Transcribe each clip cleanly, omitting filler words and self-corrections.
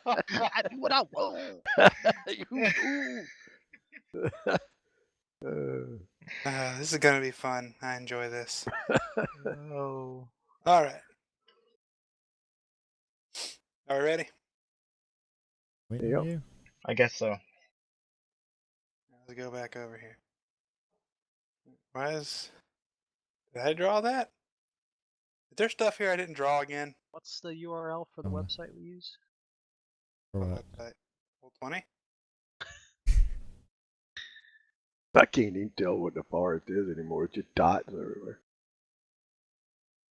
I do what I want. This is gonna be fun. I enjoy this. No. All right. Are we ready? Waiting Yep. on you. I guess so. Let's go back over here. Did I draw that? Is there stuff here I didn't draw again? What's the URL for the website we use? For What what? website? Roll 20? I can't even tell what the forest is anymore. It's just dots everywhere.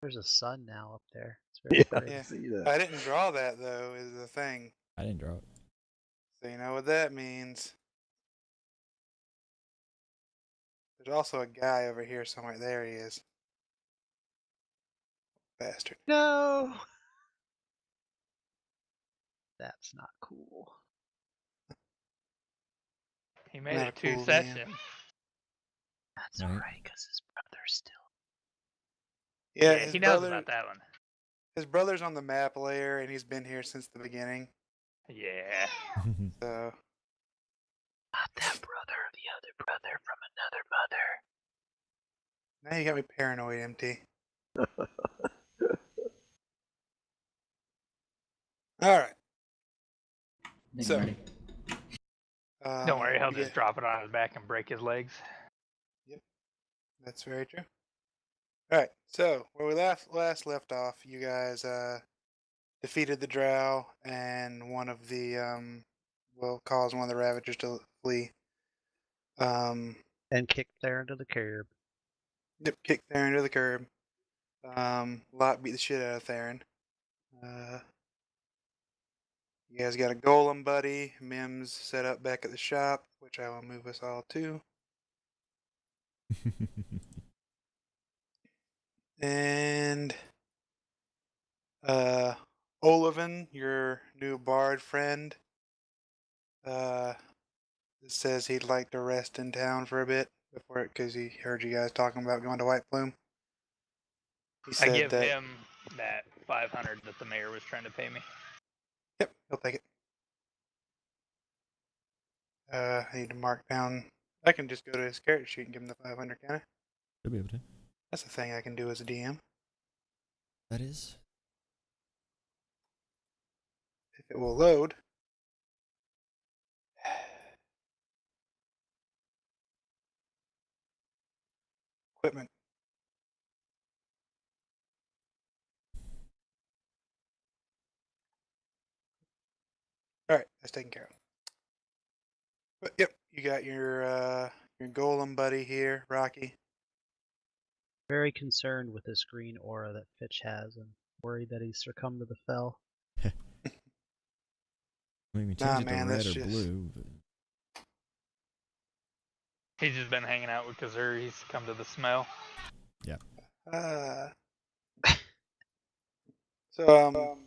There's a sun now up there. It's very Yeah, I pretty. Yeah. see that. I didn't draw that though, is the thing. I didn't draw it. So you know what that means. There's also a guy over here somewhere. There he is. Bastard. No! That's not cool. He made Not it a 2 cool DM. sessions. That's Right. alright, because his brother's still. Yeah, He knows about that one. his brother's on the map layer, and he's been here since the beginning. Yeah. So Not that brother, the other brother from another mother. now you got me paranoid, MT. All right. So, Ready. Don't worry, he'll yeah, just drop it on his back and break his legs. that's very true. All right. So where we last left off, you guys defeated the Drow and one of the caused one of the Ravagers to flee. And kicked there into the curb. Yep, kicked Theron to the curb. Lot beat the shit out of Theron. You guys got a golem buddy. Mims set up back at the shop, which I will move us all to. And Olivin, your new bard friend, says he'd like to rest in town for a bit before it, because he heard you guys talking about going to White Plume. He I said give that. him that 500 that the mayor was trying to pay me. Yep, he'll take it. I need to mark down. I can just go to his character sheet and give him the 500, can I? Should be able to. That's a thing I can do as a DM. That is. If it will load. Equipment. Alright, that's taken care of. But yep, you got your golem buddy here, Rocky. Very concerned with this green aura that Fitch has and worried that he's succumbed to the fell. I mean, we can Nah, change it man, to red that's or just- blue. But... He's just been hanging out with Kazur. He's come to the smell. So,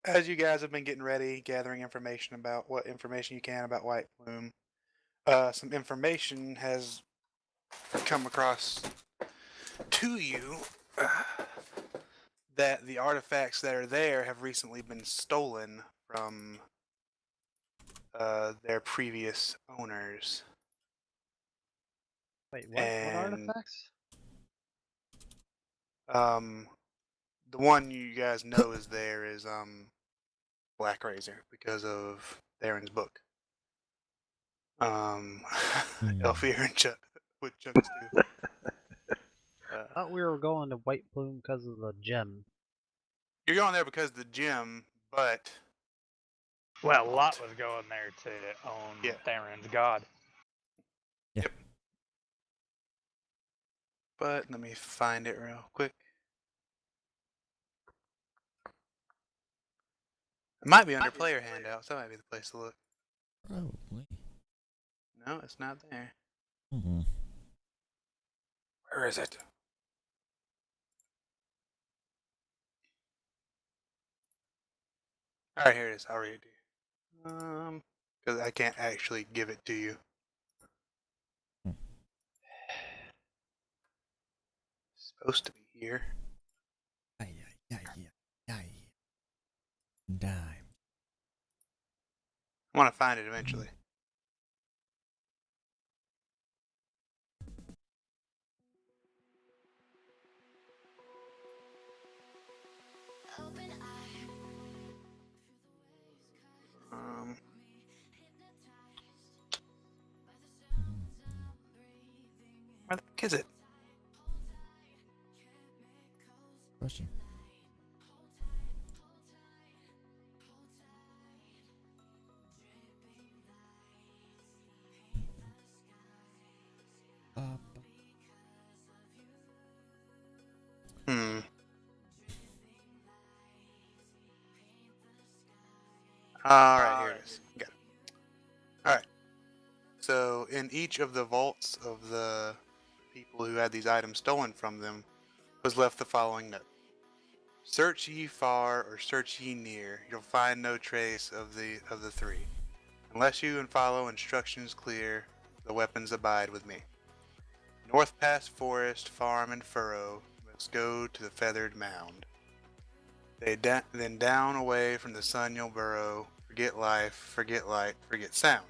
as you guys have been getting ready, gathering information about what information you can about White Plume, some information has come across to you that the artifacts that are there have recently been stolen from their previous owners. Wait, what? What And- artifacts? The one you guys know is there is Black Razor because of Theron's book. Elfir and with Chunks too. I thought we were going to White Plume because of the gem. You're going there because of the gym, but Well, Lot was going there to own Yeah. Theron's god. let me find it real quick. It might be under player handouts. That might be the place to look. Probably. No, it's not there. Mm-hmm. Where is it? Alright, here it is. I'll read it to you. Because I can't actually give it to you. It's supposed to be here. Dime. I want to find it eventually. Um, where the fuck is it? Question. Hmm. Alright, here it is. Got it. Alright. So, in each of the vaults of the people who had these items stolen from them was left the following note. Search ye far or search ye near, you'll find no trace of the three. Unless you follow instructions clear, the weapons abide with me. North past forest, farm, and furrow, must go to the feathered mound. Then down away from the sun you'll burrow, forget life, forget light, forget sound.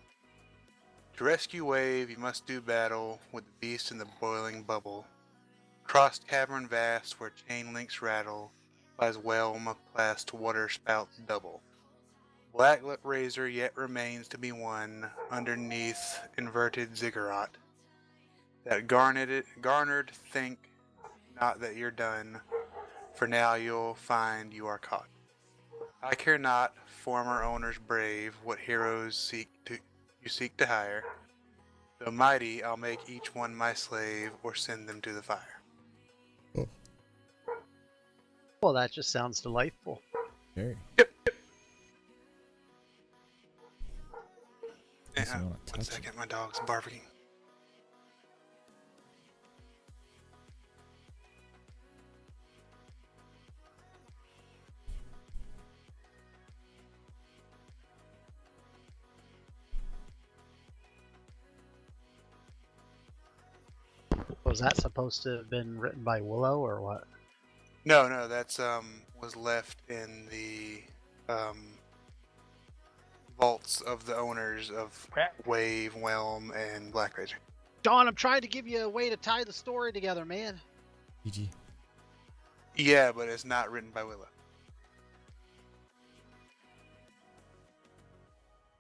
To rescue wave, you must do battle with the beast in the boiling bubble. Cross cavern vast where chain links rattle, lies whelm past water spouts double. Blacklet razor yet remains to be won underneath inverted ziggurat. That garnered think not that you're done, for now you'll find you are caught. I care not, former owners brave, what heroes you seek to hire. Though mighty, I'll make each one my slave, or send them to the fire. Well, that just sounds delightful. Very. Yep. Guess you wanna One touch it. second, my dog's barking. Was that supposed to have been written by Willow or what? No, that's was left in the vaults of the owners of Wave, Whelm, and Black Razor. John, I'm trying to give you a way to tie the story together, man. GG. Yeah, but it's not written by Willow.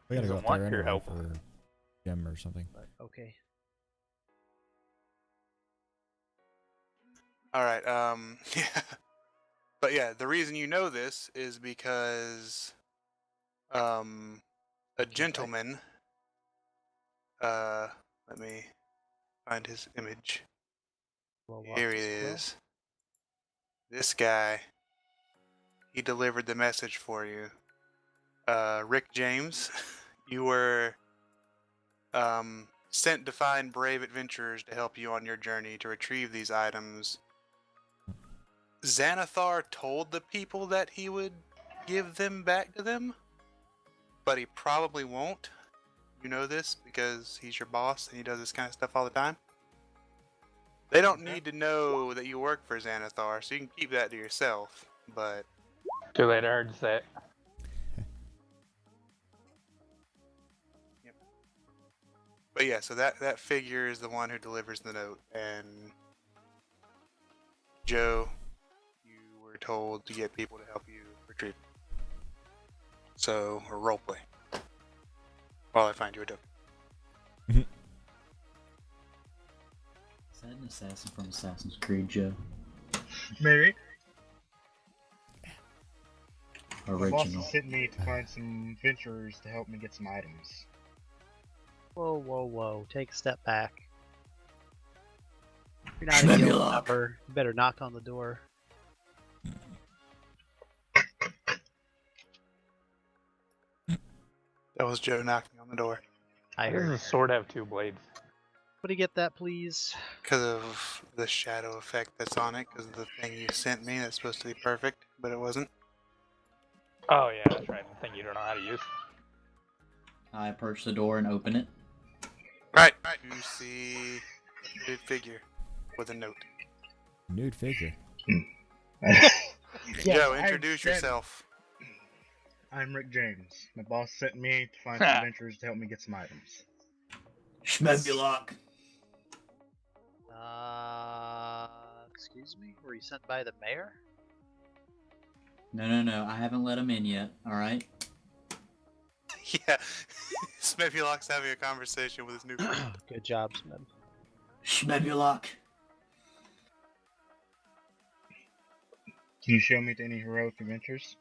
We gotta go Doesn't up there want your anyway help. for gem or something. But okay. All right. Yeah. But yeah, the reason you know this is because a gentleman. Let me find his image. Well, Here he is. This guy. He delivered the message for you. Rick James, you were sent to find brave adventurers to help you on your journey to retrieve these items. Xanathar told the people that he would give them back to them, but he probably won't. You know this because he's your boss and he does this kind of stuff all the time. They don't need to know that you work for Xanathar, so you can keep that to yourself, but... Too late, I heard that. Yep. But yeah, so that figure is the one who delivers the note, and... Joe, you were told to get people to help you retrieve it. So, or roleplay. While I find you a dope. Is that an assassin from Assassin's Creed, Joe? Maybe. My boss Original. has sent me to find some adventurers to help me get some items. Whoa, whoa, whoa. Take a step back. You're not a guild member. You better knock on the door. That was Joe knocking on the door. I Why does heard. the sword have two blades? Would you get that, please? Because of the shadow effect that's on it, because of the thing you sent me that's supposed to be perfect, but it wasn't. Oh yeah, that's right. The thing you don't know how to use. I approach the door and open it. Right. You see a nude figure with a note. Nude figure. Yeah, Joe, I introduce said- yourself. I'm Rick James. My boss sent me to find some adventurers to help me get some items. Schmebulok. Excuse me? Were you sent by the mayor? No. I haven't let him in yet. All right. Yeah. Smebulok's having a conversation with his new friend. Good job, Smith. Schmebulok. Can you show me to any heroic adventurers?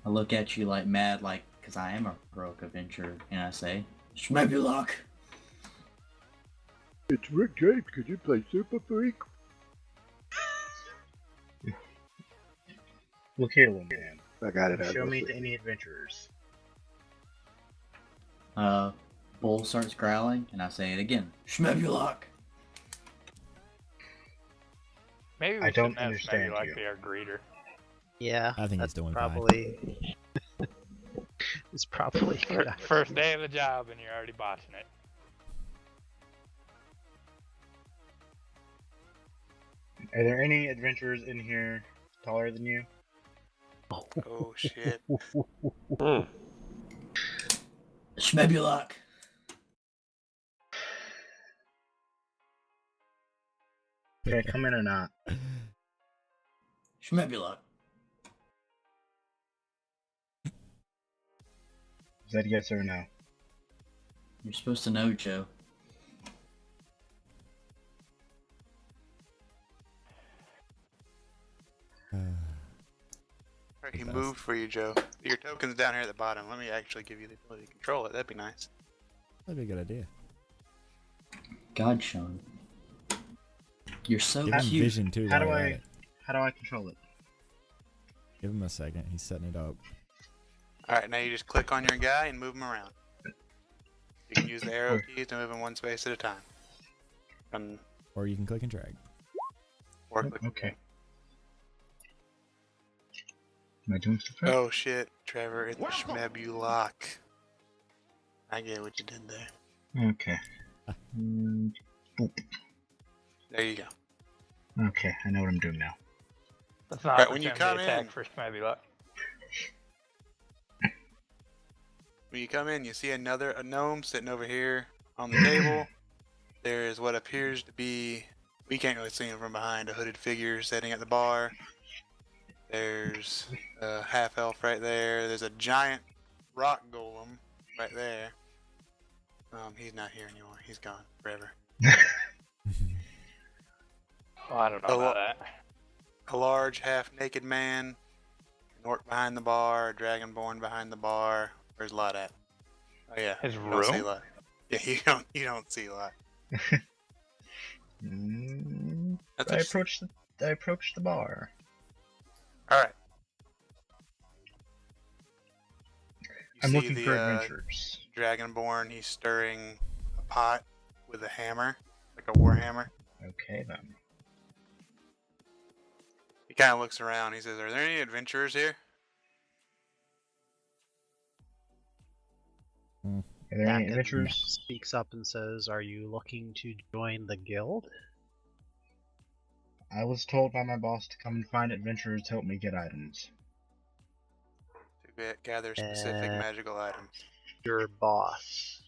I look at you like mad, like, cause I am a heroic adventurer, and I say, Schmebulok. It's Rick James. Could you play Super Freak? Look here, little man. I got it. Show me to any adventurers. Bull starts growling, and I say it again, Schmebulok. Maybe we I don't shouldn't have understand Smebulok you. be our greeter. Yeah, I think that's he's doing probably. It's probably. First day of the job and you're already botching it. Are there any adventurers in here taller than you? Oh shit. Schmebulok. Can I come in or not? Schmebulok. Is that a yes or a no? You're supposed to know, Joe. Alright, he Best. moved for you, Joe. Your token's down here at the bottom. Let me actually give you the ability to control it. That'd be nice. That'd be a good idea. God, Sean. You're so Give him cute. vision too. How while do you're at I it. how do I control it? Give him a second. He's setting it up. Alright, now you just click on your guy and move him around. You can use the arrow keys to move him one space at a time. Or you can click and drag. Or click. Okay. Am I doing stuff right? Oh shit, Trevor, it's Schmebulok. I get what you did there. Okay. Boop. There you go. Okay, I know what I'm doing now. That's not Right, when you opportunity come attack in- for Smebulok. When you come in, you see a gnome sitting over here on the table. There's what appears to be, we can't really see him from behind, a hooded figure sitting at the bar. There's a half elf right there. There's a giant rock golem right there. He's not here anymore. He's gone forever. Oh, I don't know Oh, about that. A large half-naked man, an orc behind the bar, a dragonborn behind the bar. Where's Lot at? Oh yeah, His you don't see room? Lot. Yeah, you don't see Lot. That's I what approached the bar. All right. I'm see looking the, for adventurers. Dragonborn. He's stirring a pot with a hammer, like a war hammer. Okay then. He kind of looks around. He says, "Are there any adventurers here?" Are there any Dakin adventurers? speaks up and says, "Are you looking to join the guild?" I was told by my boss to come and find adventurers to help me get items. To gather specific Uh, magical items. Your boss.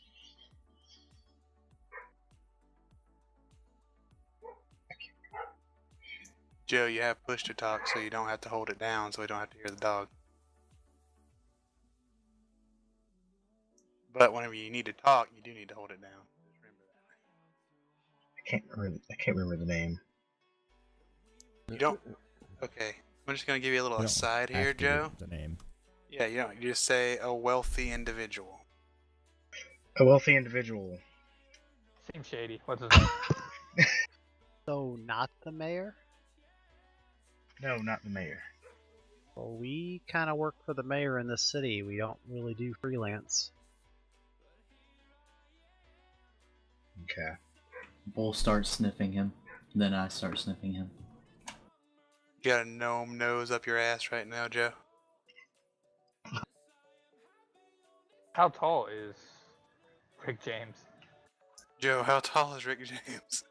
Joe, you have push to talk, so you don't have to hold it down, so we don't have to hear the dog. But whenever you need to talk, you do need to hold it down. Just remember that. I can't remember the name. You don't. Okay, I'm just gonna give you a little You don't aside have here, to give Joe. The name. Yeah, you don't. You just say a wealthy individual. A wealthy individual. Seems shady. What's his name? So, not the mayor? No, not the mayor. Well, we kind of work for the mayor in this city. We don't really do freelance. Okay. Bull starts sniffing him. Then I start sniffing him. You got a gnome nose up your ass right now, Joe. How tall is Rick James? Joe, how tall is Rick James?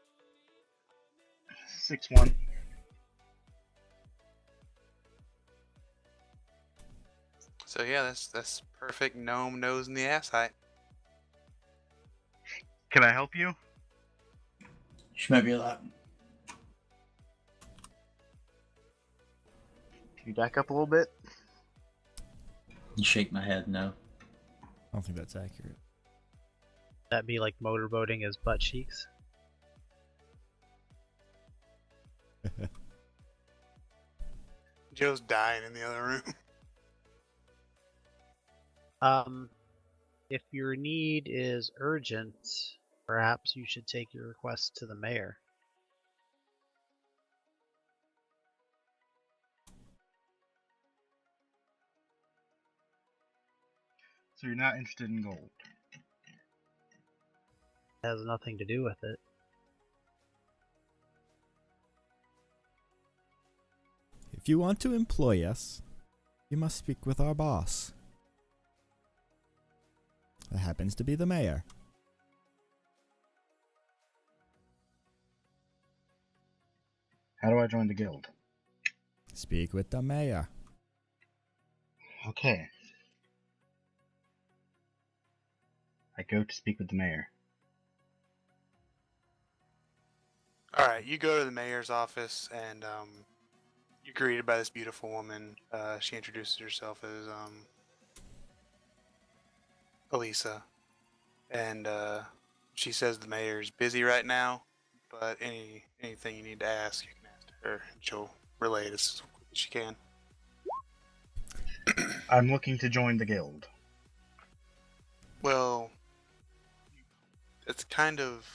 6'1". So yeah, that's perfect gnome nose in the ass height. Can I help you? She might be like, Can you back up a little bit? you shake my head, no. I don't think that's accurate. That'd be like motorboating his butt cheeks. Joe's dying in the other room. If your need is urgent, perhaps you should take your request to the mayor. So you're not interested in gold. It has nothing to do with it. If you want to employ us, you must speak with our boss. That happens to be the mayor. How do I join the guild? Speak with the mayor. Okay. I go to speak with the mayor. All right, you go to the mayor's office and you're greeted by this beautiful woman. She introduces herself as Elisa, and she says the mayor's busy right now, but anything you need to ask, you can ask her, and she'll relay it as quick as she can. I'm looking to join the guild. Well, it's kind of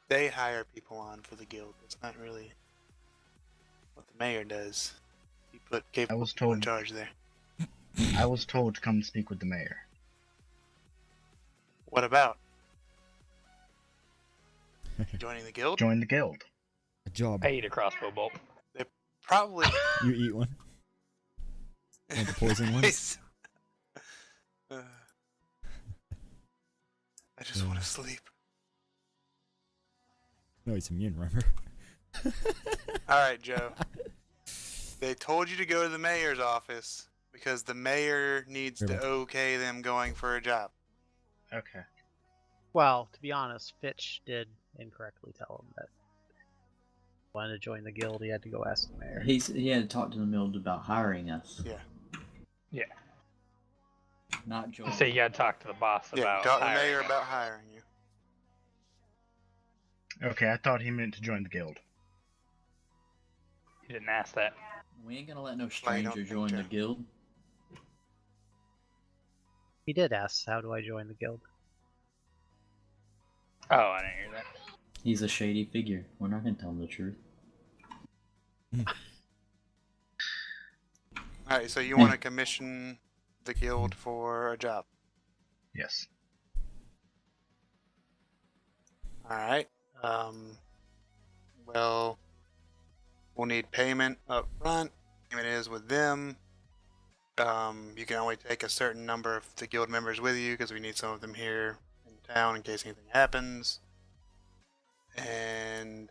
they hire people on for the guild. It's not really what the mayor does. He put capable was people in told- charge there. I was told to come speak with the mayor. What about joining the guild? Join the guild. A job. I eat a crossbow bolt. Probably. You eat one. Want the poison ones? Uh, I just want to sleep. No, he's immune, remember? All right, Joe. They told you to go to the mayor's office because the mayor needs to Perfect. okay them going for a job. Okay. Well, to be honest, Fitch did incorrectly tell him that if he wanted to join the guild, he had to go ask the mayor. He had to talk to the guild about hiring us, Yeah. Yeah. not join. So you gotta talk to the boss Yeah, about talk to the hiring mayor him. about hiring you. Okay, I thought he meant to join the guild. You didn't ask that. We ain't gonna let no I don't stranger think join the so. guild. He did ask, how do I join the guild? Oh, I didn't hear that. He's a shady figure. We're not gonna tell him the truth. All right, so you want to commission the guild for a job. Yes. All right. Well, we'll need payment up front. Payment is with them. You can only take a certain number of the guild members with you because we need some of them here in town in case anything happens. And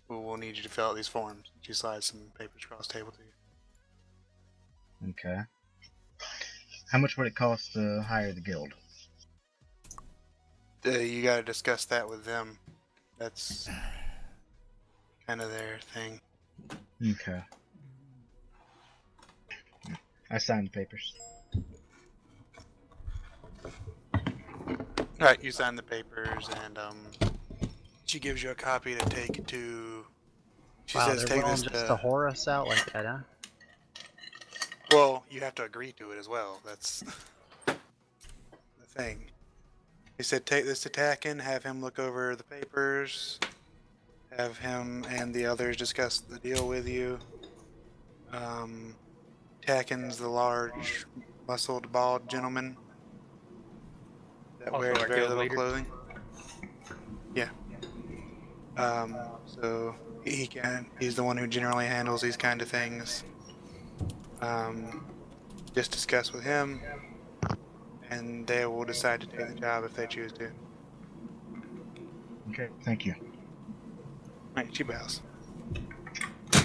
we will need you to fill out these forms. She slides some papers across the table to you. Okay. How much would it cost to hire the guild? You got to discuss that with them. That's kind of their thing. Okay. I signed the papers. All right, you sign the papers, and she gives you a copy to take to. She Wow, says, they're "Take willing this just to." to whore us out like that, huh? Well, you have to agree to it as well. That's the thing. He said, "Take this to Tacken, have him look over the papers, have him and the others discuss the deal with you." Tacken's the large, muscled, bald gentleman that Also wears our very guild little leader. clothing. Yeah. So he's the one who generally handles these kind of things. Just discuss with him, and they will decide to take the job if they choose to. Okay, thank you. Right, she bows.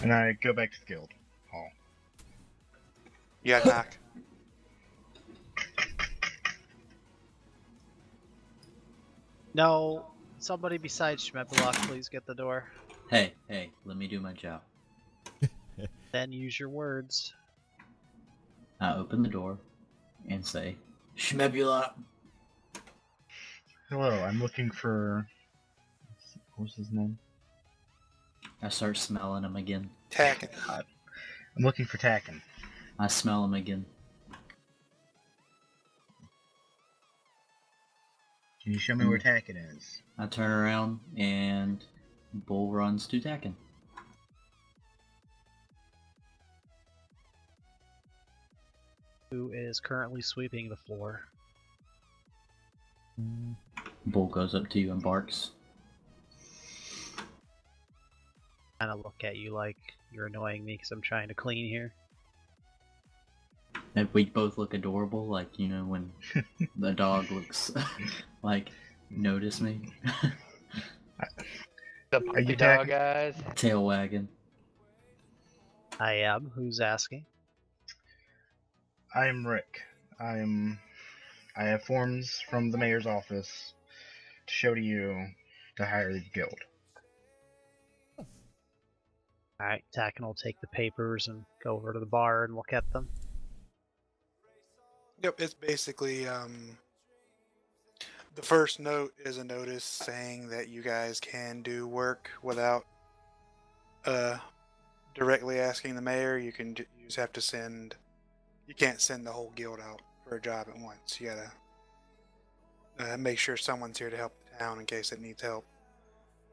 And I go back to the guild hall. You got to knock. No, somebody besides Schmeblock, please get the door. Hey, let me do my job. Then use your words. I open the door and say, Schmebula. Hello, I'm looking for. What's his name? I start smelling him again. Tacking. I'm looking for Tacken. I smell him again. Can you show me where Tacken is? I turn around and Bull runs to Tacken. Who is currently sweeping the floor? Bull goes up to you and barks. Kind of look at you like you're annoying me because I'm trying to clean here. And we both look adorable, like, you know, when the dog looks like, notice me. The Are you puppy dog, attacking? guys. Tail wagging. I am. Who's asking? I am Rick. I have forms from the mayor's office to show to you to hire the guild. Alright, Tacken will take the papers and go over to the bar and look at them. Yep, it's basically the first note is a notice saying that you guys can do work without directly asking the mayor. You just have to send. You can't send the whole guild out for a job at once. You gotta make sure someone's here to help the town in case it needs help.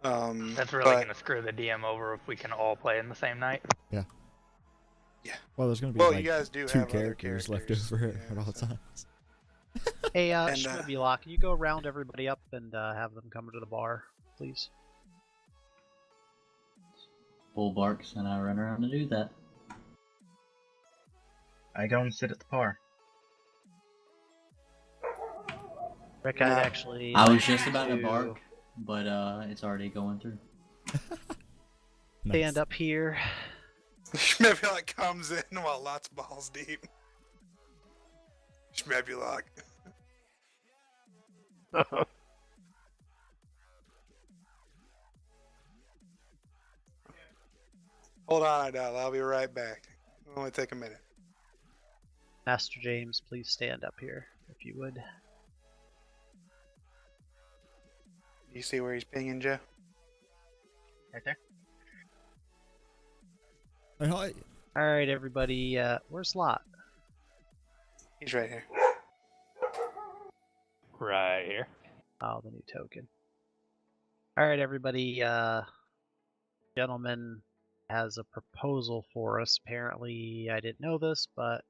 That's really but- gonna screw the DM over if we can all play in the same night. Well, there's gonna be Well, like you guys do 2 have other characters left characters, over yeah, at all so- times. Hey, And, Schmeblock, can you go round everybody up and have them come to the bar, please? Bull barks and I run around to do that. I go and sit at the bar. Rick, No. I'd actually. I was like just you about to bark, but it's already going through. Stand up here. Schmebulok comes in while Lot's balls deep. Schmebulok. Hold on, Idol. I'll be right back. It'll only take a minute. Master James, please stand up here, if you would. You see where he's pinging, Joe? Right there. Hey, hi. Alright, everybody, where's Lot? He's right here. Right here. Oh, the new token. Alright, everybody, gentleman has a proposal for us. Apparently, I didn't know this, but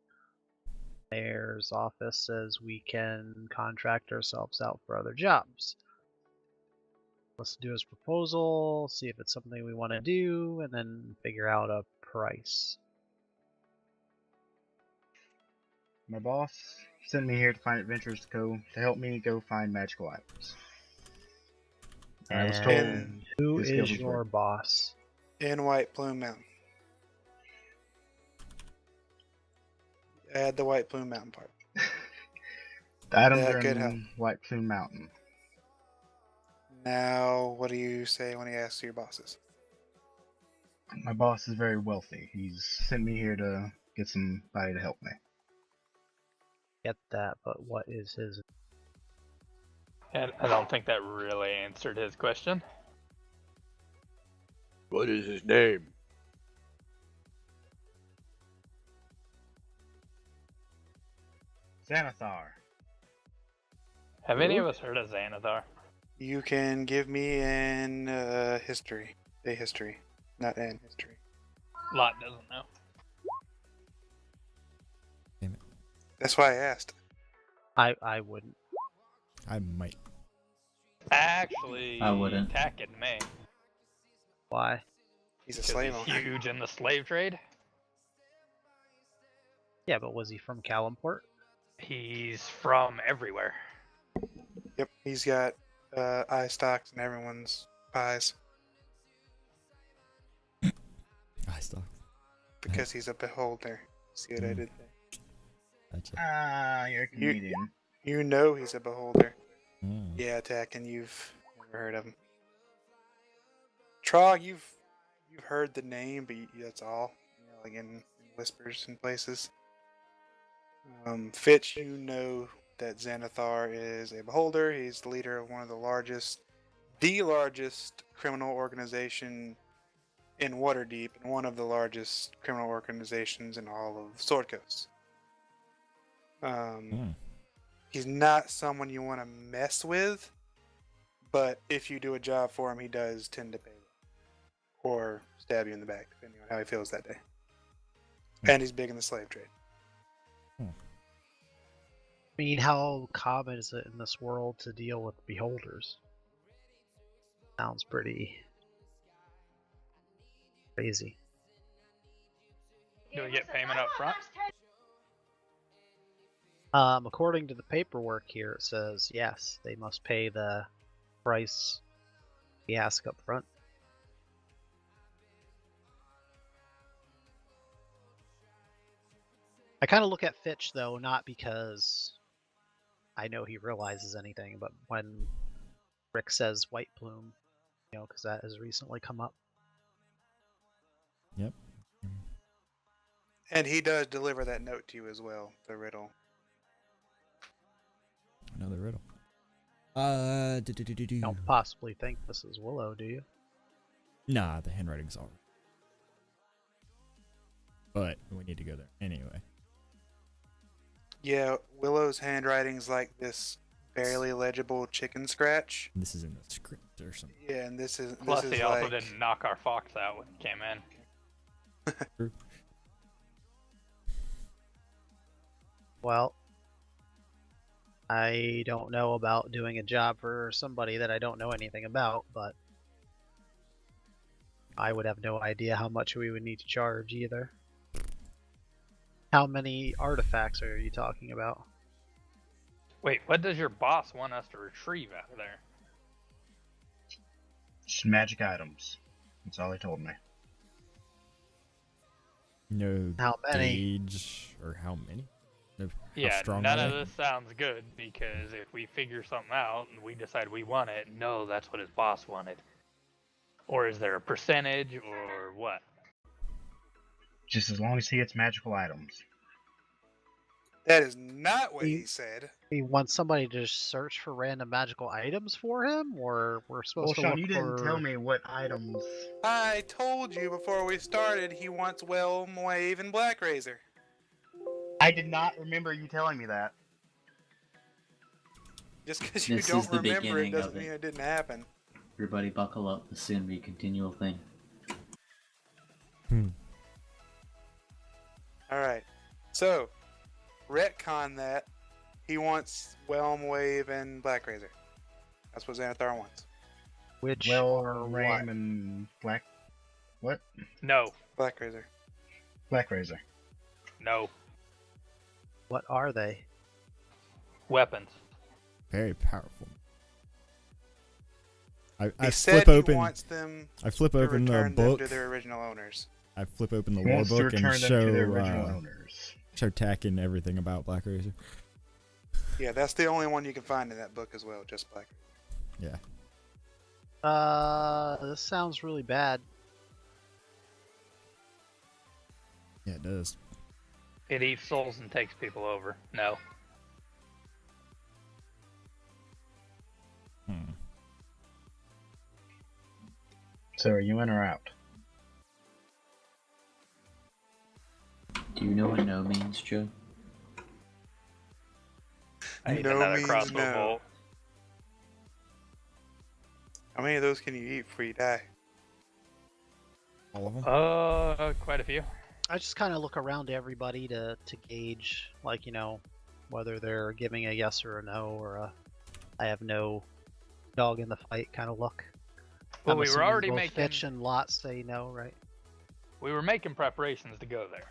mayor's office says we can contract ourselves out for other jobs. Let's do his proposal, see if it's something we want to do, and then figure out a price. My boss sent me here to find adventures to help me go find magical items. I was told And who this guild is was your worth- boss? In White Plume Mountain. Add the White Plume Mountain part. the items That are could in help. White Plume Mountain. Now, what do you say when he asks your bosses? My boss is very wealthy. He's sent me here to get somebody to help me. Get that, but what is his? And I don't think that really answered his question. What is his name? Xanathar. Have any of us heard of Xanathar? You can give me an history. A history. Not an history. Lot doesn't know. That's why I asked. I wouldn't. I might. Actually, I wouldn't. attacking me. Why? He's a 'Cause slave he's owner. huge in the slave trade. Yeah, but was he from Calimport? He's from everywhere. Yep, he's got eye stalks and everyone's pies I stopped. because he's a beholder. See what I did there? Gotcha. You're a comedian. You know he's a beholder. Mm. Yeah, Tekken, you've never heard of him. Trog, you've heard the name, but that's all. You know, like in whispers and places. Fitch, you know that Xanathar is a beholder. He's the leader of one of the largest criminal organization in Waterdeep, and one of the largest criminal organizations in all of Sword Coast. He's not someone you want to mess with, but if you do a job for him, he does tend to pay you. Or stab you in the back, depending on how he feels that day. And he's big in the slave trade. I mean, how common is it in this world to deal with beholders? Sounds pretty crazy. Do we get payment up front? According to the paperwork here, it says yes, they must pay the price we ask up front. I kind of look at Fitch though, not because I know he realizes anything, but when Rick says White Plume, you know, because that has recently come up. Yep. And he does deliver that note to you as well, the riddle. Another riddle. You don't possibly think this is Willow, do you? Nah, the handwriting's all right. But we need to go there anyway. Yeah, Willow's handwriting's like this barely legible chicken scratch. This is in the script or something. Yeah, and this is Plus, this is he also like, didn't knock our fox out when he came in. True. Well, I don't know about doing a job for somebody that I don't know anything about, but I would have no idea how much we would need to charge either. How many artifacts are you talking about? Wait, what does your boss want us to retrieve out of there? Just magic items. That's all he told me. No How many? gauge or how many? No, how Yeah, strong none are of they? this sounds good, because if we figure something out and we decide we want it, no, that's what his boss wanted. Or is there a percentage, or what? Just as long as he gets magical items. that is not what he said. We want somebody to just search for random magical items for him, or we're Well, supposed to Sean, look you for... didn't tell me what items. I told you before we started he wants Whelm Wave and Black Razor. I did not remember you telling me that. Just because you This don't is the remember it beginning doesn't of it. mean it didn't happen. Everybody buckle up. This is going to be a continual thing. Alright. So, retcon that. He wants Whelm Wave and Black Razor. That's what Xanathar wants. Which Well, or what? Ram and Black. What? No, Black Razor. Black Razor. no. What are they? Weapons. Very powerful. I He flip said he open. wants them I flip to open the return them book. to their original owners. I flip open the He lore wants to book and return them to their original show owners. show Tacken everything about Black Razor. Yeah, that's the only one you can find in that book as well, just Black Razor. Yeah. This sounds really bad. Yeah, it does. It eats souls and takes people over. No. So are you in or out? Do you know what no means, Joe? I need No another means crossbow no. bolt. How many of those can you eat before you die? All of them. Quite a few. I just kind of look around to everybody to gauge, like, you know, whether they're giving a yes or a no, or a I have no dog in the fight kind of look. Well, I'm we were assuming already both making Fitch and Lot say no, right? we were making preparations to go there,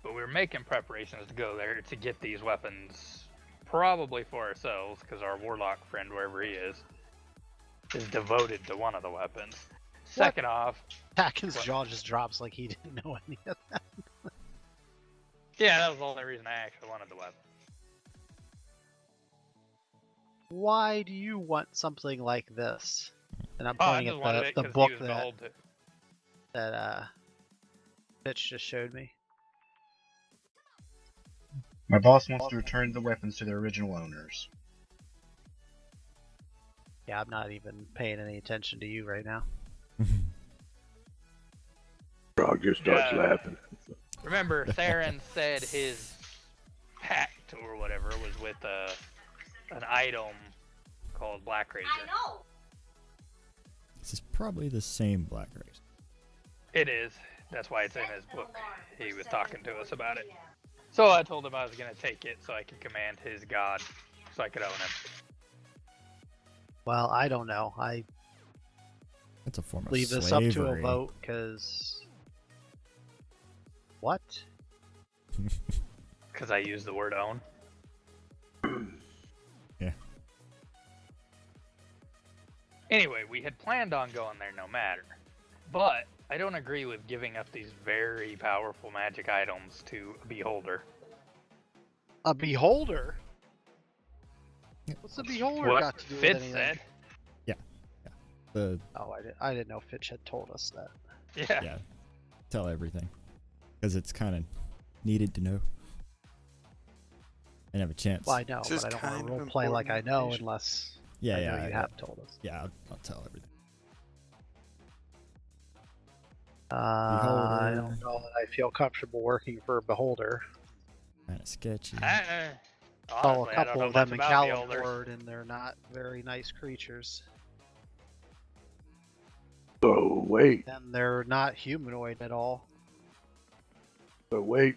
but we were making preparations to go there to get these weapons, probably for ourselves, because our warlock friend, wherever he is devoted to one of the weapons. Second off, Tackin's What? jaw just drops like he didn't know any of that. yeah, that was the only reason I actually wanted the weapon. Why do you want something like this? And I'm Oh, I pointing just at wanted it the 'cause book he was that behold to. Fitch just showed me. My boss wants to return the weapons to their original owners. Yeah, I'm not even paying any attention to you right now. Frog just starts Yeah. laughing. Remember, Theron said his pact or whatever was with an item called Black Razor. This is probably the same Black Razor. It is. That's why it's in his book. He was talking to us about it. So I told him I was going to take it so I could command his god, so I could own him. Well, I don't know. I That's a form of leave this slavery. up to a vote, because... What? Because I used the word own. Yeah. Anyway, we had planned on going there no matter. But I don't agree with giving up these very powerful magic items to a beholder. A beholder? What's a beholder What got to do with Fitz anything? said. The Oh, I didn't know Fitch had told us that. Yeah. yeah, tell everything, because it's kind of needed to know. And have a chance. Well, I know, This is but I don't want kind to of roleplay like I important know information. unless Yeah, I know yeah, you yeah. have told us. Yeah, I'll tell everything. I Beholder. don't know that I feel comfortable working for a beholder. Kind of sketchy. Oh, Honestly, a I don't couple know of them much in about beholders. California, and they're not very nice creatures. So wait, And they're not humanoid at all. we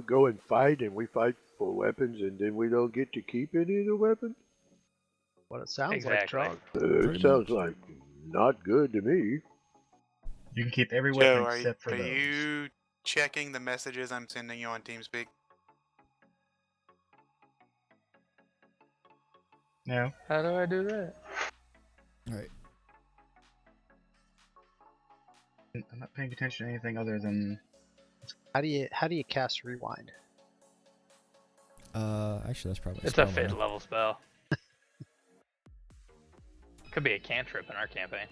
go and fight, and we fight for weapons, and then we don't get to keep any of the weapons. What it sounds Exactly. like, Trog. It Pretty sounds much. like not good to me. You can keep every Joe, weapon are except for are those. you checking the messages I'm sending you on TeamSpeak? No. How do I do that? All right. I'm not paying attention to anything other than How do you cast rewind? Actually, that's probably It's spell a by 5th now. level spell. Could be a cantrip in our campaign.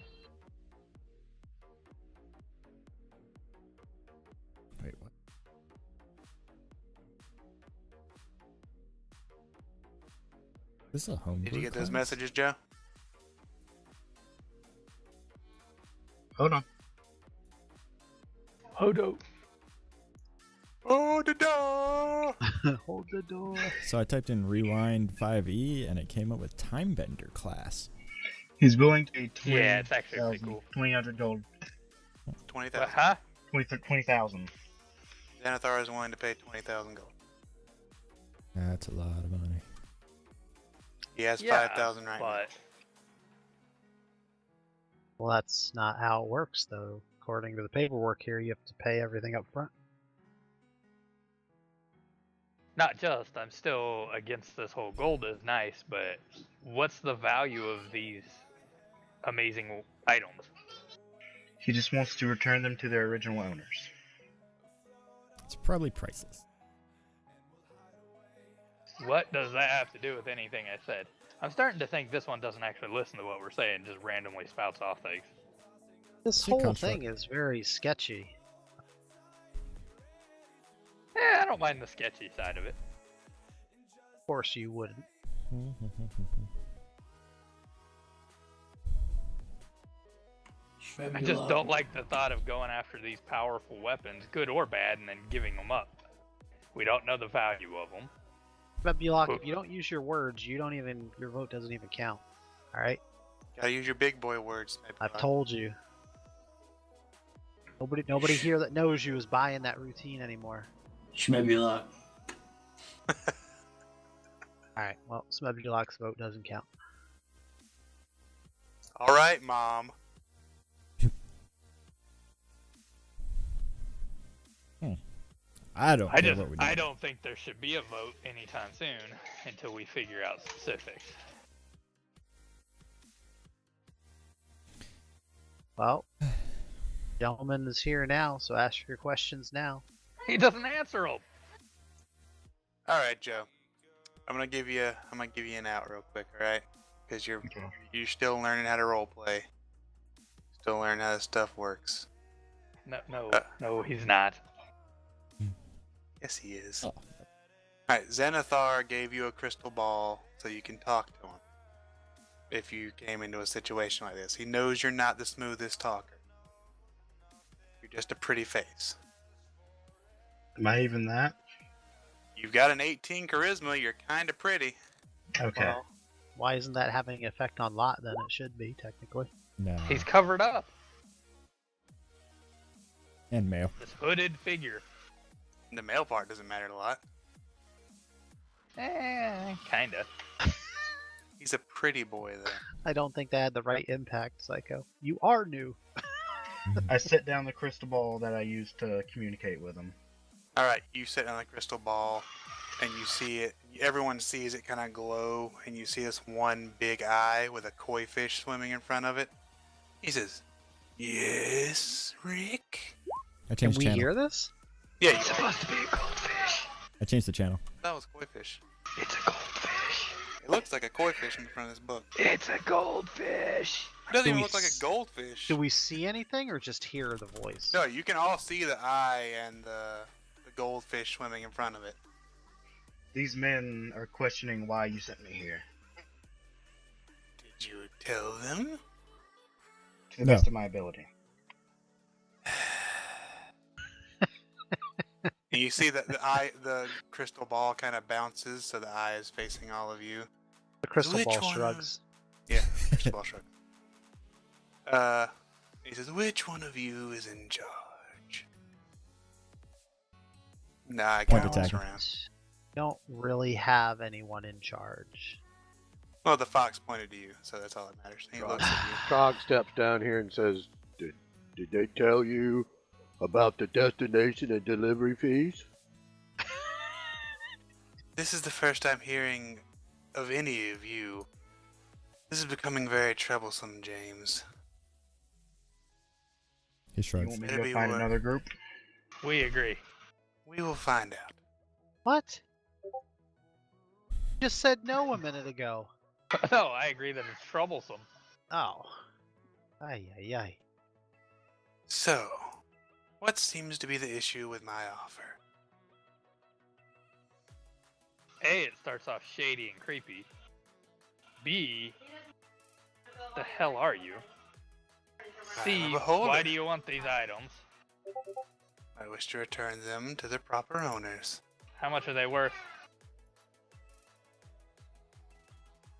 Wait, what? This is a home. Did you get those messages, Joe? hold on. Hodo. Oh, the door! Hold the door. So I typed in rewind 5e, and it came up with time bender class. He's willing to pay 20, Yeah, it's actually pretty cool. 2,000 gold. 20,000. Huh? 20,000. Xanathar is willing to pay 20,000 gold. That's a lot of money. He has Yeah, 5,000 right now. but Well, that's not how it works, though. According to the paperwork here, you have to pay everything up front. not just. I'm still against this whole gold is nice, but what's the value of these amazing items? He just wants to return them to their original owners. It's probably priceless. What does that have to do with anything I said? I'm starting to think this one doesn't actually listen to what we're saying, just randomly spouts off things. This She whole comes from- thing is very sketchy. I don't mind the sketchy side of it. Of course you wouldn't. I just don't like the thought of going after these powerful weapons, good or bad, and then giving them up. We don't know the value of them. But Bullock, if you don't use your words, your vote doesn't even count. All right, Gotta use your big boy words. Maybe. I've told you. Nobody here that knows you is buying that routine anymore. Schmebulok. All right, well, Bullock's vote doesn't count. All right, Mom. I don't I care what we do. don't think there should be a vote anytime soon until we figure out specifics. Well, gentleman is here now, so ask your questions now. He doesn't answer them. All right, Joe. I'm gonna give you an out real quick, all right? Because you're Okay. still learning how to role play. Still learning how this stuff works. No, he's not. Yes, he is. Oh. Alright, Xanathar gave you a crystal ball so you can talk to him. If you came into a situation like this, he knows you're not the smoothest talker. You're just a pretty face. Am I even that? You've got an 18 charisma. You're kind of pretty. Okay. Well, Why isn't that having an effect on Lot then? It should be, technically. No. He's covered up. And male. This hooded figure. the male part doesn't matter a lot. Kinda. He's a pretty boy, though. I don't think that had the right impact, Psycho. You are new. I set down the crystal ball that I used to communicate with him. Alright, you sit on the crystal ball, and you see it. Everyone sees it kind of glow, and you see this one big eye with a koi fish swimming in front of it. He says, "Yes, Rick?" I Can changed we channel. hear this? Yeah, you It's supposed to be a goldfish. I changed the channel. that was koi fish. It's a goldfish. It looks like a koi fish in front of this book. It's a goldfish. It doesn't Do even we look like a goldfish. Do we see anything or just hear the voice? No, you can all see the eye and the goldfish swimming in front of it. These men are questioning why you sent me here. Did you tell them? To the No. best of my ability. And you see that the crystal ball kind of bounces, so the eye is facing all of you. The crystal Which ball one? shrugs. Yeah, crystal ball shrug. He says, "Which one of you is in charge?" Nah, I Point kind to of looks tackle. around. Don't really have anyone in charge. Well, the fox pointed to you, so that's all that matters. He looks at you. Cog steps down here and says, Did they tell you about the destination and delivery fees? This is the first I'm hearing of any of you. This is becoming very troublesome, James. He You shrugs. want me to Better go be find aware. another group? We agree. We will find out. What? You just said no a minute ago. No, I agree that it's troublesome. Oh. Ay, ay, ay. So, what seems to be the issue with my offer? A, it starts off shady and creepy. B, the hell are you? C, I'm a beholder. why do you want these items? I wish to return them to their proper owners. How much are they worth?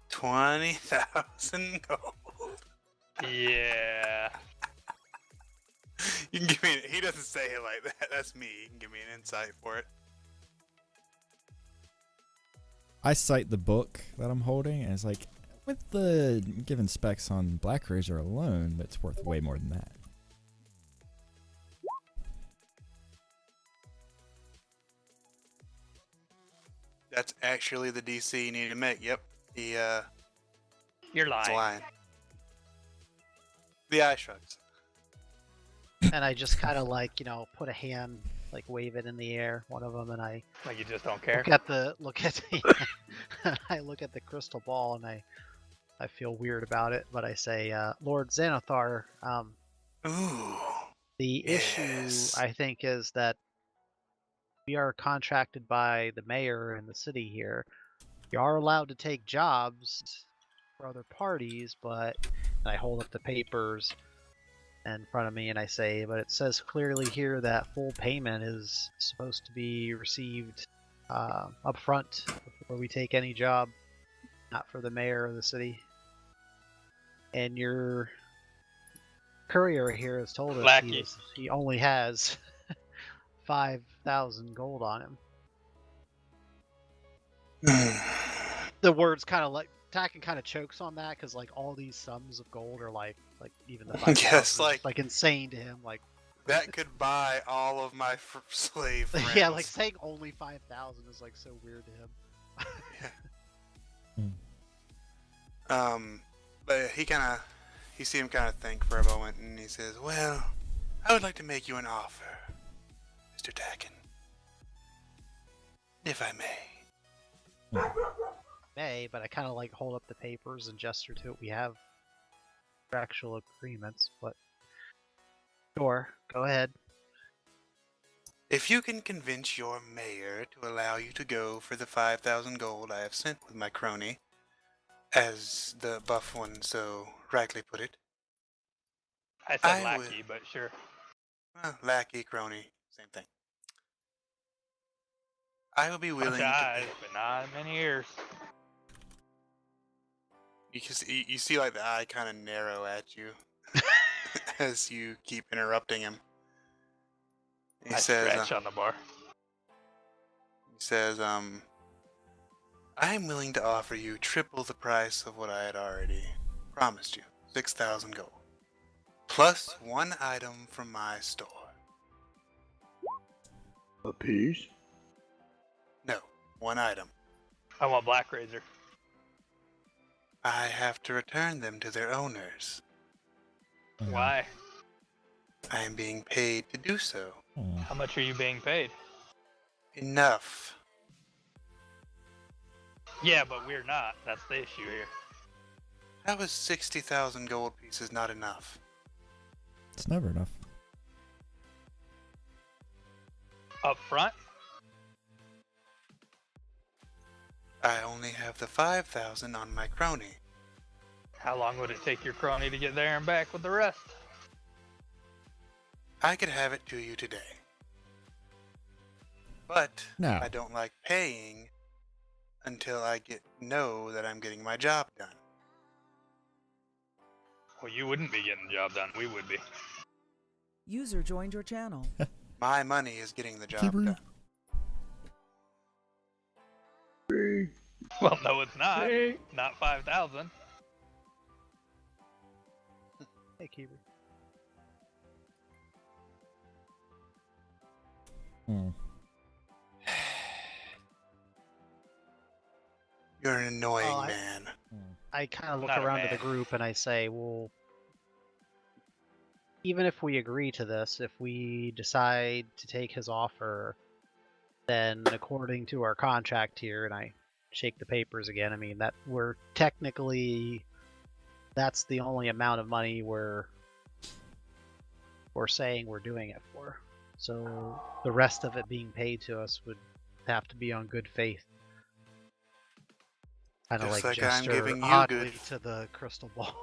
20,000 gold. Yeah. You can give me. He doesn't say it like that. That's me. You can give me an insight for it. I cite the book that I'm holding, and it's like, with the given specs on Black Razor alone, that's worth way more than that. That's actually the DC you need to make. Yep. The You're it's a lying. line. The eye shrugs. And I just kind of like, put a hand, like wave it in the air, one of them, and I Like you just don't care. look at the I look at the crystal ball and I feel weird about it, but I say, Lord Xanathar, Ooh. the issue Yes. I think is that we are contracted by the mayor and the city here. You are allowed to take jobs for other parties, but I hold up the papers in front of me and I say, but it says clearly here that full payment is supposed to be received up front before we take any job, not for the mayor or the city. And your courier here has told us Lackey. he only has 5,000 gold on him. The words kind of like Tacken kind of chokes on that because like all these sums of gold are like even the 5,000 Yes, is just, like- insane to him. Like That could buy all of my slave friends. yeah, like saying only 5,000 is like so weird to him. But you see him kind of think for a moment, and he says, "Well, I would like to make you an offer, Mr. Tacken, if I may." may, but I kind of like hold up the papers and gesture to it. We have actual agreements, but sure, go ahead. If you can convince your mayor to allow you to go for the 5,000 gold I have sent with my crony, as the buff one so rightly put it. I said I lackey, but sure. Lackey, crony, same thing. I will be Bunch willing of to eyes, pay. but not many ears. You see like the eye kind of narrow at you as you keep interrupting him. He I says, scratch on the bar. I'm willing to offer you triple the price of what I had already promised you. 6,000 gold. Plus one item from my store. A piece? No, one item. I want Black Razor. I have to return them to their owners. Why? I am being paid to do so. How much are you being paid? Enough. Yeah, but we're not. That's the issue here. How is 60,000 gold pieces not enough? It's never enough. Up front? I only have the 5,000 on my crony. How long would it take your crony to get there and back with the rest? I could have it to you today. But No. I don't like paying until I know that I'm getting my job done. Well, you wouldn't be getting the job done. We would be. User joined your channel. My money is getting the job Keeper. done. Well, no, it's not. Not 5,000. Hey, Keeper. Hmm. You're an annoying Oh, man. I kind of look Not a around to the man. group and I say, well, even if we agree to this, if we decide to take his offer, then according to our contract here, and I shake the papers again, I mean, that we're technically, that's the only amount of money we're saying we're doing it for. So the rest of it being paid to us would have to be on good faith. Kind of Just like like I'm gesture giving you oddly good- to the crystal ball.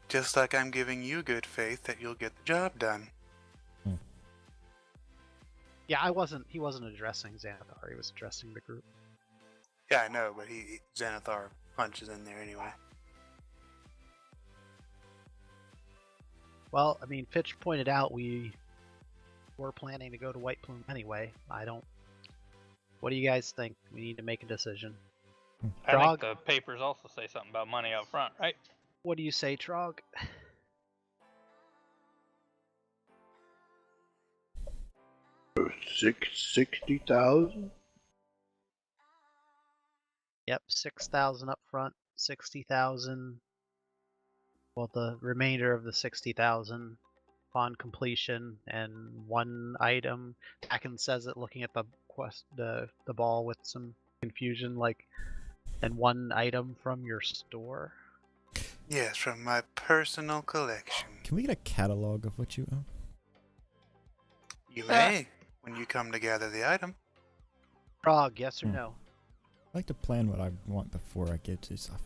Just like I'm giving you good faith that you'll get the job done. Yeah, he wasn't addressing Xanathar, he was addressing the group. Yeah, I know, but Xanathar punches in there anyway. Well, I mean, Fitch pointed out we were planning to go to White Plume anyway. What do you guys think? We need to make a decision. I think Frog? the papers also say something about money up front, right? What do you say, Trog? $60,000? Yep, 6,000 up front, 60,000. Well, the remainder of the 60,000 upon completion, and one item. Akin says it, looking at the ball with some confusion, like, and one item from your store. Yes, from my personal collection. Can we get a catalog of what you own? You may, when you come to gather the item. Frog, yes or Hmm. no? I like to plan what I want before I get to stuff.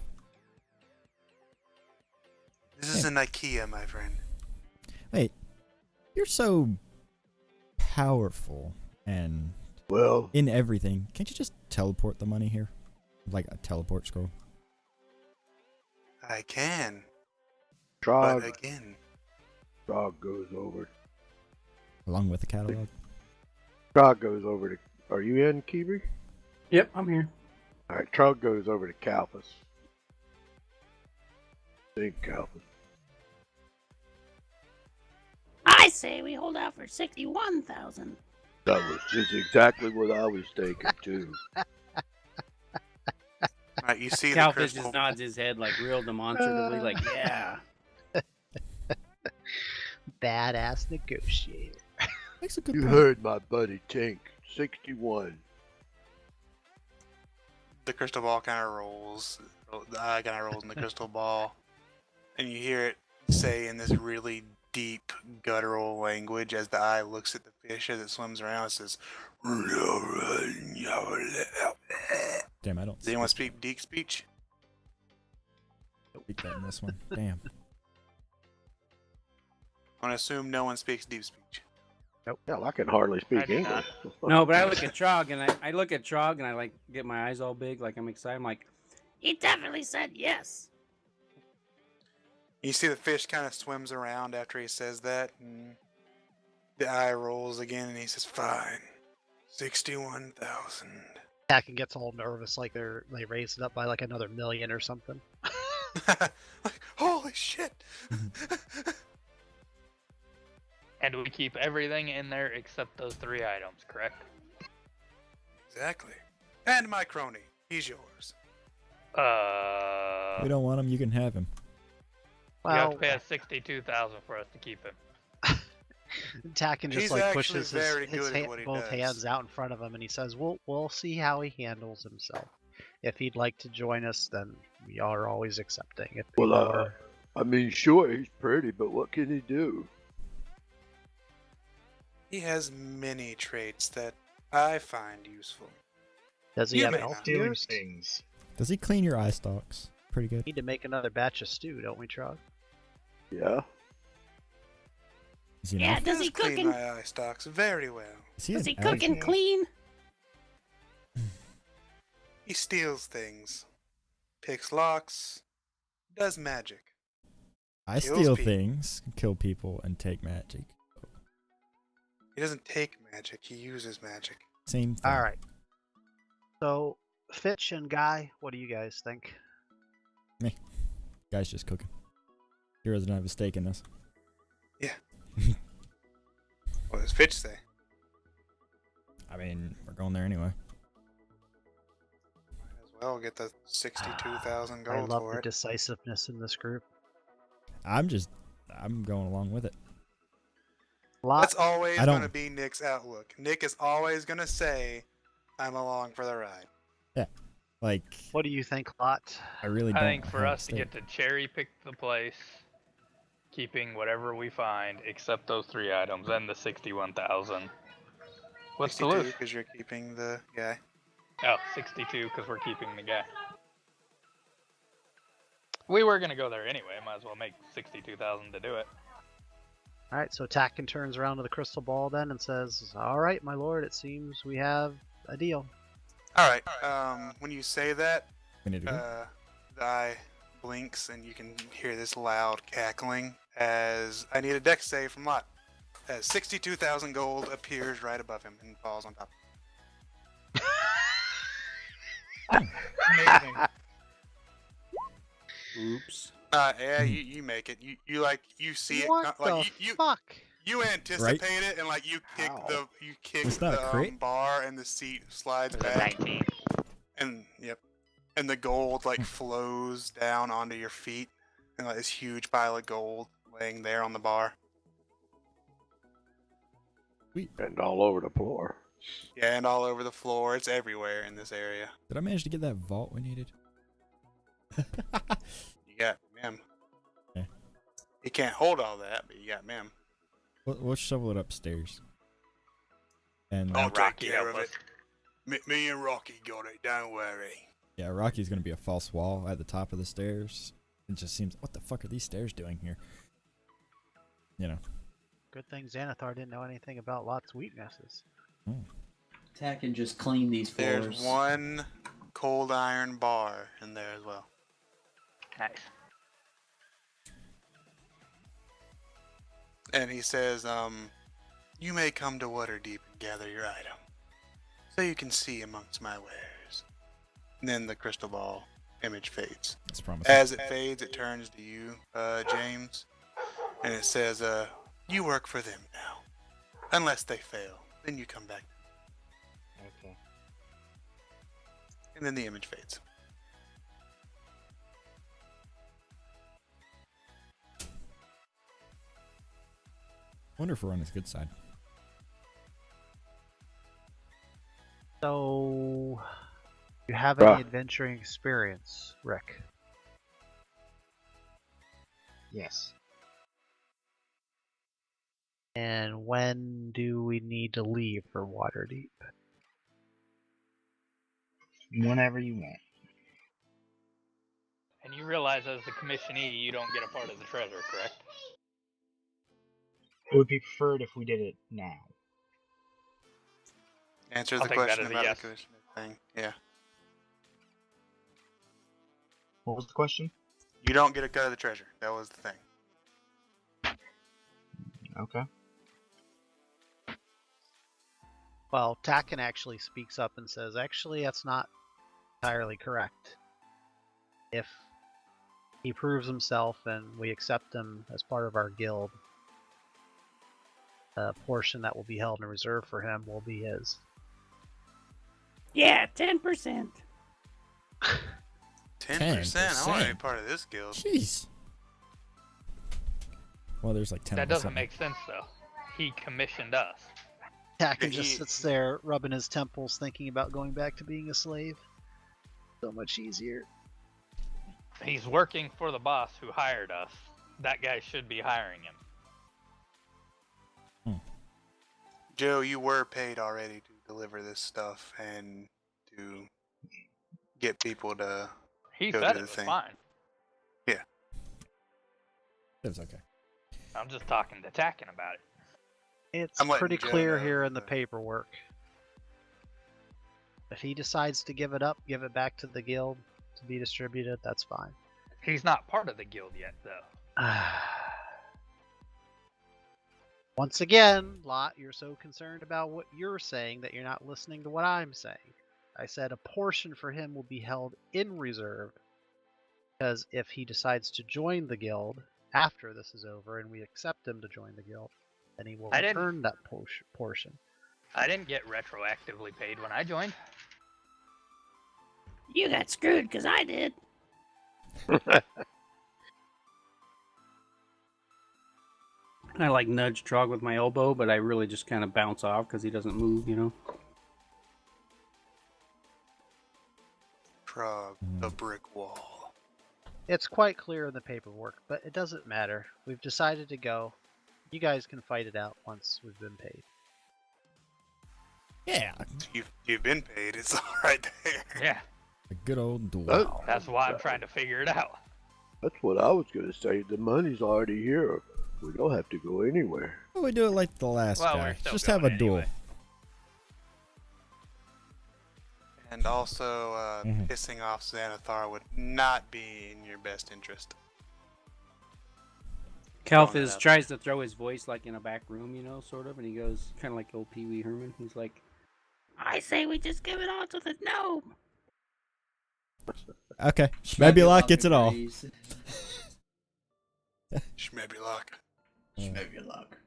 This is an IKEA, my friend. Wait, you're so powerful and Well, in everything. Can't you just teleport the money here? Like a teleport scroll? I can, Trog, but again, Trog goes over. Along with the catalog? Trog goes over to. Are you in, Keeper? Yep, I'm here. Alright, Trog goes over to Calphus. Think, Calphus. I say we hold out for 61,000. That was just exactly what I was thinking, too. right, you see the Calfish crystal. just nods his head like real demonstratively, like, yeah. Badass negotiator. Makes a good You point. heard my buddy Tink. 61. the crystal ball kind of rolls. The eye kind of rolls in the crystal ball, and you hear it say in this really deep guttural language as the eye looks at the fish as it swims around. It says, Damn, I don't "Does anyone speak deep speech?" speak that in this one. Damn. I'm gonna assume no one speaks deep speech. Hell, I can hardly I speak do English. No, but I look at Trog and I look at Trog and I like get my eyes all big, like I'm excited. I'm like, He definitely said yes. You see the fish kind of swims around after he says that, and the eye rolls again, and he says, "Fine, 61,000." Tacken gets all nervous, like they raised it up by like another million or something. Like, holy shit! And we keep everything in there except those 3 items, correct? Exactly. And my crony, he's yours. We don't want him. You can have him. You have Well, to pay us 62,000 for us to keep him. Tacken just He's like actually pushes very his good at what he both does. hands out in front of him, and he says, "We'll see how he handles himself. If he'd like to join us, then we are always accepting. If Well, people are, I mean, sure, he's pretty, but what can he do? He has many traits that I find useful. does he you have may elf not. Doing ears? things. Does he clean your eye stalks? Pretty good. Need to make another batch of stew, don't we, Trog? Yeah. Is he an Yeah, elf? does he cook clean and my eye stalks very well. Is he does an he cook elf? and clean? He steals things, picks locks, does magic. I kills steal people. things, kill people, and take magic. He doesn't take magic, he uses magic. Same thing. All right. So, Fitch and Guy, what do you guys think? Guy's just cooking. He doesn't have a stake in this. What does Fitch say? I mean, we're going there anyway. As well get the 62,000 I gold love for the it. decisiveness in this group. I'm going along with it. That's always I don't- going to be Nick's outlook. Nick is always going to say, "I'm along for the ride." Like, What do you think, Lot? I really I don't. think for have a us to get stake. to cherry pick the place, keeping whatever we find except those 3 items and the 61,000. What's to 62 lose? because you're keeping the guy. Oh, 62 because we're keeping the guy. We were gonna go there anyway. Might as well make 62,000 to do it. All right, so Tacken turns around to the crystal ball then and says, "All right, my lord, it seems we have a deal." All right. When you say that, We need to go. the eye blinks and you can hear this loud cackling as I need a dex save from Lot. As 62,000 gold appears right above him and falls on top. Amazing. Oops. Yeah, you make it. You see it. What Like the you fuck? you anticipate it and like you kick Ow. It's not a the crit? bar and the seat slides It was a back 19. and and the gold like flows down onto your feet and like this huge pile of gold laying there on the bar. And all over the floor. Yeah, and all over the floor. It's everywhere in this area. Did I manage to get that vault we needed? You got Mim. Yeah. You can't hold all that, but you got Mim. We'll shovel it upstairs. And I'll like, take Rocky care help of us. it. Me and Rocky got it. Don't worry. yeah, Rocky's gonna be a false wall at the top of the stairs. It just seems, what the fuck are these stairs doing here? You know. Good thing Xanathar didn't know anything about Lot's weaknesses. Tack and just clean these floors. There's one cold iron bar in there as well. Nice. And he says, you may come to Waterdeep and gather your item, so you can see amongst my wares. And then the crystal ball image fades. That's promising. As it fades, it turns to you, James, and it says, you work for them now. Unless they fail, then you come back. Okay. And then the image fades. Wonder if we're on his good side. So, You have Bruh. any adventuring experience, Rick? Yes. And when do we need to leave for Waterdeep? Whenever you want. And you realize as the commissionee, you don't get a part of the treasure, correct? It would be preferred if we did it now. Answers I'll the take that question as a about yes. the commissioner thing. Yeah. What was the question? You don't get a cut of the treasure. That was the thing. Okay. Well, Takken actually speaks up and says, actually, that's not entirely correct. If he proves himself and we accept him as part of our guild, the portion that will be held in reserve for him will be his. Yeah, 10%. 10%? I want to be part of this guild. Jeez. Well, there's like 10 That of us doesn't in make sense, though. He commissioned us. Takken He- just sits there rubbing his temples thinking about going back to being a slave. So much easier. He's working for the boss who hired us. That guy should be hiring him. Joe, you were paid already to deliver this stuff and to get people to He go said do it the was thing. fine. It was okay. I'm just talking to Takken about it. It's I'm letting pretty Joe clear know, here in the but- paperwork. If he decides to give it up, give it back to the guild to be distributed, that's fine. He's not part of the guild yet, though. Once again, Lot, you're so concerned about what you're saying that you're not listening to what I'm saying. I said a portion for him will be held in reserve because if he decides to join the guild after this is over and we accept him to join the guild, then he will I didn't- return that portion. I didn't get retroactively paid when I joined. You got screwed because I did. I like nudge Trog with my elbow, but I really just kind of bounce off because he doesn't move, you know? Trog, the brick wall. It's quite clear in the paperwork, but it doesn't matter. We've decided to go. You guys can fight it out once we've been paid. Yeah, You've been paid. It's all right there. Yeah, a good old duel. That- that's why I'm trying to figure it out. That's what I was gonna say. The money's already here. We don't have to go anywhere. Well, we do it like the last Well, guy. we're still Just have a going duel. anyway. And also, Mhm. pissing off Xanathar would not be in your best interest. Throwing it Kalphis out tries to throw his voice like in a back room, you know, sort of, and he goes kind of like old Pee Wee Herman. He's like, I say we just give it all to the gnome. Okay, maybe Lock gets it all. agrees. Schmebby lock. Maybe luck.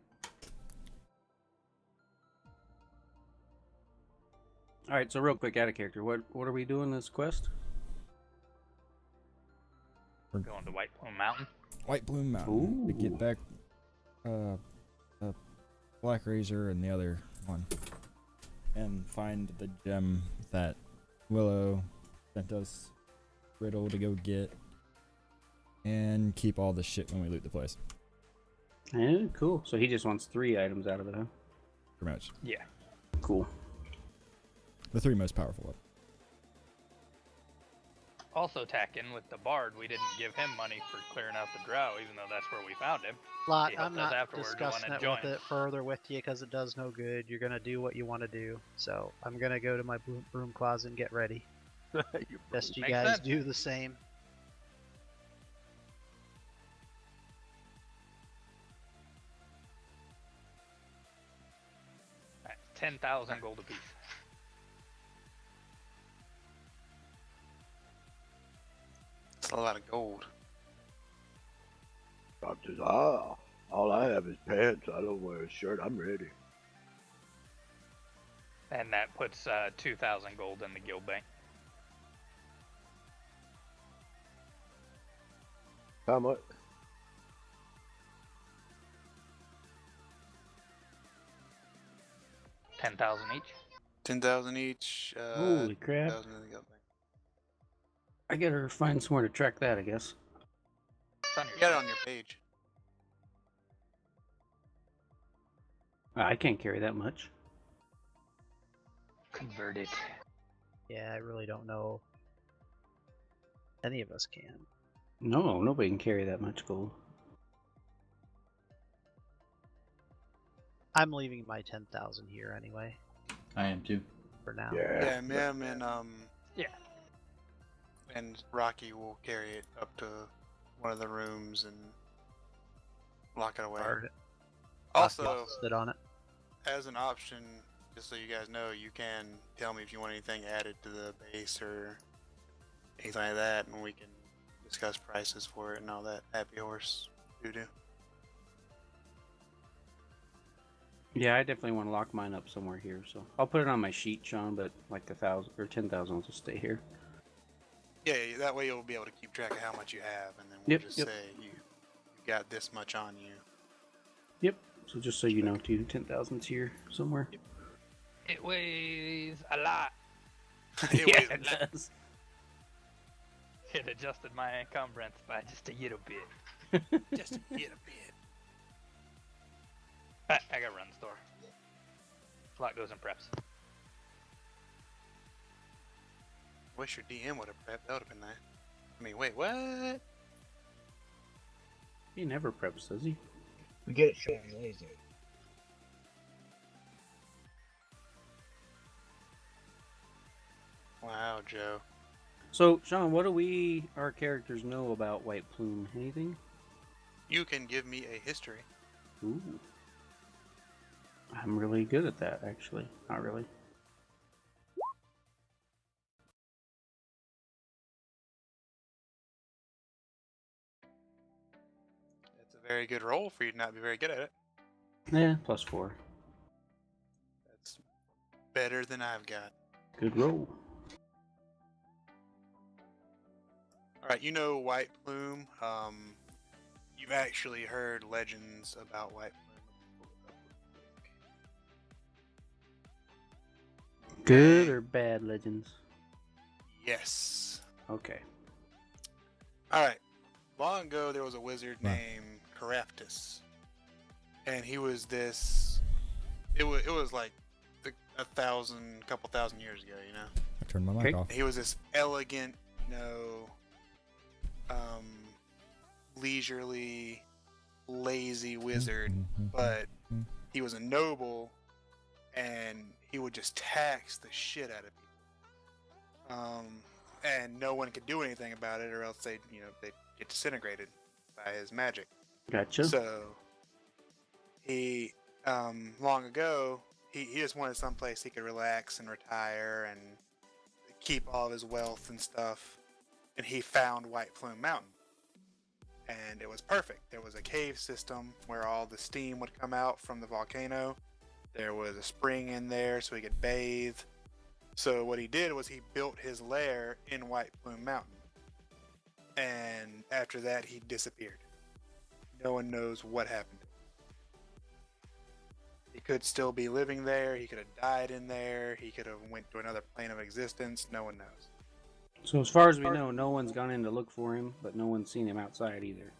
all right, so real quick, out of character, what are we doing this quest? We're going to White Plume Mountain. White Bloom Mountain to get Ooh. back Black Razor and the other one, and find the gem that Willow sent us Riddle to go get, and keep all the shit when we loot the place. Yeah, cool. So he just wants 3 items out of it, huh? Pretty much Yeah. Cool. the 3 most powerful ones. Also, Takken, with the Bard, we didn't give him money for clearing out the drow, even though that's where we found him. Lot, He helped I'm us not afterwards and discussing wanted it to with join. it further with you because it does no good. You're gonna do what you want to do. So I'm gonna go to my broom closet and get ready. Just you Makes guys sense. do the same. That's 10,000 gold apiece. It's a lot of gold. I'm just, all I have is pants. I don't wear a shirt. I'm ready. And that puts 2,000 gold in the guild bank. How much? $10,000 each. 10,000 each. Holy crap. 10,000 in the guild bank. I gotta find somewhere to track that, I guess. It's on your You got it sheet. on your page. I can't carry that much. Convert it. Yeah, I really don't know. Any of us can. No, nobody can carry that much gold. I'm leaving my 10,000 here anyway, I am too. for now. Yeah, Mim and Yeah. and Rocky will carry it up to one of the rooms and lock it away. Or Also, sit on it. as an option, just so you guys know, you can tell me if you want anything added to the base or anything like that, and we can discuss prices for it and all that happy horse doo-doo. Yeah, I definitely want to lock mine up somewhere here, so I'll put it on my sheet, Sean. But like 1,000 or 10,000 will just stay here. Yeah, that way you'll be able to keep track of how much you have, and then we'll Yep, just yep. say you got this much on you. Yep. So just so you know, too, 10,000's here somewhere. It weighs a lot. It Yeah, weighs a it lot. does. It adjusted my encumbrance by just a little bit. Just a little bit. I gotta run the store. A lot goes in preps. Wish your DM would have prepped. That would have been nice. I mean, wait, what? He never preps, does he? We get it, Sean. Lazy. Wow, Joe. So, Sean, what do our characters know about White Plume? Anything? You can give me a history. Ooh. I'm really good at that, actually. Not really. It's a very good roll for you to not be very good at it. Yeah, +4. That's better than I've got. Good roll. Alright, you know White Plume. You've actually heard legends about White Plume. Good or bad legends? Yes. Okay. Alright. Long ago, there was a wizard Right. named Caraptus. And he was this... It was like couple thousand years ago, you know? I turned my mic Okay. off. He was this elegant, leisurely, lazy wizard, but he was a noble, and he would just tax the shit out of people. And no one could do anything about it, or else they'd get disintegrated by his magic. Gotcha. So he, long ago, he just wanted someplace he could relax and retire and keep all of his wealth and stuff. And he found White Plume Mountain. And it was perfect. There was a cave system where all the steam would come out from the volcano. There was a spring in there so he could bathe. So what he did was he built his lair in White Plume Mountain. And after that, he disappeared. No one knows what happened. He could still be living there. He could have died in there. He could have went to another plane of existence. No one knows. So as far as we know, no one's gone in to look for him, but no one's seen him outside either.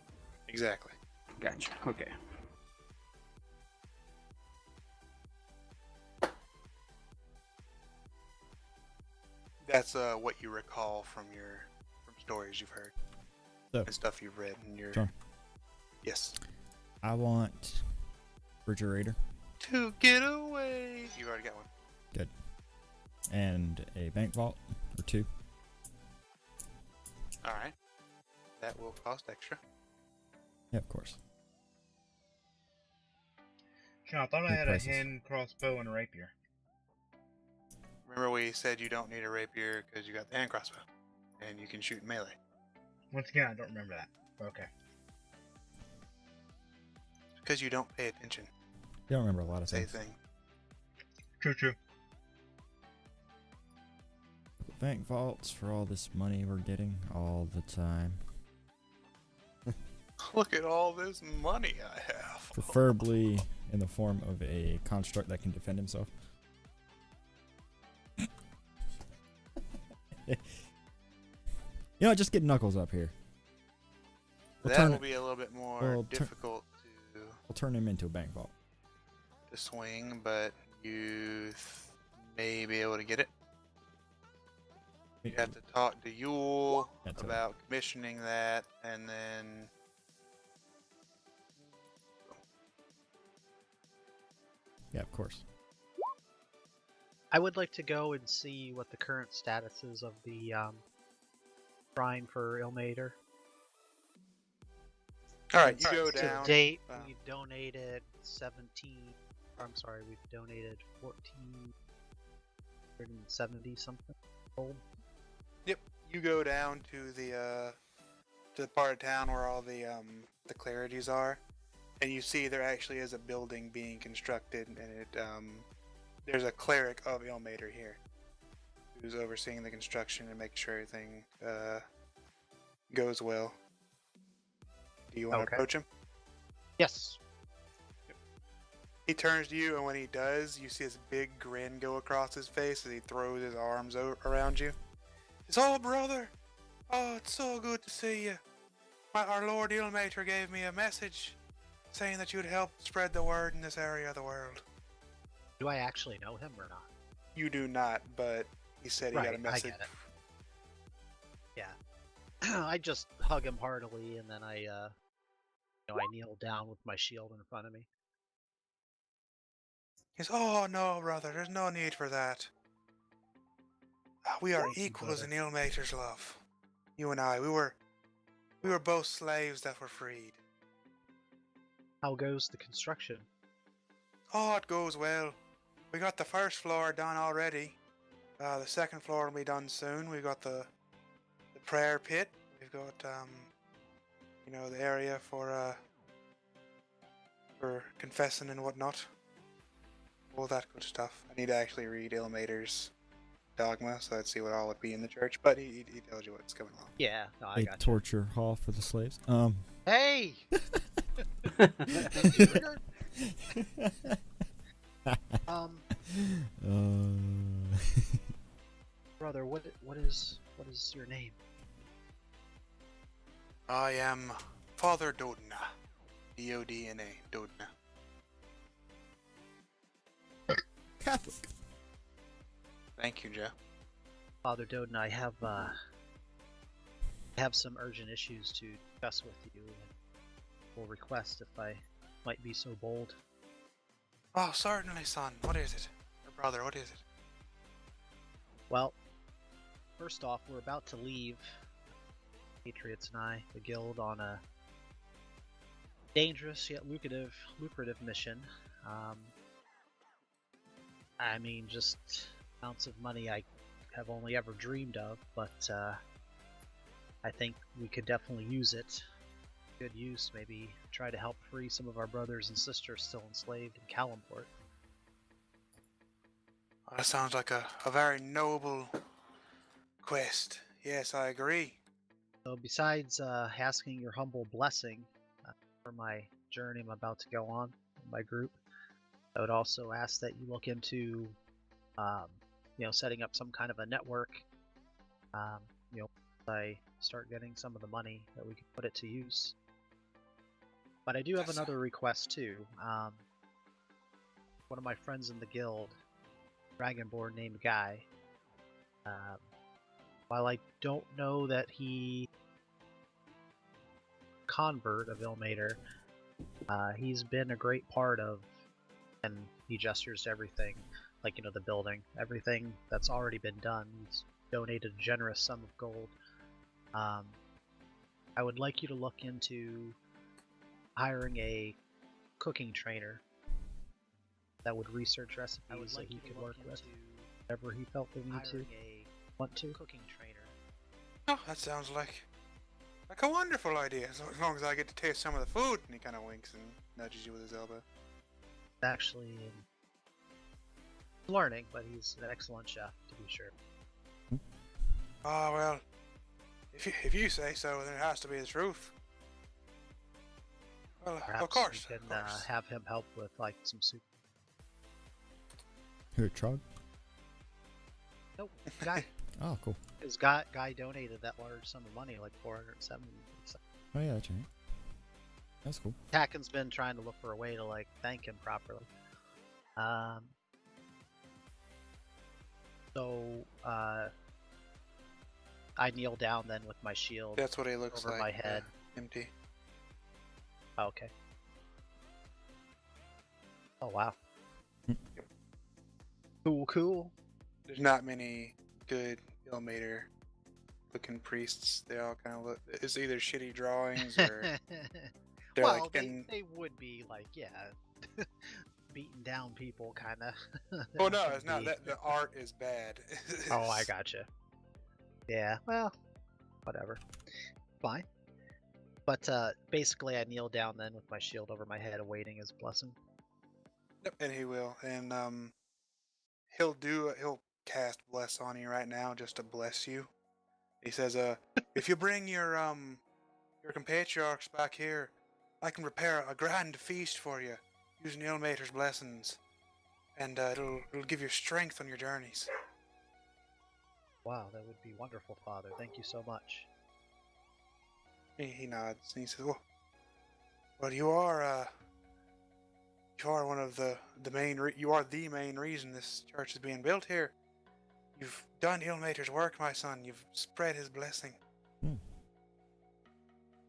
Exactly. Gotcha. Okay. That's what you recall from stories you've heard So, and stuff you've read in your. John. Yes. I want refrigerator To get away. You already got one. and a bank vault or 2. All right. That will cost extra. Yeah, of course. Sean, I thought I Good had prices. a hand crossbow and a rapier. Remember we said you don't need a rapier because you got the hand crossbow, and you can shoot melee. Once again, I don't remember that. Okay. Because you don't pay attention. You don't remember a lot of Say things. thing. True. Bank vaults for all this money we're getting all the time. Look at all this money I have. Preferably in the form of a construct that can defend himself. You know what? Just get Knuckles up here. We'll that turn will it- be a little bit more we'll difficult We'll turn him into a bank vault. to swing, but you may be able to get it. You have to talk to Yule That's about commissioning that, and then Yeah, of course. I would like to go and see what the current status is of the shrine for Ilmater. all right, you To go down. date, Wow. we've donated 17. I'm sorry, we've donated 1,470 something gold. Yep, you go down to the part of town where all the clarities are, and you see there actually is a building being constructed, and it there's a cleric of Ilmater here who's overseeing the construction and making sure everything goes well. Do you want to Okay. approach him? Yes. He turns to you, and when he does, you see this big grin go across his face as he throws his arms around you. It's all, brother. Oh, it's so good to see you. Our Lord Ilmater gave me a message saying that you'd help spread the word in this area of the world. Do I actually know him or not? You do not, but he said he got a Right, message. I get it. Yeah. I just hug him heartily, and then I kneel down with my shield in front of me. He's, oh no, brother, there's no need for that. We are Thank you, equals in brother. Ilmater's love. You and I, we were both slaves that were freed. How goes the construction? Oh, it goes well. We got the first floor done already. The second floor will be done soon. We got the prayer pit. We've got the area for confessing and whatnot. All that good stuff. I need to actually read Ilmater's dogma, so I'd see what all would be in the church. But he tells you what's going on. Yeah, no, I A got you. torture hall for the slaves. Hey! Brother, what is your name? I am Father Dodna. D-O-D-N-A. Dodna. Catholic. Thank you, Joe. Father Doden, I have some urgent issues to discuss with you, and will request if I might be so bold. Oh, certainly, son. What is it? Or brother, what is it? Well, first off, we're about to leave, Patriots and I, the guild, on a dangerous yet lucrative mission. I mean, just amounts of money I have only ever dreamed of, but I think we could definitely use it. Good use, maybe try to help free some of our brothers and sisters still enslaved in Calimport. That sounds like a very noble quest. Yes, I agree. So besides asking your humble blessing for my journey I'm about to go on with my group, I would also ask that you look into, setting up some kind of a network. I start getting some of the money that we can put it to use. But I do have another request too. One of my friends in the guild, Dragonborn named Guy. While I don't know that he convert of Ilmater, he's been a great part of, and he gestures to everything, like the building, everything that's already been done. He's donated a generous sum of gold. I would like you to look into hiring a cooking trainer that would research recipes that he could work with, whatever he felt the need to. Want to? Cooking trainer. Oh, that sounds like a wonderful idea. As long as I get to taste some of the food. And he kind of winks and nudges you with his elbow. Actually learning, but he's an excellent chef, to be sure. Oh, well, if you say so, then it has to be the truth. Well, Perhaps of course. we can have him help with some soup. Who, Trog? Nope, Guy. Oh, cool. His guy donated that large sum of money, like 470. Oh yeah, that's right. That's cool. Taken's been trying to look for a way to like thank him properly. So I kneel down then with my shield. That's what he looks over like. my head. Empty. Oh, okay. Oh wow. Cool. There's not many good Ilmater looking priests. They all kind of look. It's either shitty drawings or they're well, like they would be like, yeah, beating down people, kind of. Oh no, it's not that. The art is bad. Oh, I gotcha. Yeah, well, whatever. Fine. But basically, I kneel down then with my shield over my head, awaiting his blessing. Yep, and he will, and he'll cast bless on you right now just to bless you. He says, if you bring your compatriots back here, I can prepare a grand feast for you using Ilmater's blessings, and it'll give you strength on your journeys. Wow, that would be wonderful, Father. Thank you so much. He nods and he says, "Well, you are one of the main. You are the main reason this church is being built here. You've done Ilmater's work, my son. You've spread his blessing."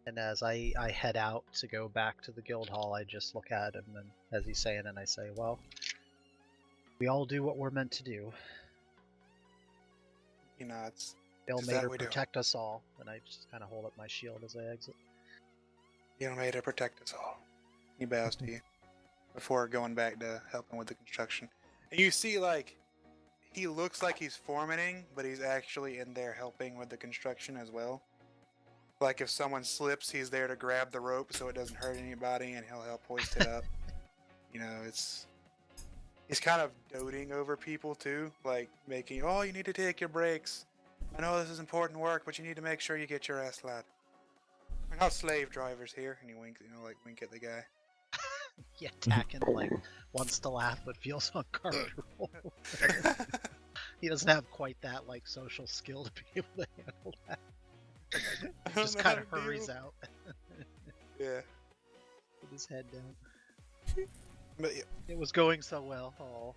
And as I head out to go back to the guild hall, I just look at him, and as he's saying, and I say, "Well, we all do what we're meant to do. He nods. Ilmater protect us all." And I just kind of hold up my shield as I exit. Ilmater protect us all. He bows to you before going back to helping with the construction. And you see, like, he looks like he's foremanning, but he's actually in there helping with the construction as well. Like, if someone slips, he's there to grab the rope so it doesn't hurt anybody, and he'll help hoist it up. You know, he's kind of doting over people too, like making, "Oh, you need to take your breaks. I know this is important work, but you need to make sure you get your ass lad. We're not slave drivers here." And he winks, like wink at the guy. Yeah, Taken like wants to laugh but feels uncomfortable. He doesn't have quite that like social skill to be able to handle that. He just kind of hurries out. Yeah. With his head down. But yeah. It was going so well. Oh.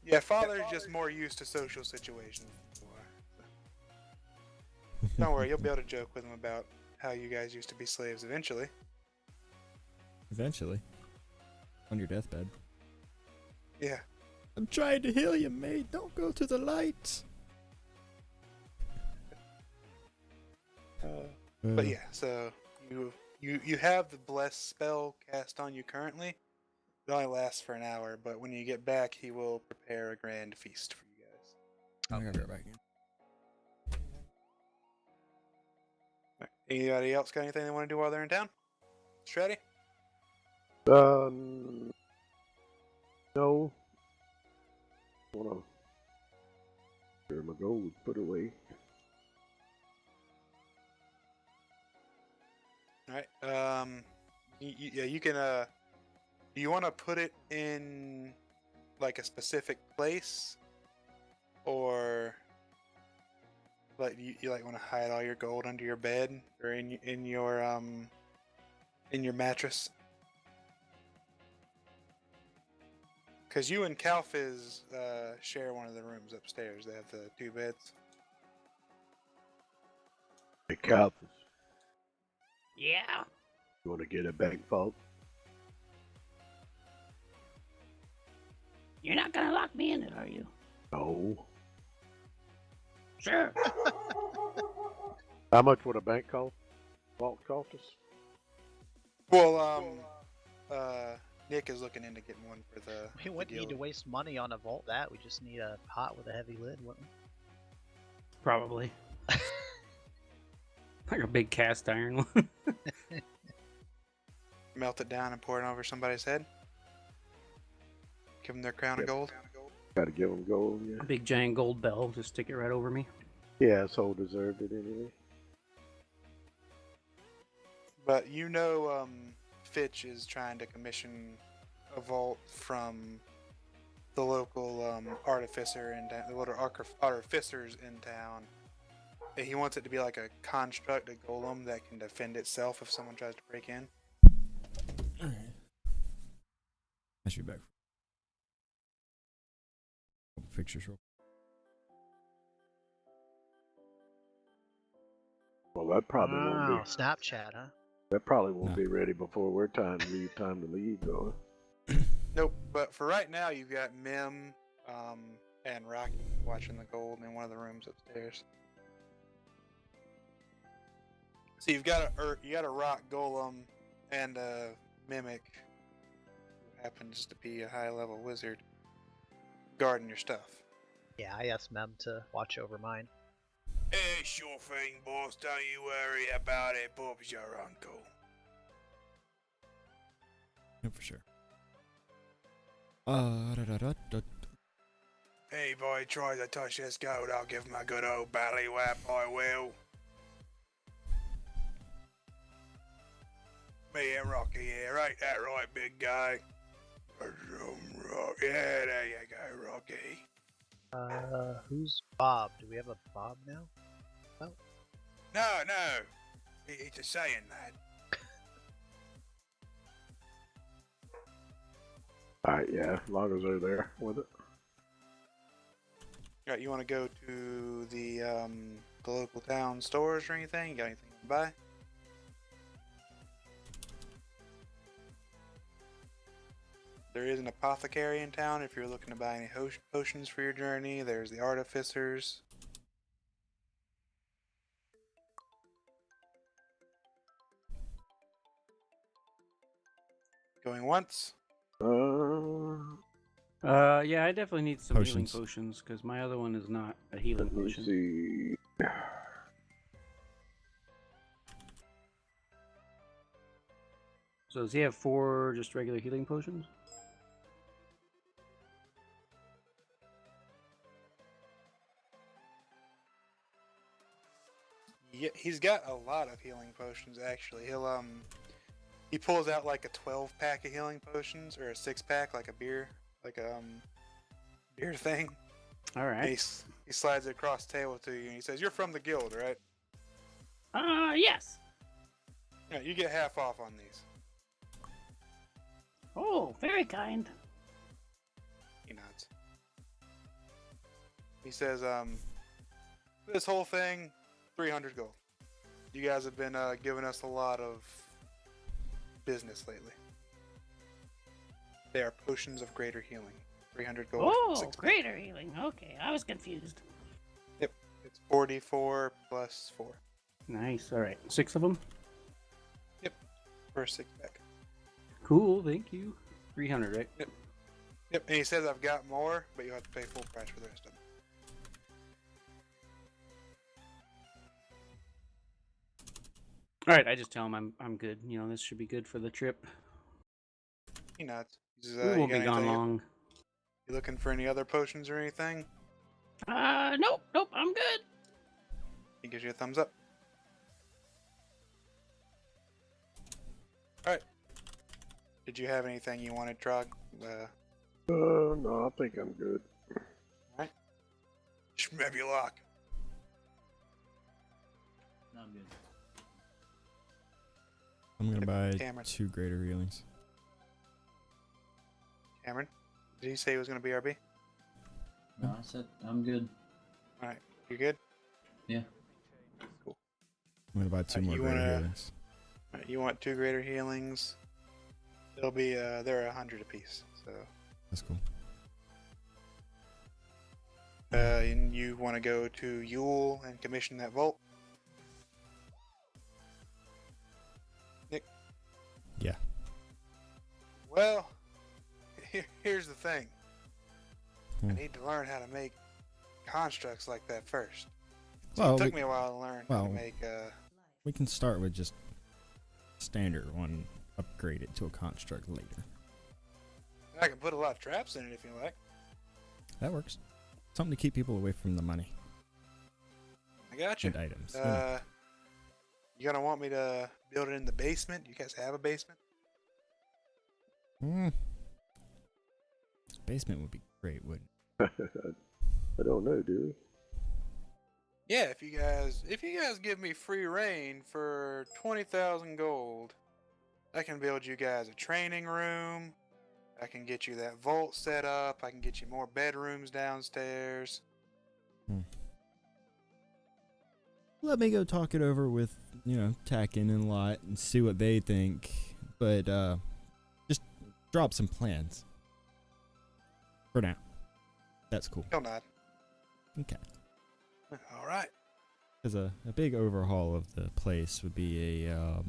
Yeah, Father's just more used to social situations. Don't worry, you'll be able to joke with him about how you guys used to be slaves eventually. Eventually. On your deathbed. Yeah. I'm trying to heal you, mate. Don't go to the light. But yeah, so you have the bless spell cast on you currently. It only lasts for an hour, but when you get back, he will prepare a grand feast for you guys. I'm gonna go back in. Anybody else got anything they want to do while they're in town? Shreddy? No. Wanna share my gold put away. Alright, yeah, you can, do you want to put it in, like, a specific place? Or, like, you like, want to hide all your gold under your bed? Or in your mattress? Because you and Kalfiz, share one of the rooms upstairs. They have the 2 beds. Hey, Kalfis, Yeah. you wanna get a bank vault? You're not gonna lock me in it, are you? No. Sure. How much would a bank vault cost us? Well, Nick is looking into getting one for the. We wouldn't need to waste money on a vault that. We just need a pot with a heavy lid, wouldn't we? Probably. Like a big cast iron one. Melt it down and pour it over somebody's head. Give them their crown of gold. Gotta give them gold, yeah. A big giant gold bell, just stick it right over me. Yeah, so deserved it anyway. But you know, Fitch is trying to commission a vault from the local artificer in town, the little artificers in town. And he wants it to be like a construct, a golem that can defend itself if someone tries to break in. Alright. I should be back. Couple pictures real. Well, that probably won't be. Snapchat, huh? That probably won't No. be ready before we're time to leave, though. Nope. But for right now, you've got Mim and Rocky watching the gold in one of the rooms upstairs. So you've got a rock golem and a mimic who happens to be a high-level wizard guarding your stuff. Yeah, I asked Mem to watch over mine. Hey, sure thing, boss. Don't you worry about it. Bob's your uncle. Yeah, for sure. Da. Hey, boy, tries to touch this gold, I'll give him a good old ballywhap, I will. Me and Rocky here, ain't that right, big guy? Yeah, there you go, Rocky. Who's Bob? Do we have a Bob now? No, it's a saying, lad. Alright, yeah, as long as they're there with it. Right, you want to go to the local town stores or anything? You got anything to buy? There is an apothecary in town if you're looking to buy any potions for your journey. There's the artificers. Going once? Yeah, I definitely need some healing Potions. potions because my other one is not a healing Let me potion. see. So does he have 4 just regular healing potions? Yeah, he's got a lot of healing potions actually. He pulls out like a 12-pack of healing potions or a 6-pack like a beer, like a beer thing. All And right. he slides it across the table to you and he says, "You're from the guild, right? Yes. Yeah, you get half off on these." Oh, very kind. He nods. He says, "This whole thing, 300 gold. You guys have been giving us a lot of business lately. They are potions of greater healing. 300 gold. Oh, 6 greater healing. Okay, I was confused. Yep, it's 44 plus 4 Nice. All right. 6 of them. for a 6-pack. Cool. Thank you. 300, right? Yep, and he says, "I've got more, but you'll have to pay full price for the rest of them." All right. I just tell him I'm good. You know, this should be good for the trip. He nods. He says, We "You won't got be gone anything- long. You looking for any other potions or anything?" Nope, I'm good. He gives you a thumbs up. Alright. Did you have anything you wanted, Trog? No, I think I'm good. Schmeb your lock. No, I'm good. I'm gonna buy Cameron. 2 greater healings. Cameron? Did he say he was going to BRB? No, I said I'm good. Alright. You good? Yeah. Cool. I'm gonna buy 2 more you greater wanna- healings. Alright, you want 2 greater healings. They'll be, they're 100 apiece. So, That's cool. and you want to go to Yule and commission that vault? Nick? Yeah. Well, here's the thing. I Hmm. need to learn how to make constructs like that first. Well, It took we- me a while to learn how well- to make, We can start with just standard one, upgrade it to a construct later. I can put a lot of traps in it if you like. That works. Something to keep people away from the money I got you. and items. You know. You gonna want me to build it in the basement? You guys have a basement? Basement would be great, wouldn't I don't know, do Yeah, if you guys give me free reign for 20,000 gold, I can build you guys a training room. I can get you that vault set up. I can get you more bedrooms downstairs. Let me go talk it over with, Tacken and Lot and see what they think. But just drop some plans. For now. That's cool. He'll nod. Okay. All right. Because a big overhaul of the place would be a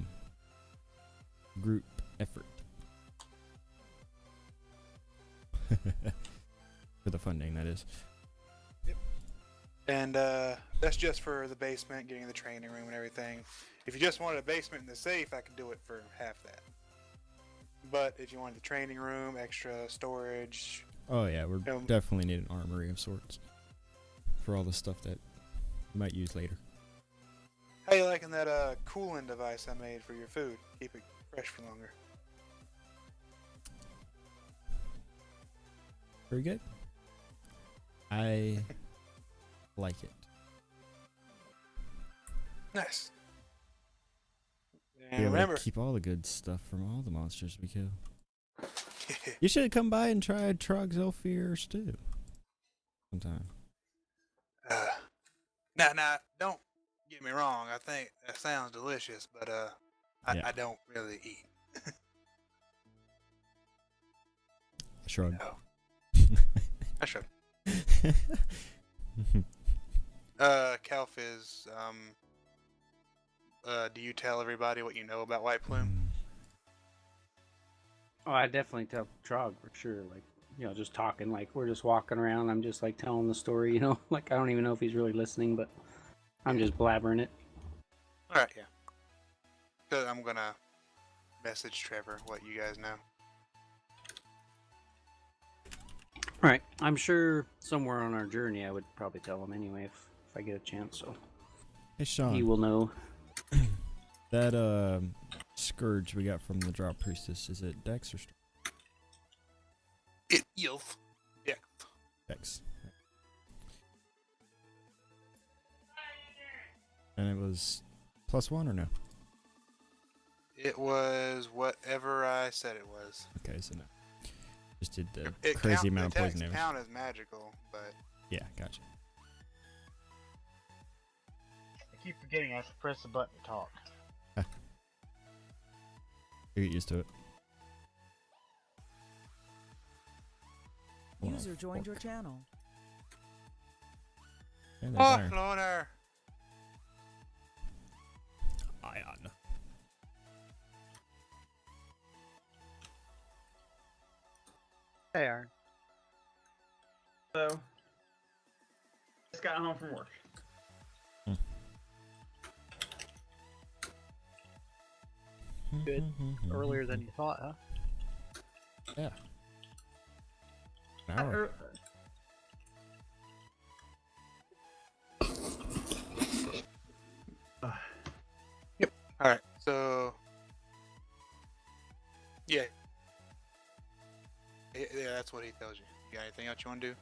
group effort. For the funding, that is. Yep. And that's just for the basement, getting the training room and everything. If you just wanted a basement and the safe, I could do it for half that. But if you wanted the training room, extra storage... Oh yeah, we're definitely need an armory of sorts. For all the stuff that you might use later. How you liking that cooling device I made for your food? Keep it fresh for longer. Very good. I like it. Nice. Be And able remember, to keep all the good stuff from all the monsters we kill. You should come by and try Trog's Elfir stew sometime. now, don't get me wrong. I think that sounds delicious, but Yeah. I don't really eat. Shrug. No. I should. Calfiz, do you tell everybody what you know about White Plume? Oh, I definitely tell Trog for sure. Like, just talking. Like, we're just walking around. I'm just like telling the story. Like I don't even know if he's really listening, but I'm just blabbering it. All right, yeah. So I'm gonna message Trevor what you guys know. All right. I'm sure somewhere on our journey, I would probably tell him anyway if I get a chance. So Hey Sean. he will know. That scourge we got from the drop priestess, is it Dex or It Yilf. Yeah. Dex? And it was +1 or no? It was whatever I said it was. Okay, so no. Just did the It crazy amount of poison attacks damage. count as magical, but Yeah, gotcha. I keep forgetting I have to press the button to talk. You get used to it. User joined your channel. And oh, there's iron. Loner. Ion. Hey, Aaron. So, just got home from work. Good. Earlier than you thought, huh? Yeah. An hour. Yep. All right. So, yeah. Yeah, that's what he tells you. You got anything else you want to do?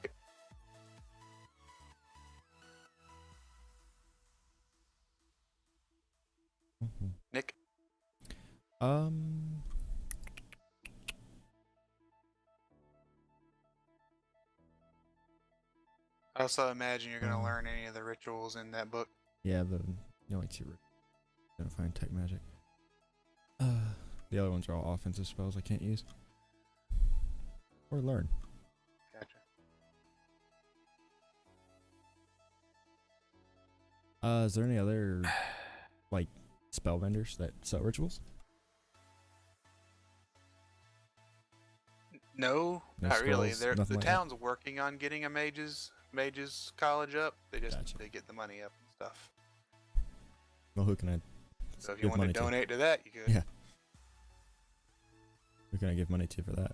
Nick? I also imagine you're going to learn any of the rituals in that book. Yeah, the only two gonna find tech magic. The other ones are all offensive spells I can't use. Or learn. Gotcha. Is there any other like spell vendors that sell rituals? No, No not really. scrolls, nothing The like that? town's working on getting a mages college up. They just Gotcha. they get the money up and stuff. Well, who can I So if you give want to money to? donate to that, you could. Yeah. Who can I give money to for that?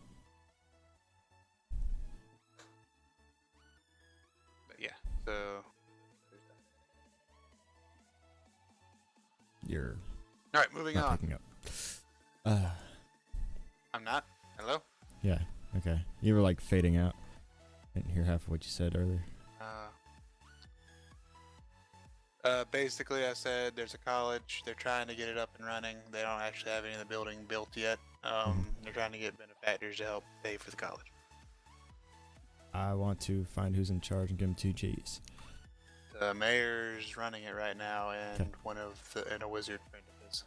But yeah. So You're all right, moving not on. picking up. I'm not. Hello. Yeah. Okay. You were like fading out. Didn't hear half of what you said earlier. Basically, I said there's a college. They're trying to get it up and running. They don't actually have any of the building built yet. They're trying to get benefactors to help pay for the college. I want to find who's in charge and give him 2 G's. The mayor's running it right now, and and a wizard friend of his.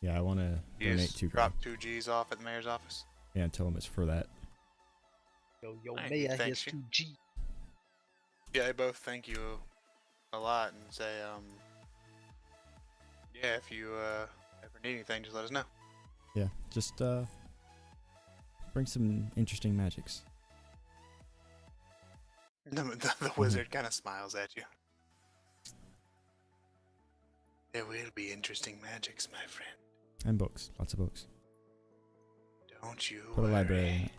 Yeah, I want to You donate just 2 drop grand. 2 G's off at the mayor's office. Yeah, and tell him it's for that. Yo, Alright, Mayor, thanks, here's you. 2G. Yeah, they both thank you a lot and say, yeah, if you ever need anything, just let us know. Yeah, just bring some interesting magics. The wizard kind of smiles at you. There will be interesting magics, my friend. And books, lots of books. Don't you Put a worry. library in it.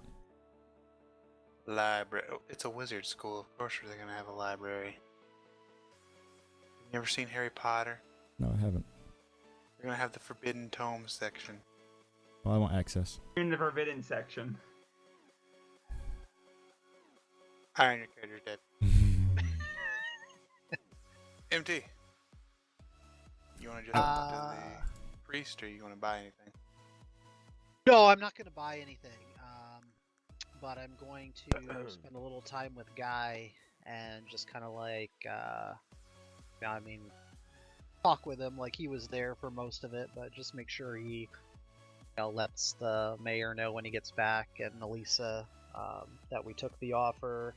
Library. Oh, it's a wizard school. Of course they're going to have a library. You ever seen Harry Potter? No, I haven't. They're going to have the Forbidden Tomes section. Well, I want access. In the forbidden section. Iron, your character's dead. MT. You want to just talk to the priest, or you want to buy anything? No, I'm not going to buy anything. But I'm going to spend a little time with Guy and just kind of like, talk with him like he was there for most of it, but just make sure he lets the mayor know when he gets back, and Elisa that we took the offer,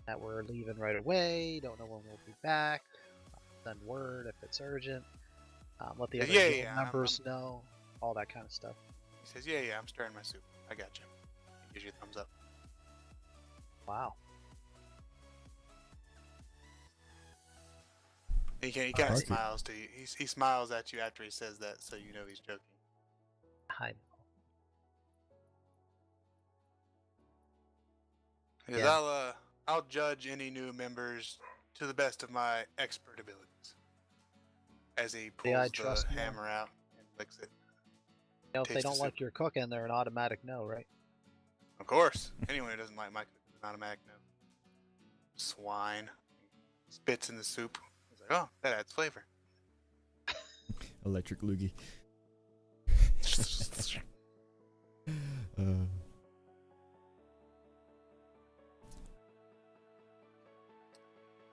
that we're leaving right away, don't know when we'll be back, send word if it's urgent, let the other guild members know, all that kind of stuff. He says, yeah, I'm stirring my soup. I got you. He gives you a thumbs up. Wow. He kind of smiles to you. He smiles at you after he says that, so you know he's joking. Hi. Because I'll judge any new members to the best of my expert abilities. As he pulls the hammer out and licks it. If they don't like your cooking, they're an automatic no, right? Of course. Anyone who doesn't like my cooking is an automatic no. Swine. Spits in the soup. He's like, oh, that adds flavor. Electric loogie.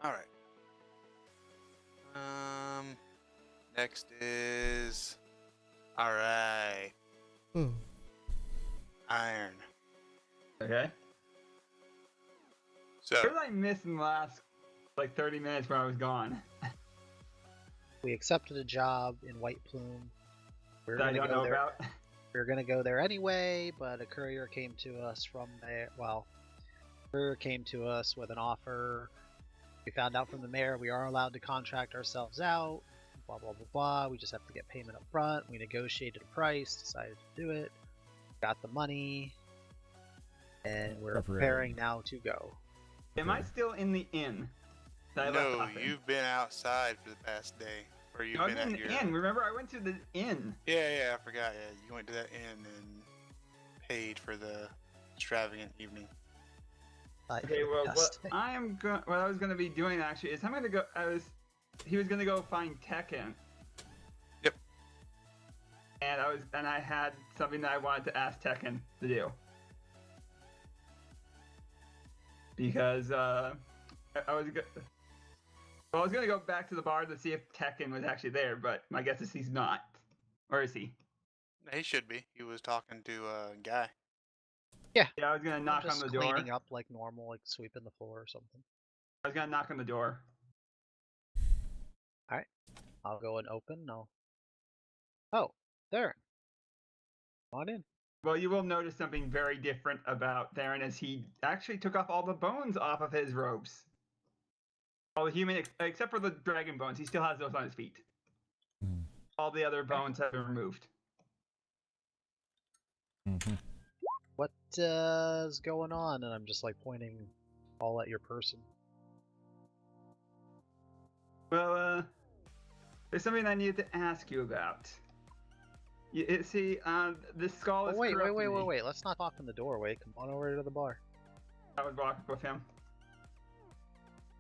Alright. Next is... Alright. Iron. Okay. So... What did I miss in the last, 30 minutes when I was gone? We accepted a job in White Plume. That I don't know about? We were going to go there anyway, but a courier came to us from there. Well, a courier came to us with an offer. We found out from the mayor we are allowed to contract ourselves out. Blah, blah, blah, blah. We just have to get payment up front. We negotiated a price, decided to do it. Got the money. And we're preparing now to go. Am I still in the inn? No, you've been outside for the past day. Or you've been in at the inn. Remember, I went to the inn. Yeah, I forgot. Yeah, you went to that inn and paid for the extravagant evening. Okay, well, what I was gonna be doing actually is I'm gonna go. He was gonna go find Tekken. Yep. And I had something that I wanted to ask Tekken to do. Because I was gonna go back to the bar to see if Tekken was actually there, but my guess is he's not. Or is he? He should be. He was talking to a guy. Yeah. Yeah, I was gonna knock on the door. Cleaning up like normal, like sweeping the floor or something. I was gonna knock on the door. Alright. I'll go and open. No. Oh, there. Come on in. Well, you will notice something very different about Theron as he actually took off all the bones off of his robes. All the human, except for the dragon bones, he still has those on his feet. All the other bones have been removed. What is going on? And I'm just like pointing all at your person. Well, there's something I needed to ask you about. See, the skull is wait. Let's not talk in the doorway. Come on over to the bar. I would walk with him.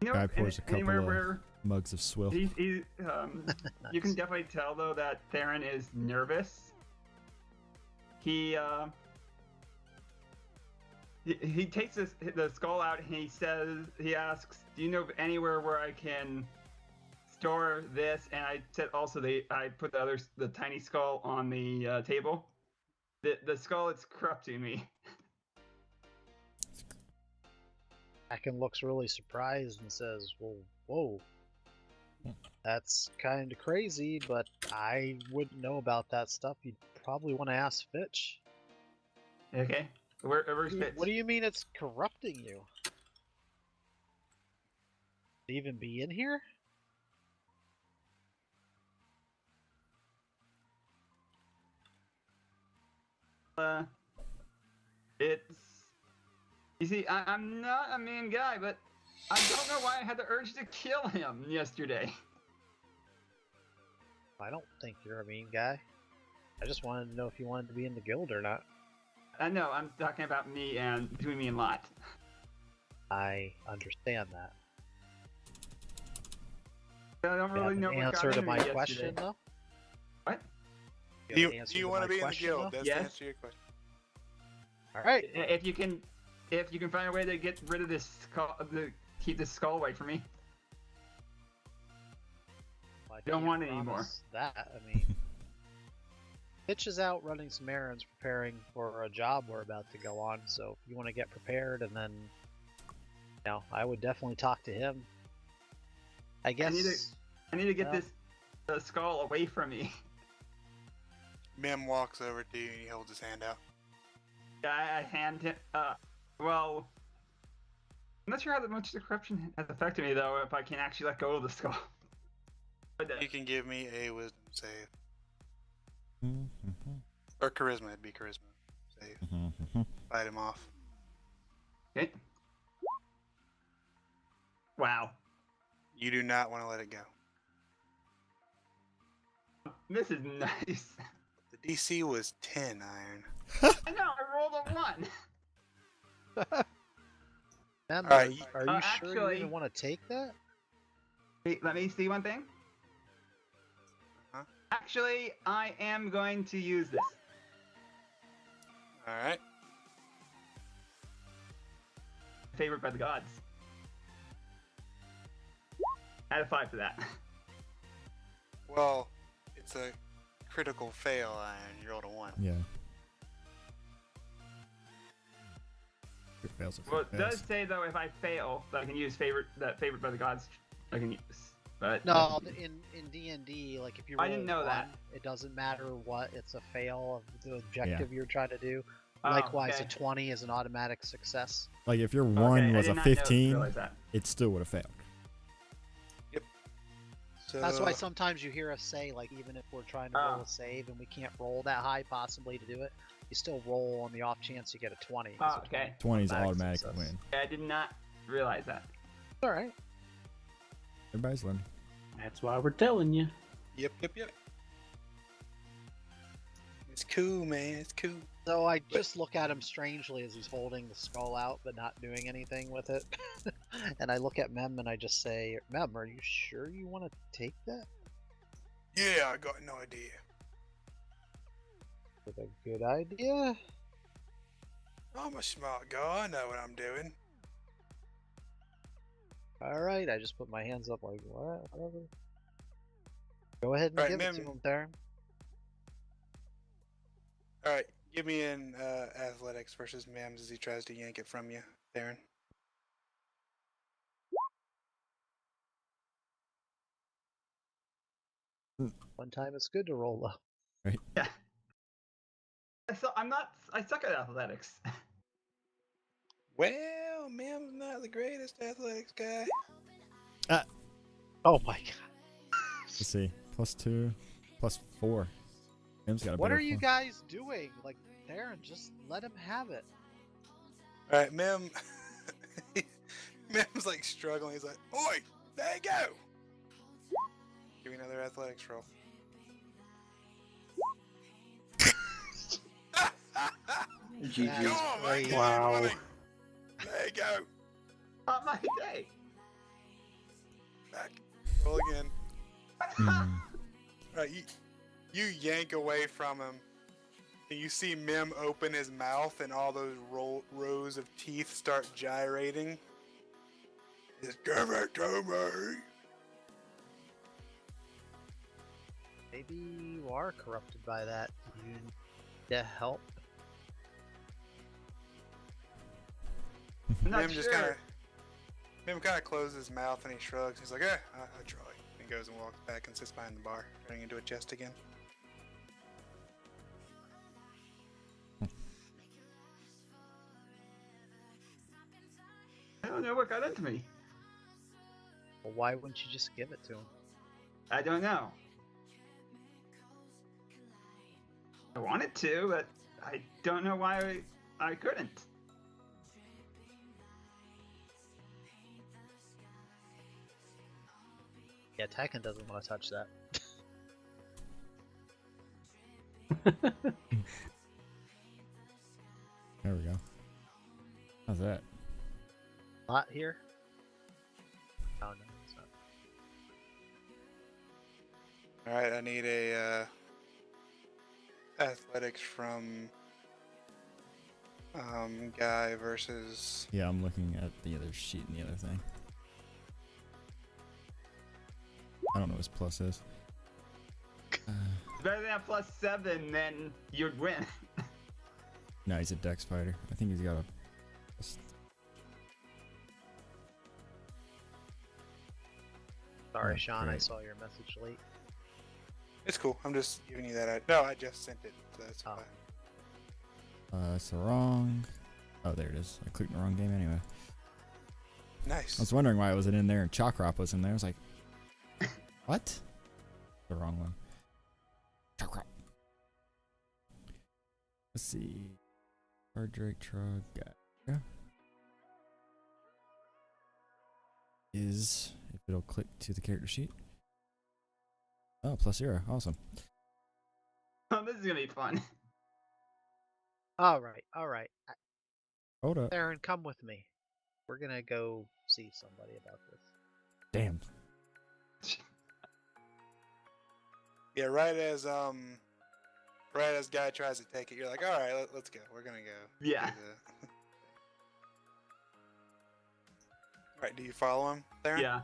You know, Guy pours a couple anywhere of where mugs of swill. you can definitely tell though that Theron is nervous. He takes the skull out and he asks, "Do you know of anywhere where I can store this?" And I said also I put the tiny skull on the table. The skull is corrupting me. Kraken looks really surprised and says, "Well, whoa. That's kind of crazy, but I wouldn't know about that stuff. You'd probably want to ask Fitch." Okay, where's Fitch? What do you mean it's corrupting you? To even be in here? It's. You see, I'm not a mean guy, but I don't know why I had the urge to kill him yesterday. I don't think you're a mean guy. I just wanted to know if you wanted to be in the guild or not. No, I'm talking about me and between me and Lot. I understand that. I don't You really have know an what answer got to into my me question, yesterday. though? What? Do you want to be in the guild? That's the Yes. answer to your question. Alright. If you can find a way to get rid of this skull, keep this skull away from me. Well, Don't can't want it anymore. promise that, I mean... Fitch is out running some errands, preparing for a job we're about to go on, so if you want to get prepared and then... You know, I would definitely talk to him. I guess... I need to get the skull away from me. Mim walks over to you and he holds his hand out. I hand him. Well, I'm not sure how much the corruption has affected me though. If I can actually let go of the skull. But, You can give me a wisdom save. Or charisma, it'd be charisma save. Fight him off. Okay. Wow. You do not want to let it go. This is nice. The DC was 10 iron. I know, I rolled a 1. Mem, Alright, are you sure you actually- even want to take that? Wait, let me see one thing. Uh-huh. Actually, I am going to use this. Alright. Favored by the gods. Add a 5 to that. Well, it's a critical fail iron. You rolled a 1. Yeah. Crit fails are Well, it crit does fails. say though if I fail that I can use favored by the gods. I can use, but No, in D&D, like if you roll I didn't know that. it doesn't matter what. It's a fail of the objective you're trying to do. Oh, Likewise, okay. a 20 is an automatic success. Like if your Okay, one I was did a not know- 15, realize that. it still would have failed. So, That's why sometimes you hear us say, like, even if we're trying to roll Oh. a save and we can't roll that high possibly to do it, you still roll on the off chance you get a 20. 'cause Oh, a okay. 20 is automatic automatic success. win. I did not realize that. Alright. Everybody's learning. That's why we're telling you. Yep. It's cool, man. It's cool. So I just look at him strangely as he's holding the skull out but not doing anything with it. And I look at Mem and I just say, Mem, are you sure you want to take that? Yeah, I got no idea. With a good idea? I'm a smart guy. I know what I'm doing. Alright, I just put my hands up like, what? Whatever. Go ahead and Alright, give it to Mem. him, Theron. Alright, give me an athletics versus Mims as he tries to yank it from you, Theron. One time it's good to roll low. Yeah. So I suck at athletics. Well, Mim's not the greatest athletics guy. Oh my god. Let's see. +2, +4. Mim's got a What better are you form. guys doing? Like, Theron, just let him have it. Alright, Mim. Mim's like struggling. He's like, oi, there you go. Give me another athletics roll. GG. That's Come on, mate. crazy. Wow. There you go. Not my day. Roll again. Hmm. Right, you yank away from him, and you see Mim open his mouth, and all those rows of teeth start gyrating. Just give it to me. Maybe you are corrupted by that. You need help. I'm not Mim just sure. Mim kind of closes his mouth and he shrugs. He's like, I try. He goes and walks back and sits behind the bar, turning into a chest again. I don't know what got into me. Well, why wouldn't you just give it to him? I don't know. I wanted to, but I don't know why I couldn't. Yeah, Tekken doesn't want to touch that. There we go. How's that? Lot here? Oh no, it's not. Alright, I need a athletics from Guy versus. Yeah, I'm looking at the other sheet and the other thing. I don't know what his plus is. It's better than a +7, then you'd win. No, he's a dex fighter. I think he's got a. Sorry, Oh, Sean, I great. saw your message late. It's cool. I'm just giving you that. No, I just sent it. So that's Oh. fine. It's the wrong. Oh, there it is. I clicked the wrong game anyway. Nice. I was wondering why it wasn't in there and Chakrop was in there. I was like, what? The wrong one. Chakrop. Let's see. Hard Drake Trug guy. Yeah. Is if it'll click to the character sheet. Oh, +0. Awesome. Oh, this is gonna be fun. All right. Hold up. Aaron, come with me. We're gonna go see somebody about this. Damn. Yeah, right as Guy tries to take it, you're like, all right, let's go. We're gonna go. Yeah. All right, do you follow him, Theron? Yeah.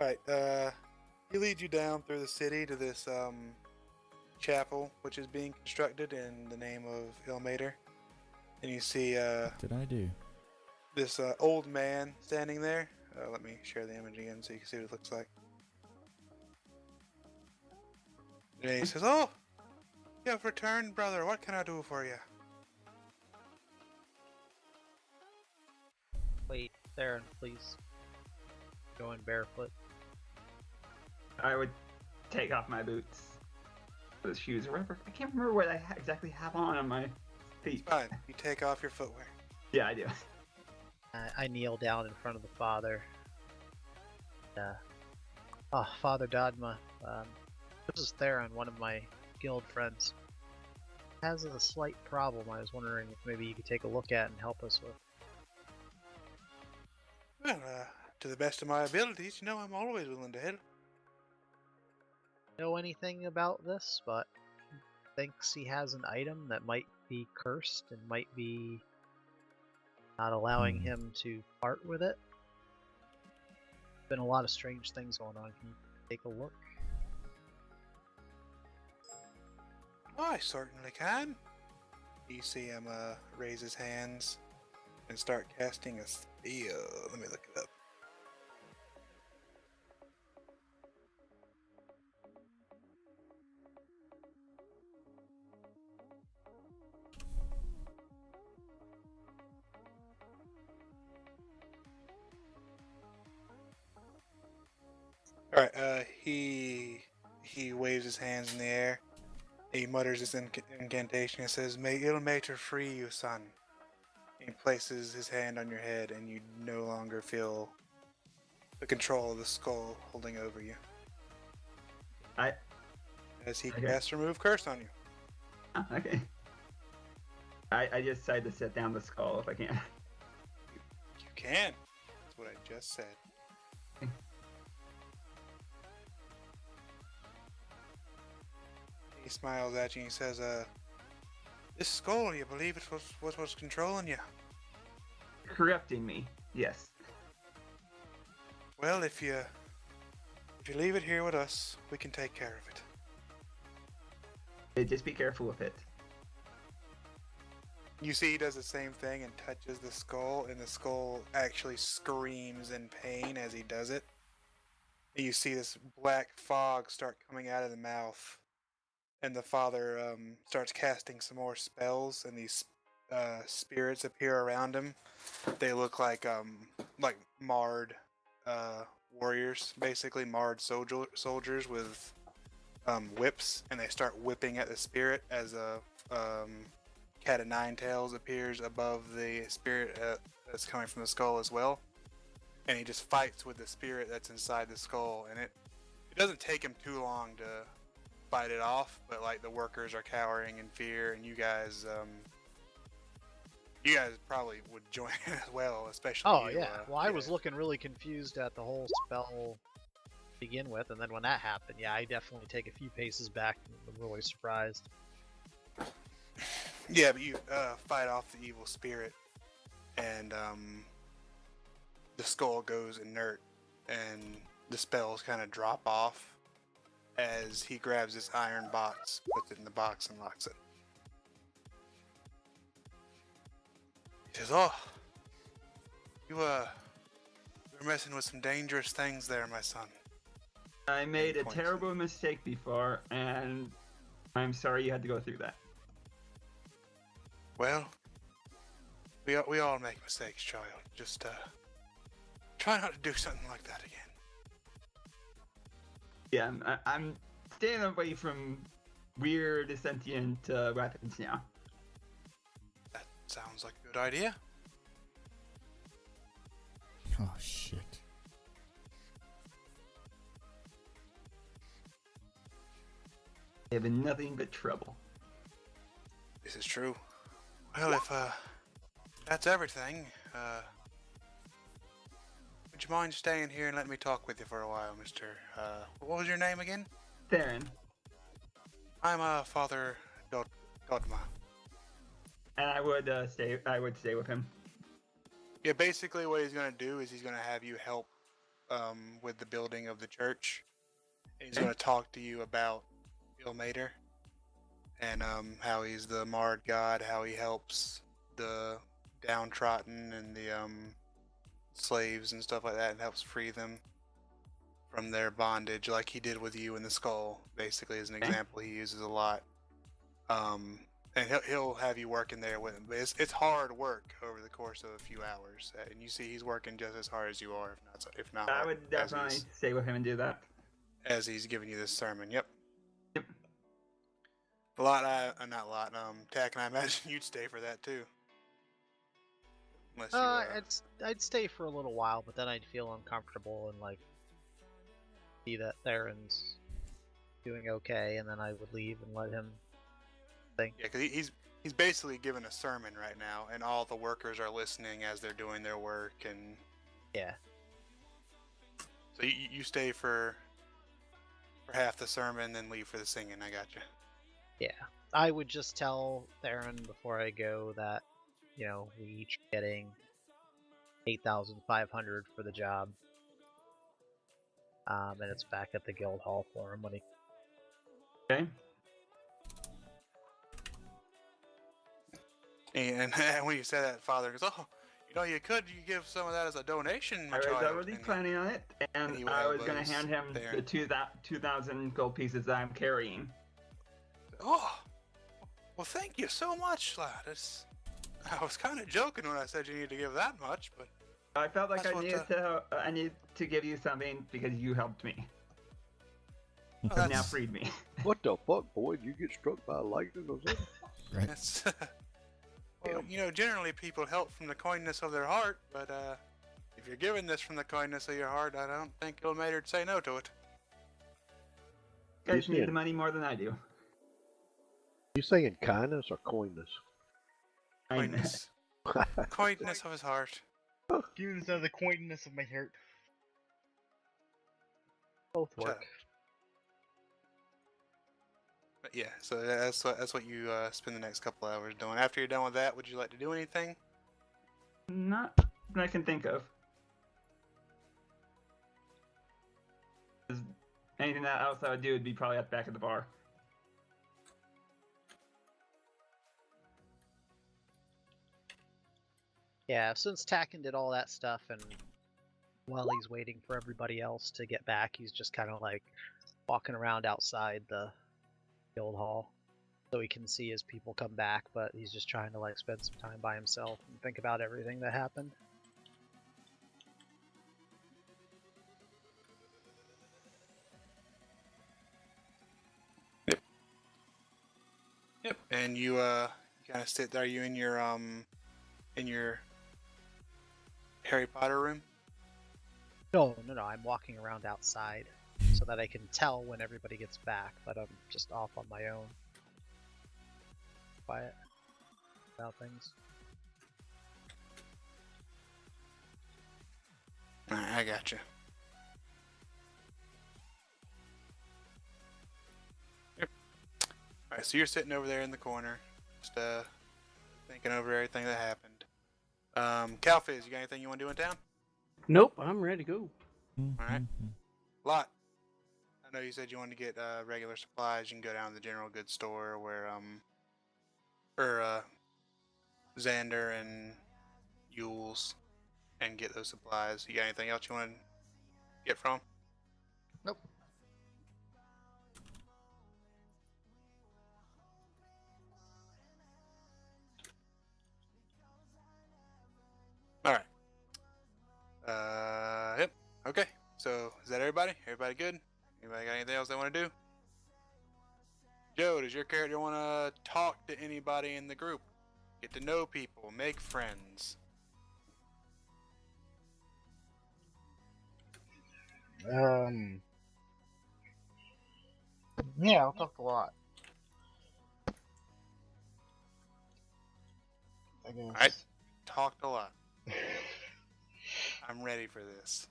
All right. He leads you down through the city to this chapel, which is being constructed in the name of Ilmater. And you see What did I do? this old man standing there. Let me share the image again so you can see what it looks like. And he says, "Oh, you have returned, brother. What can I do for you?" Wait, Aaron, please. Going barefoot. I would take off my boots. The shoes or whatever. I can't remember what I exactly have on my feet. Fine. You take off your footwear. Yeah, I do. I kneel down in front of the father. Father Dogma. This is Theron, one of my guild friends. Has a slight problem. I was wondering if maybe you could take a look at and help us with. Well, to the best of my abilities, you know I'm always willing to help. Know anything about this, but thinks he has an item that might be cursed and might be not allowing him to part with it. Been a lot of strange things going on. Can you take a look? I certainly can. You see him raise his hands and start casting a spell. Let me look it up. All right. He waves his hands in the air. He mutters this incantation. It says, "May Ilmater free you, son." He places his hand on your head, and you no longer feel the control of the skull holding over you. As he casts remove curse on you. Oh, okay. I just decide to set down the skull if I can. You can. That's what I just said. smiles at you and he says, this skull, you believe it was what was controlling you? Corrupting me. Yes. Well, if you leave it here with us, we can take care of it. Just be careful with it. You see he does the same thing and touches the skull, and the skull actually screams in pain as he does it. And you see this black fog start coming out of the mouth. And the father starts casting some more spells, and these spirits appear around him. They look like marred warriors, basically marred soldiers with whips, and they start whipping at the spirit as a cat of nine tails appears above the spirit that's coming from the skull as well. And he just fights with the spirit that's inside the skull, and it doesn't take him too long to fight it off, but like the workers are cowering in fear, and you guys probably would join in as well, especially Oh you, yeah. Well, I was looking really confused at the whole spell to begin with, and then when that happened, yeah, I definitely take a few paces back and I'm really surprised. Yeah, but you fight off the evil spirit, and the skull goes inert, and the spells kind of drop off as he grabs this iron box, puts it in the box, and locks it. He says, "Oh, you were messing with some dangerous things there, my son." I made a terrible mistake before, and I'm sorry you had to go through that. Well, we all make mistakes, child. Just try not to do something like that again. Yeah, I'm staying away from weird sentient weapons now. That sounds like a good idea. Oh shit. They have been nothing but trouble. This is true. Well, if that's everything, would you mind staying here and letting me talk with you for a while, Mr. What was your name again? Theron. I'm Father Dodma. And I would stay with him. Yeah, basically what he's gonna do is he's gonna have you help with the building of the church. He's gonna talk to you about Ilmater and how he's the marred god, how he helps the downtrodden and the slaves and stuff like that, and helps free them from their bondage, like he did with you in the skull. Basically, as an example, he uses a lot. And he'll have you working there with him. But it's hard work over the course of a few hours, and you see he's working just as hard as you are, if not. I would definitely stay with him and do that. As he's giving you this sermon. Yep. A lot. Not a lot. Tack, and I imagine you'd stay for that too. Unless you, I'd stay for a little while, but then I'd feel uncomfortable and like see that Theron's doing okay, and then I would leave and let him think. Yeah, because he's basically giving a sermon right now, and all the workers are listening as they're doing their work, and yeah. So you stay for half the sermon, then leave for the singing. I got you. Yeah, I would just tell Theron before I go that, you know, we each getting 8,500 for the job. And it's back at the guild hall for him when he. Okay. And when you say that, Father goes, "Oh, you know, you give some of that as a donation." I was already planning on it, and I was going to hand him there. the 2,000 gold pieces that I'm carrying. Oh, well, thank you so much, lad. I was kind of joking when I said you need to give that much, but I felt like I needed to give you something because you helped me. Oh, now freed me. What the fuck, boy? Did you get struck by lightning or something? Right. That's, well, you know, generally people help from the kindness of their heart, but if you're giving this from the kindness of your heart, I don't think Ilmater would say no to it. You guys need the money more than I do. You saying kindness or coyness? Kindness. Kindness of his heart. Goons are the kindness of my heart. Both work. But yeah, so that's what you spend the next couple hours doing. After you're done with that, would you like to do anything? Not that I can think of. 'Cause anything that else I would do would be probably at the back of the bar. Yeah, since Tacken did all that stuff, and while he's waiting for everybody else to get back, he's just kind of like walking around outside the guild hall so he can see his people come back, but he's just trying to like spend some time by himself and think about everything that happened. Yep. And you kind of sit there. Are you in your Harry Potter room? No, I'm walking around outside so that I can tell when everybody gets back, but I'm just off on my own. Quiet about things. Alright, I got you. Yep. Alright, so you're sitting over there in the corner, just thinking over everything that happened. Calfiz, you got anything you want to do in town? Nope, I'm ready to go. Alright. Lot. I know you said you wanted to get regular supplies. You can go down to the general goods store where Xander and Yules and get those supplies. You got anything else you want to get from? Nope. Alright. Yep. Okay. So, is that everybody? Everybody good? Anybody got anything else they want to do? Joe, does your character want to talk to anybody in the group? Get to know people, make friends. Yeah, I'll talk a lot. I guess. Alright. Talked a lot. I'm ready for this.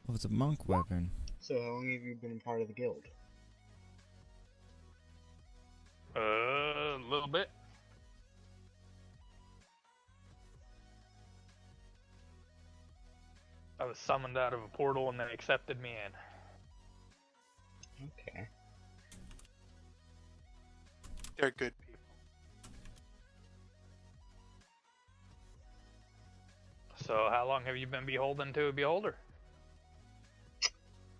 Oh, it's a monk weapon. So, how long have you been a part of the guild? A little bit. I was summoned out of a portal and they accepted me in. Okay. They're good people. So how long have you been beholden to a beholder?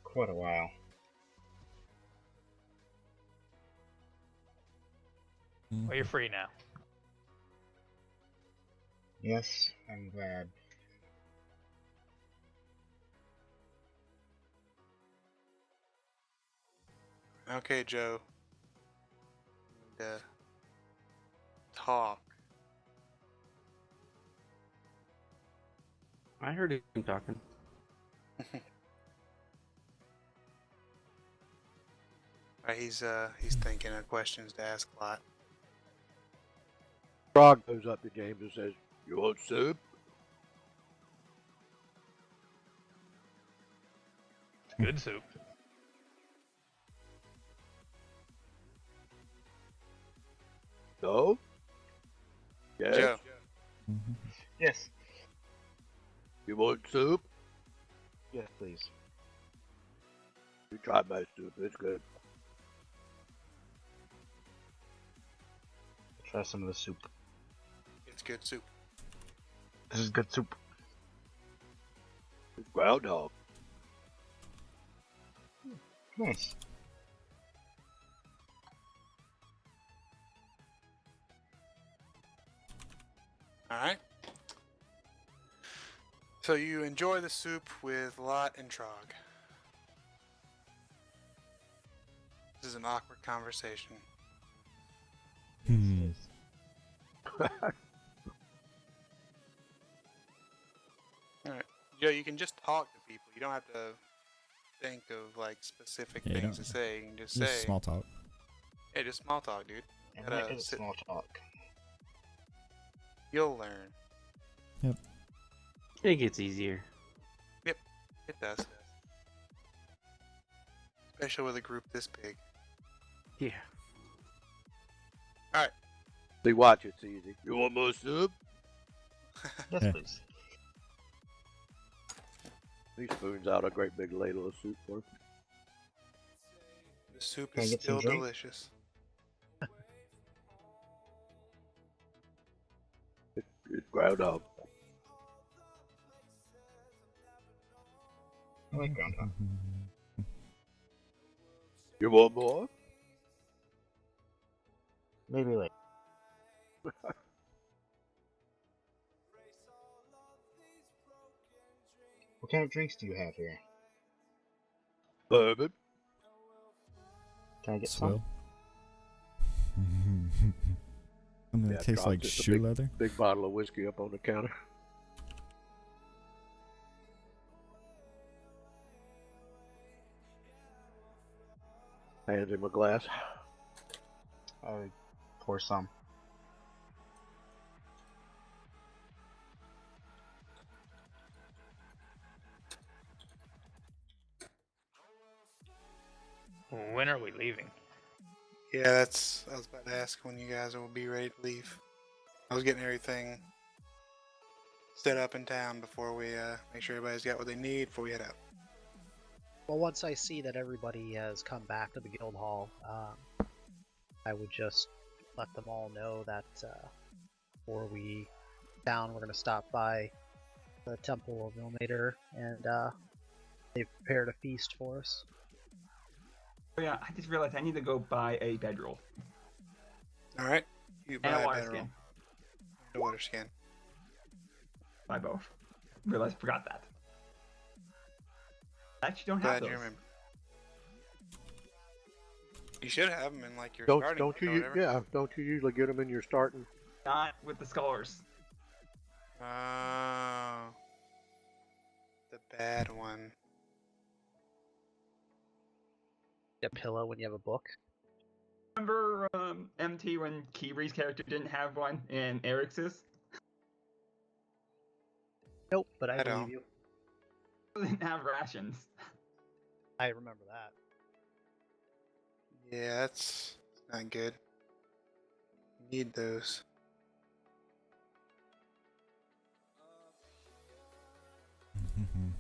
Quite a while. Well, you're free now. Yes, I'm glad. Okay, Joe. We need to talk. I heard him talking. He's thinking of questions to ask a lot. Frog goes up to James and says, "You want soup?" Good soup. No? Yes? Joe. Yes. You want soup? Yes, please. You try my soup, it's good. Try some of the soup. It's good soup. This is good soup. It's groundhog. Nice. Alright. So you enjoy the soup with Lot and Trog. This is an awkward conversation. Alright. Joe, you can just talk to people. You don't have to think of like specific Yeah, you things to don't- say. You can just Just say. small talk. Yeah, just small talk, dude. And Gotta that is sit- small talk. You'll learn. It gets easier. It does. Especially with a group this big. Yeah. Alright. See, watch, it's easy. You want more soup? Yes, Yeah. please. He spoons out a great big ladle of soup for him. The soup Can I is get some still drink? delicious. It's ground up. I like groundhog. You want more? Maybe later. What kind of drinks do you have here? Bourbon. Can I get some? Swill. Something that tastes like drops just a shoe leather. Big bottle of whiskey up on the counter. Hands him a glass. I pour some. When are we leaving? Yeah, that's. I was about to ask when you guys will be ready to leave. I was getting everything set up in town before we make sure everybody's got what they need before we head out. Well, once I see that everybody has come back to the guild hall, I would just let them all know that before we down, we're going to stop by the Temple of Ilmater, and they've prepared a feast for us. Oh yeah, I just realized I need to go buy a bedroll. Alright. You buy And a a water bedroll. skin. And a water skin. Buy both. Realized, forgot that. I actually don't have Glad those. you remember. You should have them in like your Don't starting you? or whatever. Yeah, don't you usually get them in your starting? Not with the scholars. Oh. The bad one. A pillow when you have a book. Remember MT when Kibri's character didn't have one and Eric's? Nope, but I I believe don't. you. Didn't have rations. I remember that. Yeah, that's not good. You need those.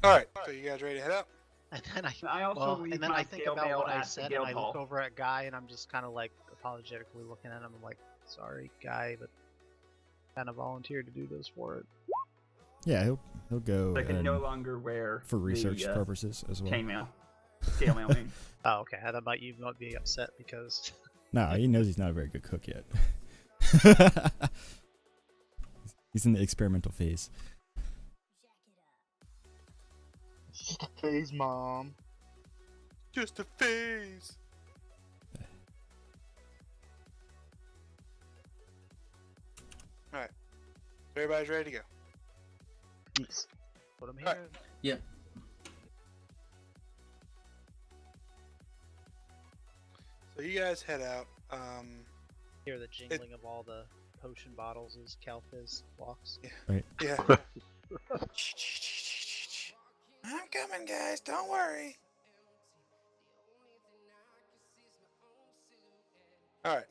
Alright, so you guys ready to head out? And then I also well, leave and then my I think scale about mail what I at the said, and guild I hall. look over at Guy, and I'm just kind of like apologetically looking at him. I'm like, sorry, Guy, but kind of volunteered to do this for it. Yeah, he'll go I can and no longer wear for research the, purposes as well. chainmail. Scale mail, I mean. Oh, okay. I thought you might be upset because No, he knows he's not a very good cook yet. He's in the experimental phase. It's just a phase, Mom. Just a phase. Alright. Everybody's ready to go. Yes. put him here. Alright. Yep. So you guys head out. Hear the jingling of all the potion bottles as Calfiz walks. Yeah. I'm coming, guys. Don't worry. Alright.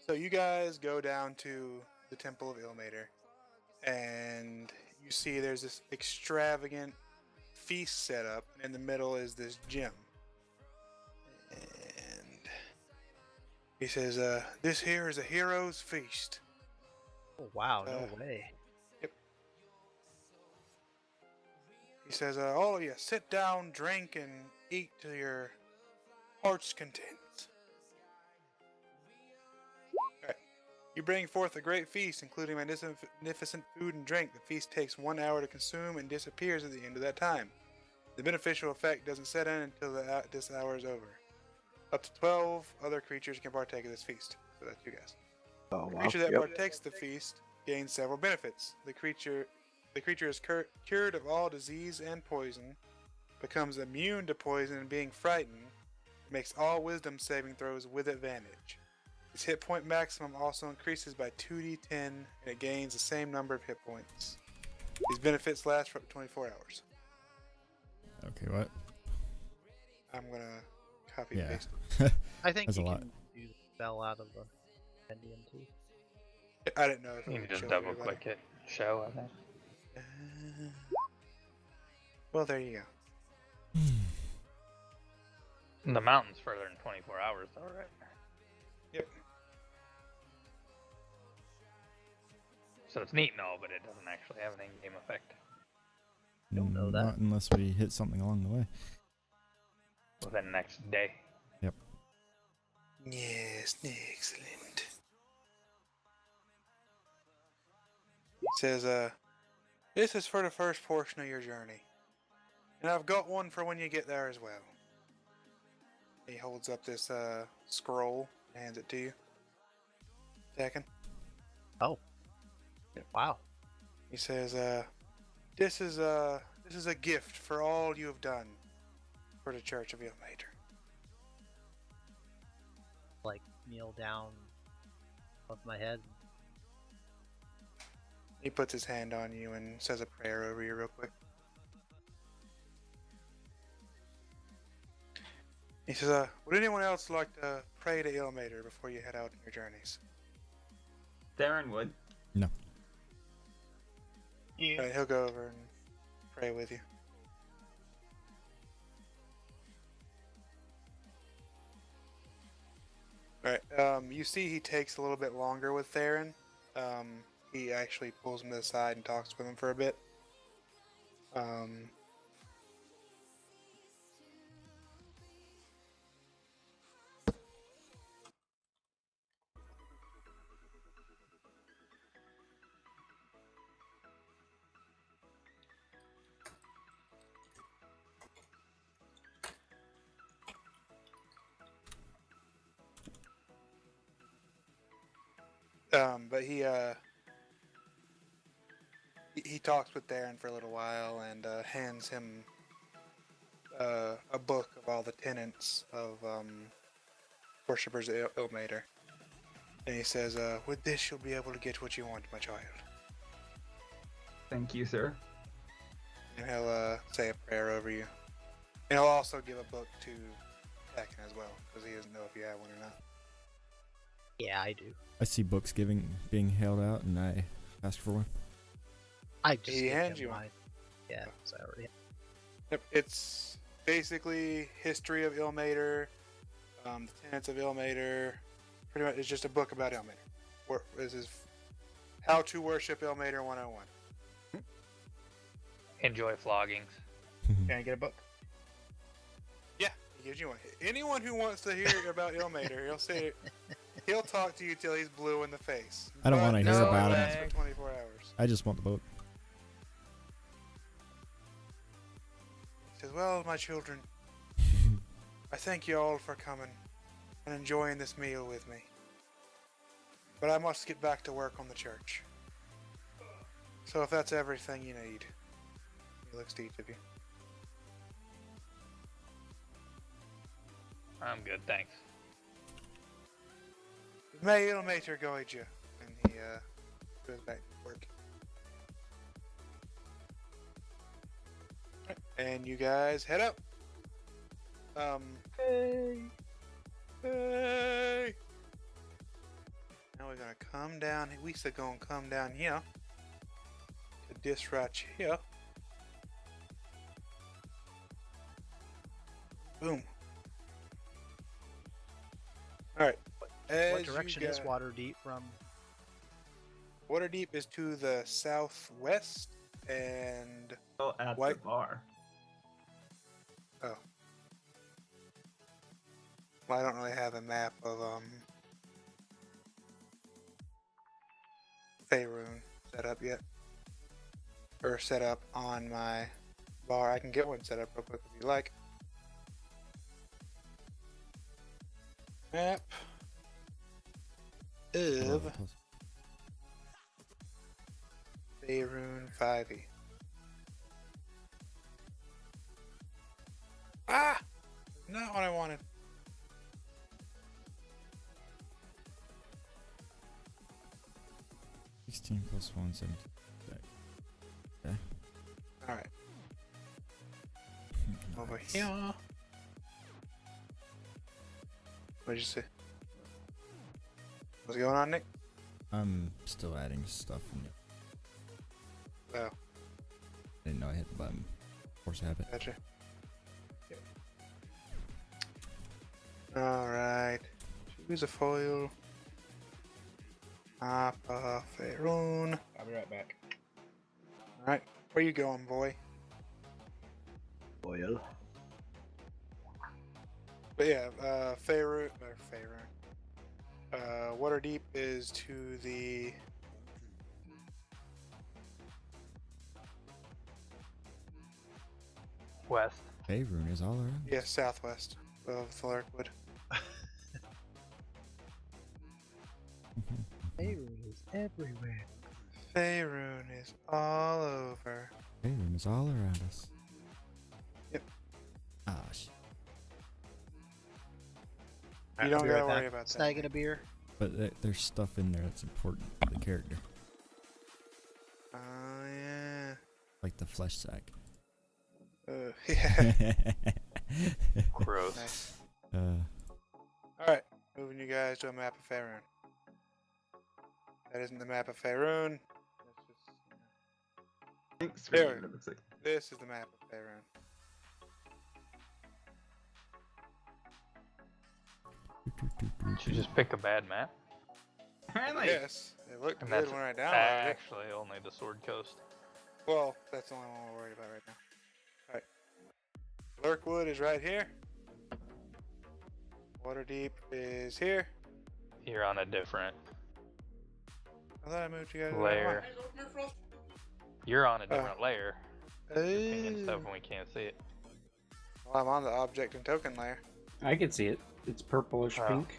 So you guys go down to the Temple of Ilmater, and you see there's this extravagant feast set up. In the middle is this gem. And he says, this here is a hero's feast. Oh wow, no way. He says, all of you, sit down, drink, and eat to your heart's content. Alright. You bring forth a great feast, including magnificent food and drink. The feast takes 1 hour to consume and disappears at the end of that time. The beneficial effect doesn't set in until this hour is over. Up to 12 other creatures can partake of this feast. So that's you guys. Oh, The wow. creature that Yep. partakes of the feast gains several benefits. The creature is cured of all disease and poison, becomes immune to poison and being frightened, makes all wisdom saving throws with advantage. Its hit point maximum also increases by 2d10, and it gains the same number of hit points. These benefits last for up to 24 hours. Okay, what? I'm gonna copy Yeah. paste. I think That's you a lot. can do the spell out of the compendium too. I didn't know if it You would can just show double everybody. click it. Show, I think. Well, there you go. The mountain's further than 24 hours, though, right? Yep. So it's neat and all, but it doesn't actually have an in-game effect. Don't know that. Not unless we hit something along the way. Within the next day. Yep. Yes, excellent. It says, this is for the first portion of your journey. And I've got one for when you get there as well. He holds up this, scroll and hands it to you. Second. Oh. Wow. He says, this is a gift for all you have done for the Church of Ilmater. Like, kneel down above my head. He puts his hand on you and says a prayer over you real quick. He says, would anyone else like to pray to Ilmater before you head out on your journeys? Theron would. No. Yeah. Alright, he'll go over and pray with you. Alright, you see he takes a little bit longer with Theron. He actually pulls him to the side and talks with him for a bit. But he talks with Theron for a little while and hands him a book of all the tenets of worshippers of Ilmater. And he says, with this you'll be able to get what you want, my child. Thank you, sir. And he'll say a prayer over you. And he'll also give a book to Tekken as well, because he doesn't know if you have one or not. Yeah, I do. I see books being held out, and I ask for one. I just He gave hands him you one. mine. Yeah, so I already. Yep, it's basically history of Ilmater, the tenets of Ilmater. Pretty much, it's just a book about Ilmater. This is how to worship Ilmater 101. Enjoy floggings. Can I get a book? Yeah, he gives you one. Anyone who wants to hear about Ilmater, he'll talk to you till he's blue in the face. I don't But want to hear this about only it. lasts for 24 hours. I just want the book. He says, well, my children, I thank you all for coming and enjoying this meal with me. But I must get back to work on the church. So if that's everything you need, he looks to each of you. I'm good, thanks. May Ilmater guide you. And he goes back to work. And you guys head up. Hey. Now we're gonna come down. We still gonna come down here to this right here. Boom. All right. What direction is Waterdeep from? Waterdeep is to the southwest, and Oh, at White- the bar. oh, well, I don't really have a map of Faerun set up yet, or set up on my bar. I can get one set up real quick if you like. Map of Faerun 5e. Ah! Not what I wanted. +16 +1 17. Okay. Alright. over here. What'd you say? What's going on, Nick? I'm still adding stuff. Oh, Didn't know I hit the button. Force habit. gotcha. Alright. Choose a foil. Appa Faerun. I'll be right back. Alright, where you going, boy? Well, But yeah, Faerun. Waterdeep is to the West. Faerun is all around. southwest of the Lurkwood. Faerun is everywhere. Faerun is all over. Faerun is all around us. Yep. Ah, shit. You don't I'll be gotta right worry back. about that. Snagging a beer. But there's stuff in there that's important to the character. Oh, yeah. Like the flesh sack. Yeah. Gross. Nice. Uh, Alright, moving you guys to a map of Faerun. That isn't the map of Faerun. That's just, Thanks. There. It looks like. this is the map of Faerun. Did you just pick a bad map? Apparently. Yes, it looked And good that's when I downloaded it. actually only the Sword Coast. Well, that's the only one we're worried about right now. Alright. Lurkwood is right here. Waterdeep is here. You're on a different I thought I moved you guys. layer. You're on a different layer. You're pinging stuff Oh. and we can't see it. Well, I'm on the object and token layer. I can see it. It's purplish Oh. pink.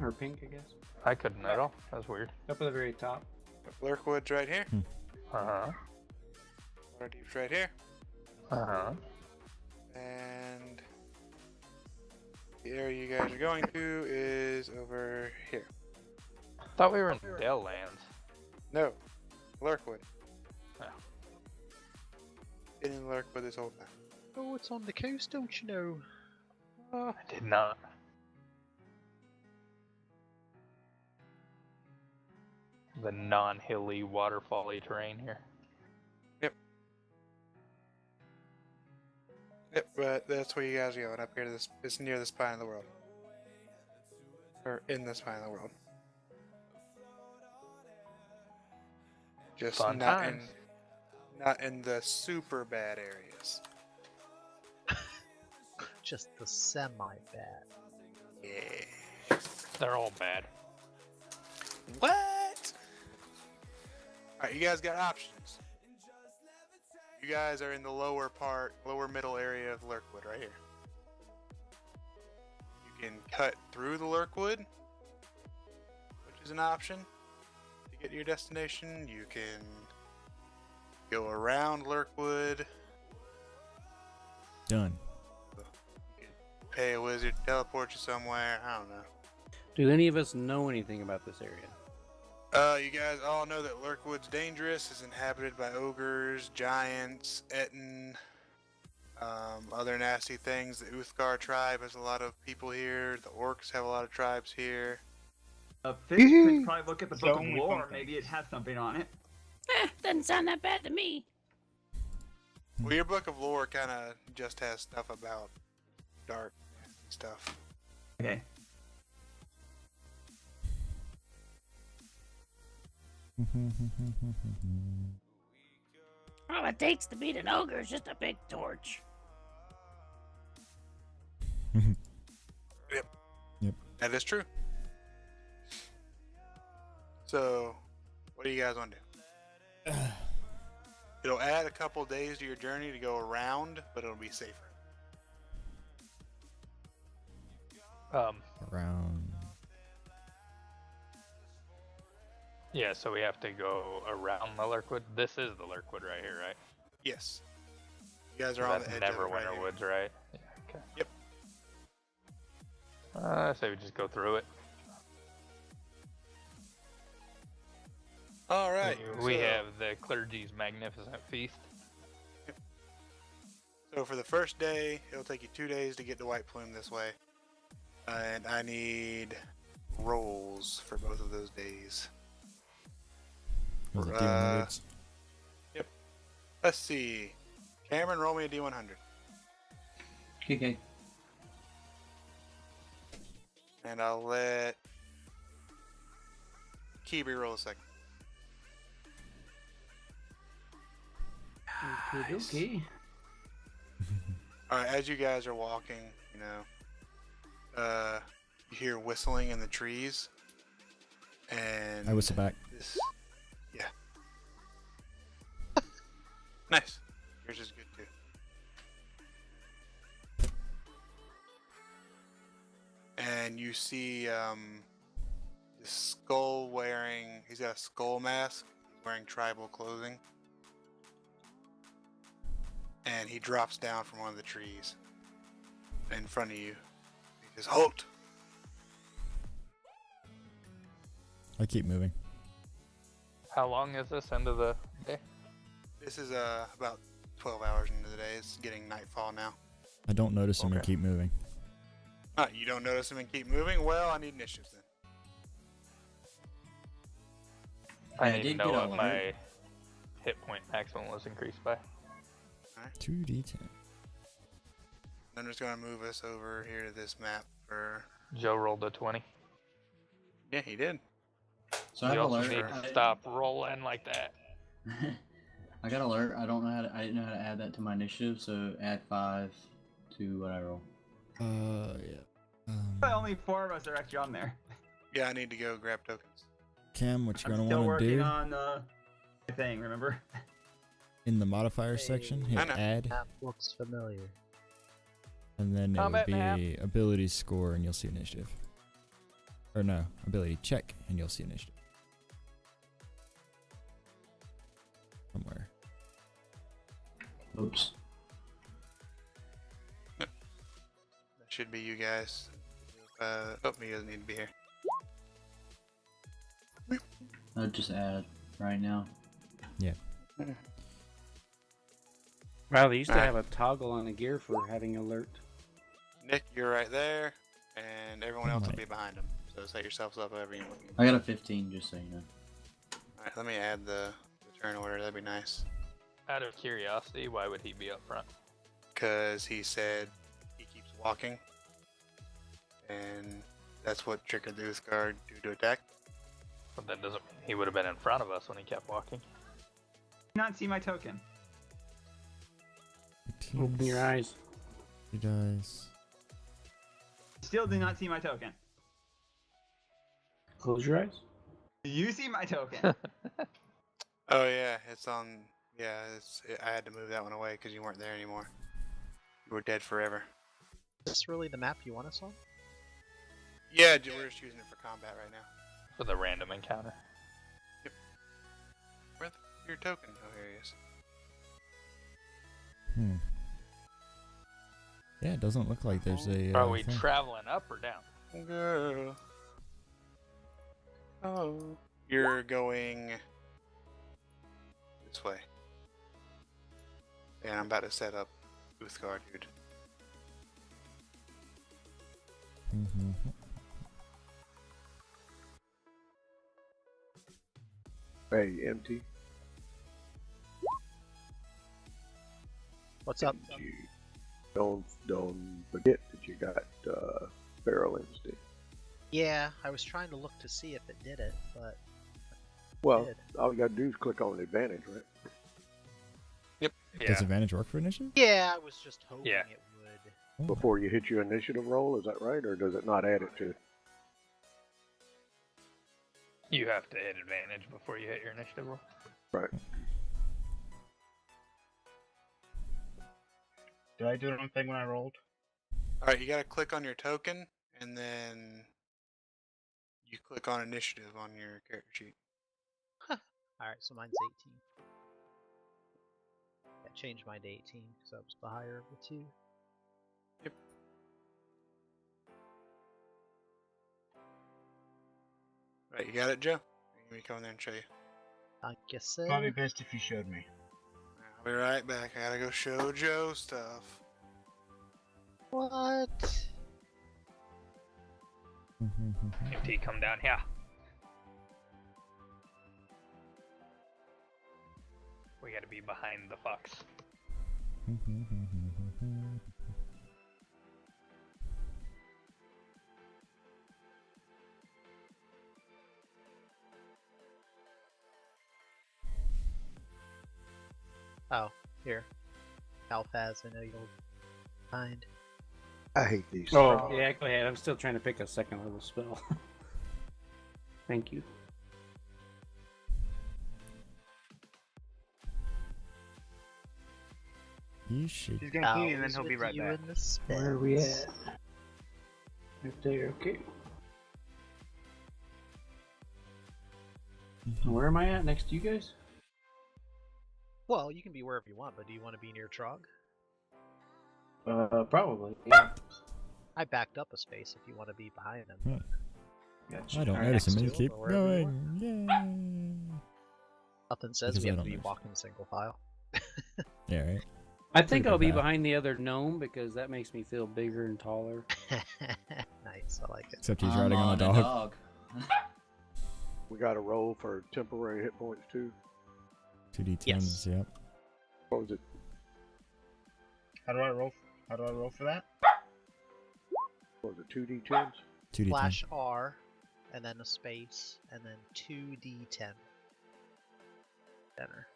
Or pink, I guess. I couldn't at all. That's weird. Up at the very top. Lurkwood's right here. Uh Waterdeep's right here. huh. And the area you guys are going to is over here. Thought we were in Dell Lands. No, Lurkwood. Oh. Been in Lurkwood this whole time. Oh, it's on the coast, don't you know? I did not. The non-hilly, waterfally terrain here. Yep, but that's where you guys are going, up here to this. It's near the spine of the world. Or in the spine of the world. Just Fun not times. not in the super bad areas. Just the semi-bad. Yeah. They're all bad. What? Alright, you guys got options. You guys are in the lower middle area of Lurkwood right here. You can cut through the Lurkwood, which is an option to get to your destination. You can go around Lurkwood, done. pay a wizard to teleport you somewhere. I don't know. Do any of us know anything about this area? You guys all know that Lurkwood's dangerous. It's inhabited by ogres, giants, Etten, other nasty things. The Uthgar tribe has a lot of people here. The orcs have a lot of tribes here. Fish could probably look at the It's Book the of only Lore. fun Maybe it has something on it. Doesn't sound that bad to me. Well, your Book of Lore kind of just has stuff about dark stuff. Okay. All it takes to beat an ogre is just a big torch. That is true. So, what do you guys want to do? It'll add a couple days to your journey to go around, but it'll be safer. Around. Yeah, so we have to go around the Lurkwood. This is the Lurkwood right here, right? Yes. You guys are on That's the edge of it right Neverwinter here. Woods, right? Yeah, okay. Yep. I say we just go through it. All right. We so- have the clergy's magnificent feast. So for the first day, it'll take you 2 days to get to White Plume this way. And I need rolls for both of those days. Was it D100s? Yep. Let's see. Cameron, roll me a D100. Okay. And I'll let Kibi roll a second. Okay. Alright, as you guys are walking, you hear whistling in the trees. And I whistle back. Yeah. Nice. Yours is good too. And you see this skull wearing, he's got a skull mask, he's wearing tribal clothing. And he drops down from one of the trees in front of you. He says, "Halt!" I keep moving. How long is this into the day? This is about 12 hours into the day. It's getting nightfall now. I don't notice him and keep moving. You don't notice him and keep moving? Well, I need initiatives then. I need to know what my hit point maximum was increased by. 2d10. I'm just going to move us over here to this map for... Joe rolled a 20. Yeah, he did. So I You have also alert. need to stop rolling like that. I got alert. I don't know how to. I didn't know how to add that to my initiative. So add 5 to what I roll. Yeah. Only 4 of us are actually on there. Yeah, I need to go grab tokens. Cam, what you're I'm gonna still want to working do on the thing, remember? in the modifiers section, hit add, That looks familiar. and then it Combat would map. be ability score, and you'll see initiative. Or no, ability check, and you'll see initiative. Somewhere. Oops. That should be you guys. Oh, he doesn't need to be here. I'll just add right now. Yeah. Wow, they used to Alright. have a toggle on the gear for having alert. Nick, you're right there, and everyone else will Right. be behind him. So set yourselves up however you want. I got a 15, just so you know. Alright, let me add the turn order. That'd be nice. Out of curiosity, why would he be up front? Because he said he keeps walking. And that's what triggered the Uthgard to attack. But that doesn't mean he would have been in front of us when he kept walking. Not see my token. Open your eyes. He does. Still do not see my token. Close your eyes. Do you see my token? Oh yeah, it's on. Yeah, I had to move that one away because you weren't there anymore. You were dead forever. Is this really the map you want us on? Yeah, we're just using it for combat right now. For the random encounter. Where's your token? Oh, here he is. Yeah, it doesn't look like there's a. Are we thing. traveling up or down? Girl. Oh. You're going this way. And I'm about to set up Uthgard, dude. Mhm. Hey, MT. What's up? You don't forget that you got Feral Instinct. Yeah, I was trying to look to see if it did it, but Well, did. all you gotta do is click on advantage, right? Yep. Does advantage work for initiative? yeah, I was just hoping Yeah. it would. Before you hit your initiative roll, is that right? Or does it not add it to? You have to hit advantage before you hit your initiative roll. Right. Did I do the wrong thing when I rolled? Alright, you gotta click on your token, and then you click on initiative on your character sheet. Alright, so mine's 18. I changed mine to 18 because that was the higher of the two. Yep. Right, you got it, Joe? Let me come in there and show you. I guess so. Probably best if you showed me. I'll be right back. I gotta go show Joe stuff. What? MT, come down here. We gotta be behind the fox. Oh, here. Alphaz, I know you'll find. I hate these. Oh, yeah, go ahead. I'm still trying to pick a second level spell. Thank you. You should. He's gonna pee and then he'll be right back. Where are we at? Right there, okay. Where am I at? Next to you guys? Well, you can be wherever you want, but do you want to be near Trog? Probably, yeah. I backed up a space if you want to be behind him. Gotcha. I don't Alright, notice him. next You to keep him or wherever you going. Yay. Nothing says Because we I have to don't be notice. walking single file. Yeah, right. I think Pretty I'll good be math. behind the other gnome because that makes me feel bigger and taller. Nice, I like it. Except he's I'm riding on a dog. We got to roll for temporary hit points too. 2d10s, Yes. yep. What was it? How do I roll? How do I roll for that? What was it? 2d10s? 2d10. Flash R, and then a space, and then 2d10. Center.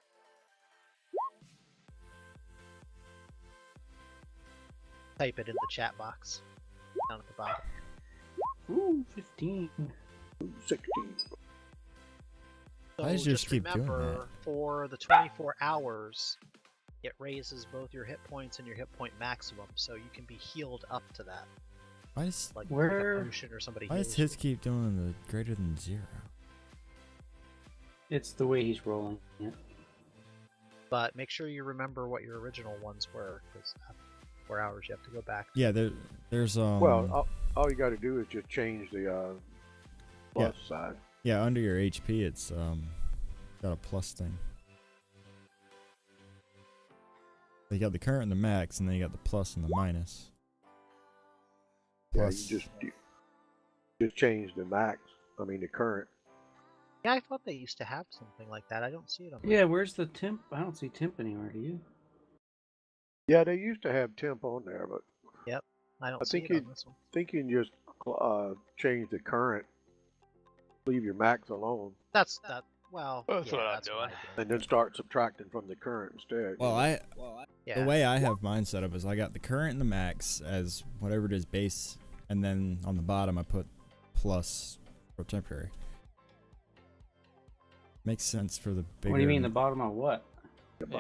Type it in the chat box down at the bottom. Ooh, 15. 16. So Why does yours keep doing remember, that? for the 24 hours, it raises both your hit points and your hit point maximum, so you can be healed up to that. Why does Like Where- a potion or somebody why does heals his you. keep doing the greater than 0? It's the way he's rolling. Yeah. But make sure you remember what your original ones were, because after 4 hours you have to go back. Yeah, there's Well, all you got to do is just change the plus side. yeah, under your HP it's got a plus thing. You got the current and the max, and then you got the plus and the minus. Yeah, Plus, you just change the max. I mean the current. Yeah, I thought they used to have something like that. I don't see it on Yeah, where's the temp? I don't see temp anywhere, do you? Yeah, they used to have temp on there, but Yep, I don't I see think it you on this one. think you can just change the current, leave your max alone, That's that. Well, That's yeah, what I'm that's doing. what I did. and then start subtracting from the current instead. well, Yeah. the way I have mine set up is I got the current and the max as whatever it is base, and then on the bottom I put plus for temporary. Makes sense for the bigger. What do you mean, the bottom of what?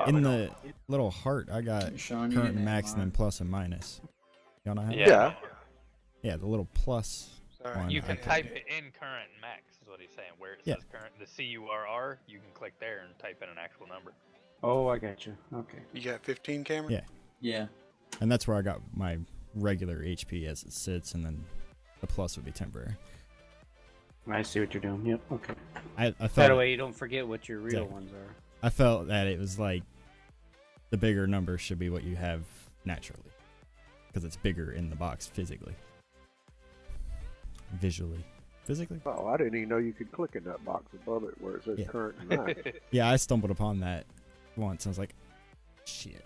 in the little heart I got Sean, you current didn't and have max and then mine. plus and minus. Y'all know how? Yeah. Yeah, the little plus. Sorry. one You I can put. type it in current and max, is what he's saying. Where it Yeah. says current, the CURR, you can click there and type in an actual number. Oh, I got you. Okay. You got 15, Cameron? Yeah. Yeah. And that's where I got my regular HP as it sits, and then the plus would be temporary. I see what you're doing. Yep. Okay. I That felt way you don't forget what your real Exactly. ones are. I felt that it was like the bigger number should be what you have naturally, because it's bigger in the box physically, visually, physically. Oh, I didn't even know you could click in that box above it where it says Yeah. current and max. Yeah, I stumbled upon that once. I was like, shit.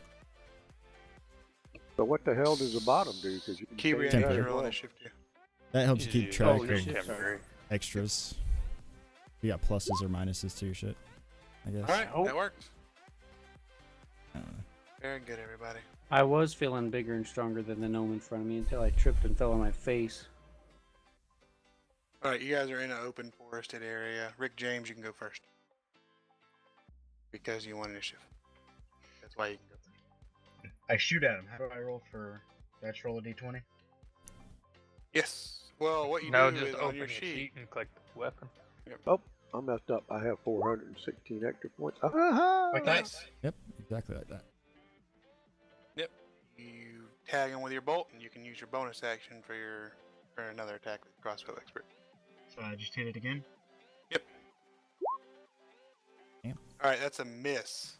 So what the hell does the bottom do? Because you can Key change re-entry that as roll well. initiative too. That helps you keep track your of shit, sorry. extras. You got pluses or minuses to your shit, I guess. Alright, Oh. that works. I don't know. Very good, everybody. I was feeling bigger and stronger than the gnome in front of me until I tripped and fell on my face. Alright, you guys are in an open forested area. Rick James, you can go first. Because you won initiative. That's why you can go first. I shoot at him. How do I roll for? Do I just roll a d20? Yes. Well, what you No, do just is open on your sheet. and click the weapon. Oh, I messed up. I have 416 extra points. Ah-ha! Like that? Nice. Yep, exactly like that. Yep. You tag him with your bolt, and you can use your bonus action for another attack with crossbow expert. So I just hit it again. Alright, that's a miss.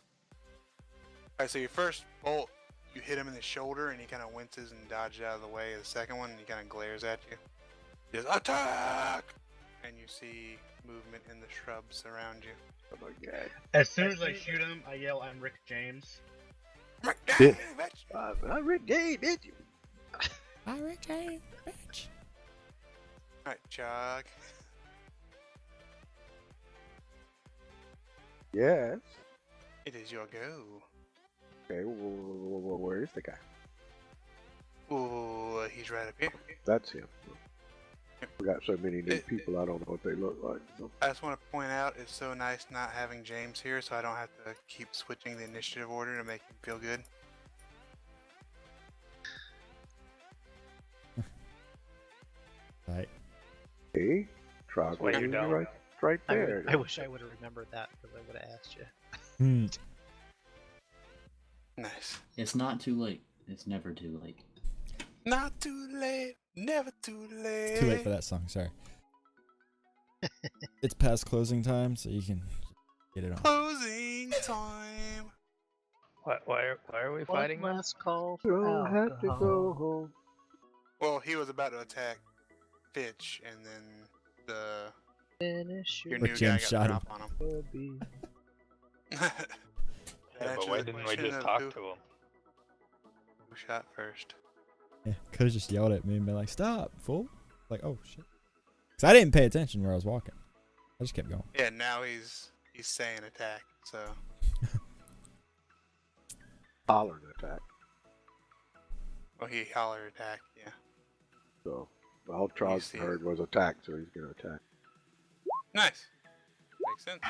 Alright, so your first bolt, you hit him in the shoulder and he kind of winces and dodges out of the way. The second one, he kind of glares at you. He says, attack! And you see movement in the shrubs around you. Oh my god. As soon as I shoot him, I yell, "I'm Rick James." Rick Yeah. James, bitch! I'm Rick James, bitch. I Rick James, bitch. Alright, Chuck. Yes. It is your go. Okay, where's the guy? Ooh, he's right up here. That's him. We got so many new people, I don't know what they look like. So. I just want to point out, it's so nice not having James here, so I don't have to keep switching the initiative order to make him feel good. Right. Hey, try That's what you're doing. right there. I wish I would have remembered that because I would have asked you. Hmm. Nice. It's not too late. It's never too late. Not too late, never too late. It's too late for that song. Sorry. It's past closing time, so you can get it on. Closing time. Why are we fighting One them? last call You for don't have to alcohol. go home. Well, he was about to attack Fitch, and then the Finish your But new Jim guy got shot him. drop on him. Bobby. Yeah, but why didn't we just talk to him? Who shot first? Yeah, could have just yelled at me and been like, "Stop, fool!" Like, oh shit. Cause I didn't pay attention where I was walking. I just kept going. Yeah, now he's saying attack, so Hollered attack. well he hollered attack, yeah. So all Trog see heard was attack, so he's gonna attack. Nice. Makes sense.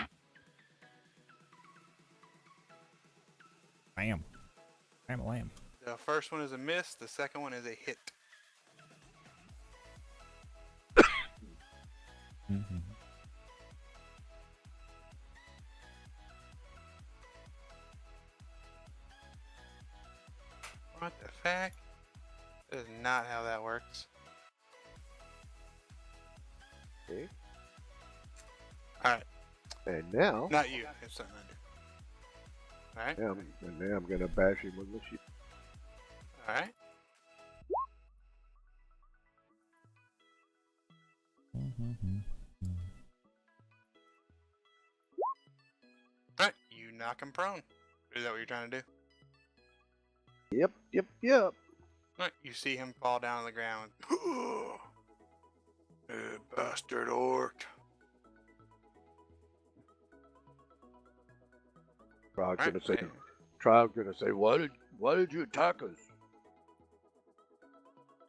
Bam. Bam, a lamb. The first one is a miss, the second one is a hit. Mm-hmm. What the fuck? That is not how that works. Okay. Alright, And now, not you. It's something I do. Alright, now I'm gonna bash him with the shield. alright. Alright, you knock him prone. Is that what you're trying to do? Yep. Alright, you see him fall down on the ground. Bastard orc. Trog's Alright, gonna say, hey. Trog's gonna say, why did you attack us?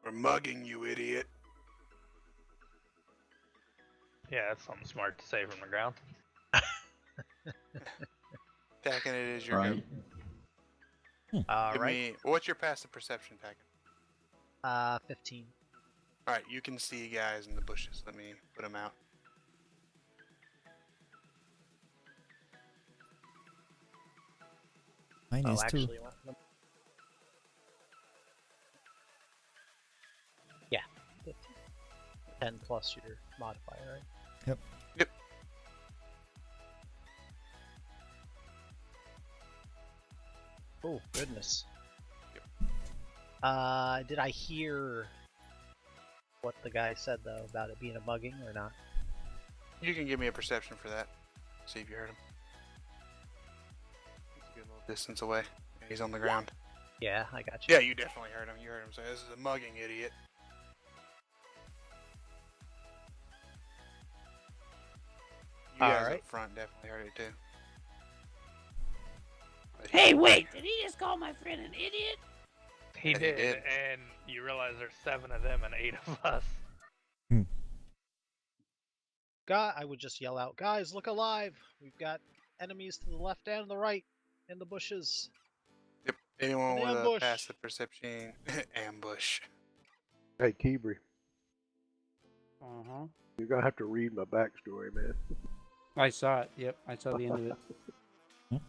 We're mugging you, idiot. Yeah, that's something smart to say from the ground. Attacking it is your Right? go. All Give right. me, what's your passive perception, Tacken? 15. Alright, you can see guys in the bushes. Let me put them out. Mine Oh, is too. actually, yeah, 15. 10 plus your modifier, right? Yep. Yep. Oh, goodness. Yep. Did I hear what the guy said, though, about it being a mugging or not? You can give me a perception for that. See if you heard him. He's a good little distance away. He's on the ground. Yeah, I got you. Yeah, you definitely heard him. You heard him say, "This is a mugging, idiot." You guys Alright. up front definitely heard it too. But Hey, wait, did he just call my friend an idiot? He Yeah, he did, did. and you realize there's 7 of them and 8 of us. I would just yell out, guys, look alive! We've got enemies to the left and the right in the bushes. Yep. Anyone An with a ambush. passive perception ambush. Hey, Keebry, Uh-huh. you're gonna have to read my backstory, man. I saw it. Yep, I saw the end of it. Right?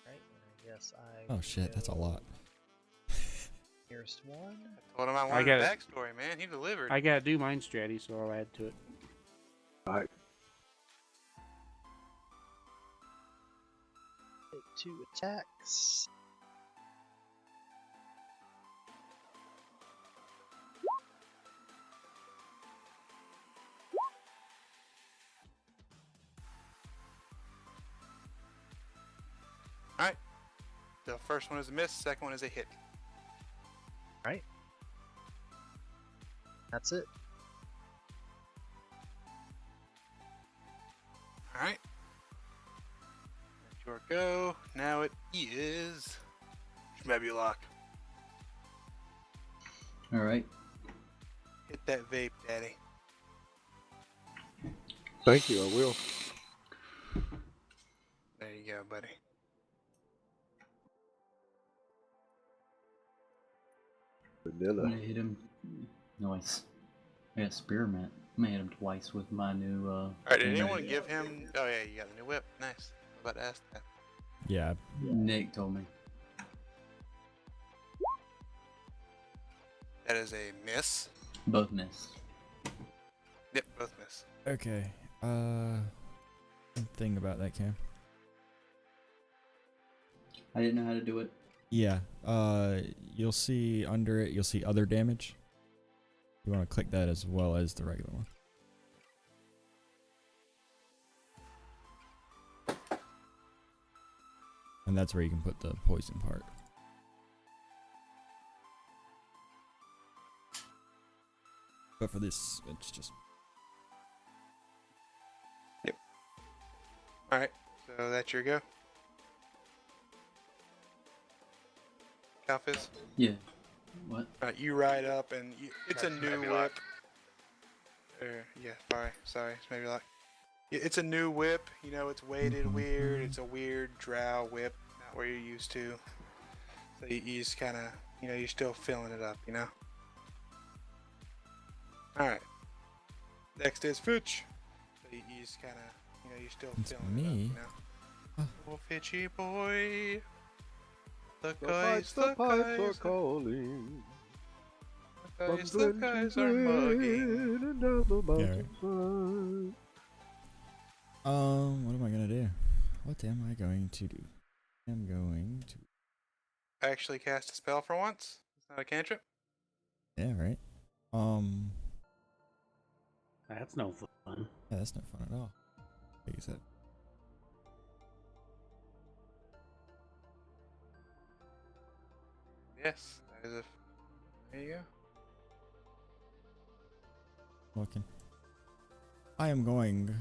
I guess I. Oh shit, that's a lot. Nearest one. I told him I I wanted got a it. backstory, man. He delivered. I gotta do mine stratty, so I'll add to it. Alright. 2 attacks. Alright. The first one is a miss, second one is a hit. Right. That's it. Alright. That's your go. Now it is Schmebulok. Alright. Hit that vape, daddy. Thank you, I will. There you go, buddy. I'm Vanilla. gonna hit him. Nice. I got spearmint. I'm gonna hit him twice with my new. Alright, did anyone give him? Oh yeah, you got the new whip. Nice. I was about to ask that. Yeah. Nick told me. That is a miss. Both missed. Yep, both miss. Okay. One thing about that, Cam. I didn't know how to do it. Yeah. You'll see under it. You'll see other damage. You want to click that as well as the regular one. And that's where you can put the poison part. But for this, it's just... Yep. Alright, so that's your go? Kalfis? Yeah. What? Alright, you ride up and it's a new whip. Yeah, sorry, it's maybe like... Yeah, it's a new whip, you know, it's weighted weird, it's a weird drow whip, not where you're used to. So you just kind of, you know, you're still filling it up, you know? Alright. Next is Fitch. So you just kind of, you know, you're still It's filling it up, me. you know? Oh, Fitchy boy. The The guys pipes are calling. the guys are mugging. And down the Yeah, right. mountainside. What am I gonna do? What am I going to do? I'm going to... Actually cast a spell for once. It's not a cantrip. Yeah, right. That's no fun. Yeah, that's not fun at all. Like you said. Yes, that is a... There you go. Looking. I am going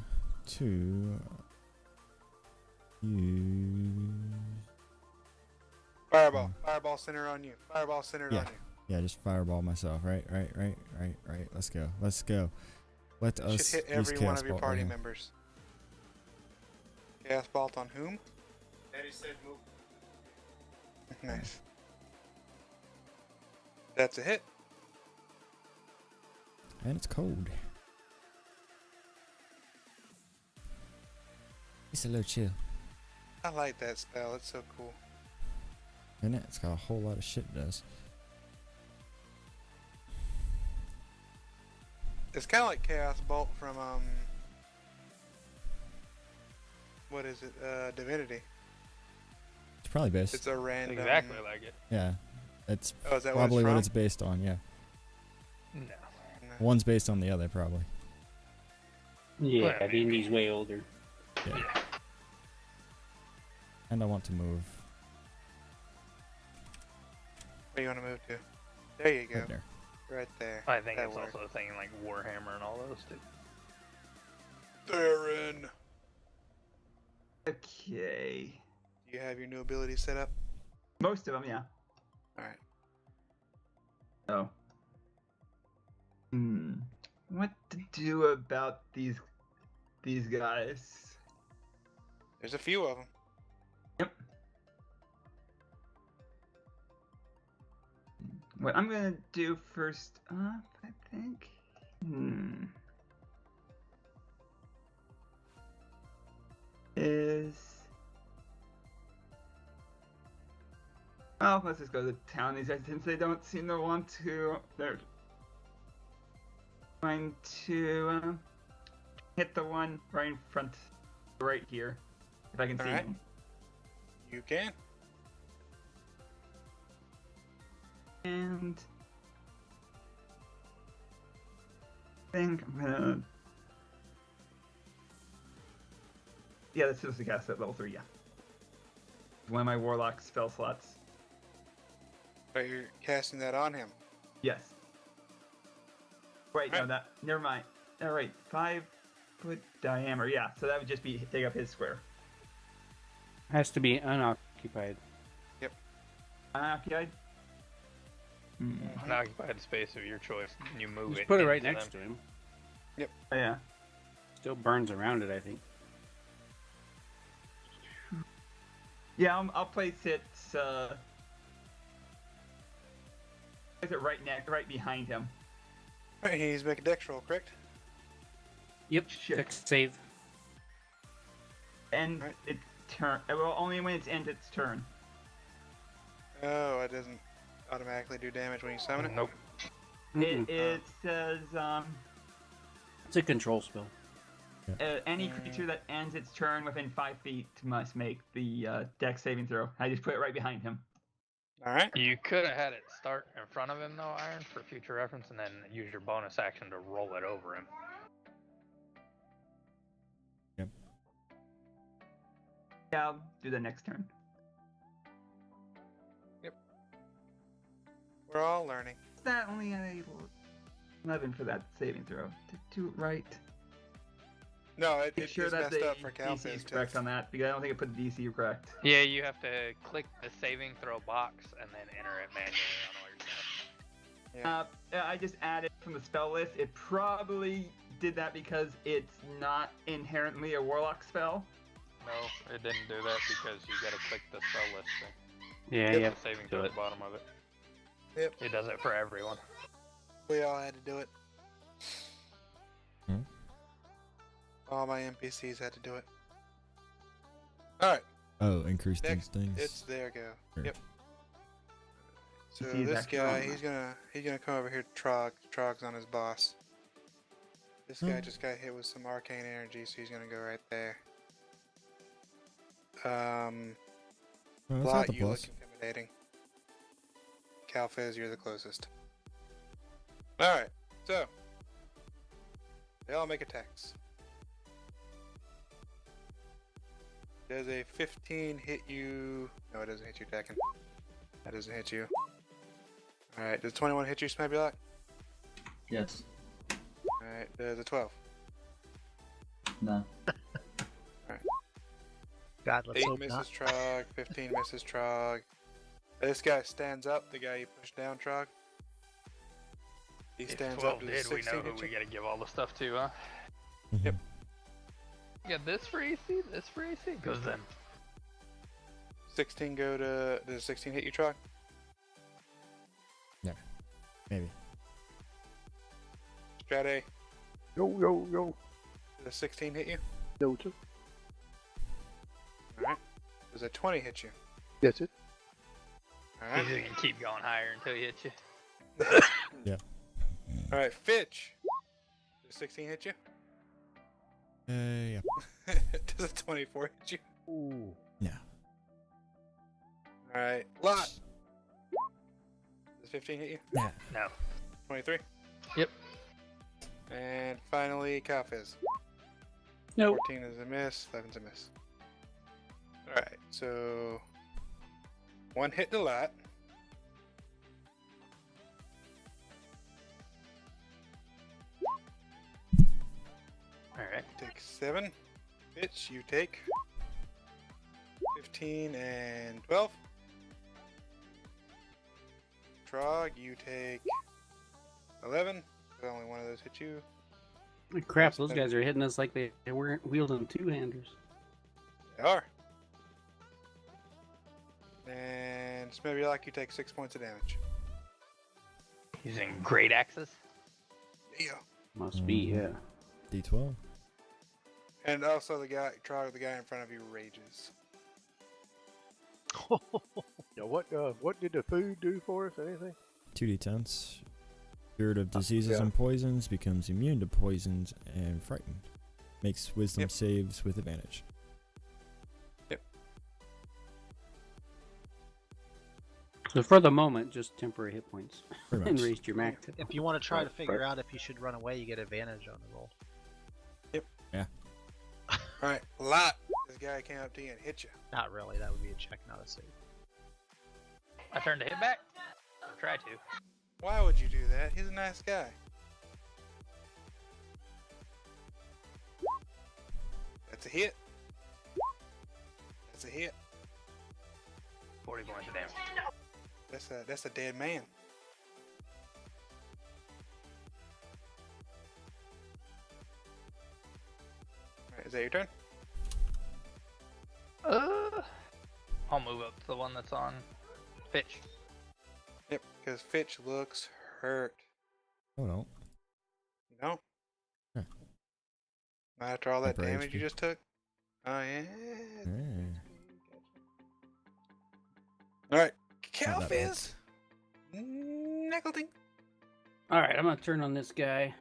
to use... Fireball. Fireball center on you. Fireball centered Yeah. on you. Yeah, just fireball myself. Right. Let's go. Let us Should hit use every one Chaos of your Bolt party right here. members. Chaos Bolt on whom? Daddy said move. Nice. That's a hit. And it's cold. It's a little chill, I like that spell. It's so cool. isn't it? It's got a whole lot of shit it does. It's kind of like Chaos Bolt from what is it? Divinity. It's probably based. It's a random. Exactly like it. Yeah, it's Oh, is that probably what what it's it's based on. Yeah, No. one's based on the other probably. Yeah, Well, D&D's way older. Yeah. And I want to move Where do you want to move to? There you go. right there. Right there. I think That it's works. also a thing like Warhammer and all those too. Darren. Okay. Do you have your new ability set up? Most of them, yeah. Alright. Oh. What to do about these guys? There's a few of them. Yep. What I'm gonna do first off, I think. Is oh, let's just go to the town. These guys, since they don't seem to want to, they're trying to hit the one right in front, right here, if I can see Alright. him. You can. And I think I'm gonna. Yeah, that's supposed to cast at level 3. Yeah. One of my warlock spell slots. But you're casting that on him. Yes. Wait, no, Right. that. Never mind. All right, 5-foot diameter. Yeah, so that would just be take up his square. Has to be unoccupied. Unoccupied. Unoccupied space of your choice. And you move Just it. put it right into next them. to him. Oh, yeah. Still burns around it, I think. Yeah, I'll place it. Place it right behind him. Right, he needs to make a dex roll, correct? Yep. Shit. Dex save. End Right. its turn. Well, only when it's end its turn. Oh, it doesn't automatically do damage when you summon it? Nope. It says It's a control spell. any creature that ends its turn within 5 feet must make the dex saving throw. I just put it right behind him. Alright. You could have had it start in front of him, though, Iron, for future reference, and then use your bonus action to roll it over him. Yeah, I'll do the next turn. We're all learning. Is that only a 11 for that saving throw? To right. No, it Make sure it's that messed the up for DC is Calphys correct too. on that, because I don't think it put the DC correct. Yeah, you have to click the saving throw box and then enter it manually on all your stuff. Yeah. I just added from the spell list. It probably did that because it's not inherently a warlock spell. No, it didn't do that because you gotta click the spell list thing. Yeah, The yeah. saving do throw at it. the bottom of it. Yep. It does it for everyone. We all had to do it. Hmm? All my NPCs had to do it. Alright, Oh, increase these next things. it's there go. Sure. Yep. So You see his this actual guy, armor. he's gonna come over here to Trog. Trog's on his boss. This guy Hmm. just got hit with some arcane energy, so he's gonna go right there. Oh, that's not Blot, the you look plus. intimidating. Calphys, you're the closest. Alright, so they all make attacks. Does a 15 hit you? No, it doesn't hit you, Tekken. That doesn't hit you. Alright, does 21 hit you, Smebulok? Yes. Alright, does a 12? No. God, let's 8 hope misses not. Trog, 15 misses Trog. This guy stands up, the guy you pushed down, Trog. He If stands 12 up to the did, we 16 know who hit we you? gotta give all the stuff to, huh? Mhm. Yep. You got this for AC, this for AC? Goes then. 16 go to. Does 16 hit you, Trog? Maybe. Strade, Yo. does 16 hit you? No, sir. Alright. Does a 20 hit you? Yes, it. He's Alright. just gonna keep going higher until he hits you. Alright, Fitch. Does 16 hit you? Yeah. Does a 24 hit you? Ooh. No. Alright, Lot. Does 15 hit you? Yeah. No. 23? Yep. And finally, Calphys. Nope. 14 is a miss, 11's a miss. Alright, so. One hit to Lot. Alright. Take 7. Fitch, you take 15 and 12. Trog, you take 11. Only one of those hit you. Crap, those guys are hitting us like they weren't wielding two-handers. They are. And Smebulok, you take 6 points of damage. Using great axes. Yeah. Must be, yeah. D12. And also the guy, Trog, the guy in front of you rages. Now, what did the food do for us? Anything? 2d10s. Spirit of diseases yeah. and poisons becomes immune to poisons and frightened. Makes wisdom Yep. saves with advantage. So for the moment, just temporary hit points Pretty and much. raised your max. If you want to try Right, to figure right. out if you should run away, you get advantage on the roll. Alright, lot. This guy came up to you and hit you. Not really. That would be a check, not a save. My turn to hit back? I'll try to. Why would you do that? He's a nice guy. That's a hit. That's a hit. 40 points of damage. That's a dead man. Alright, is that your turn? I'll move up to the one that's on Fitch. Yep, because Fitch looks hurt. Oh no. You know? Huh. Not after all that Temporary damage you HP. just took? Oh, yeah. Alright, Not that bad. Calfiz! Neckleting. All right, I'm gonna turn on this guy.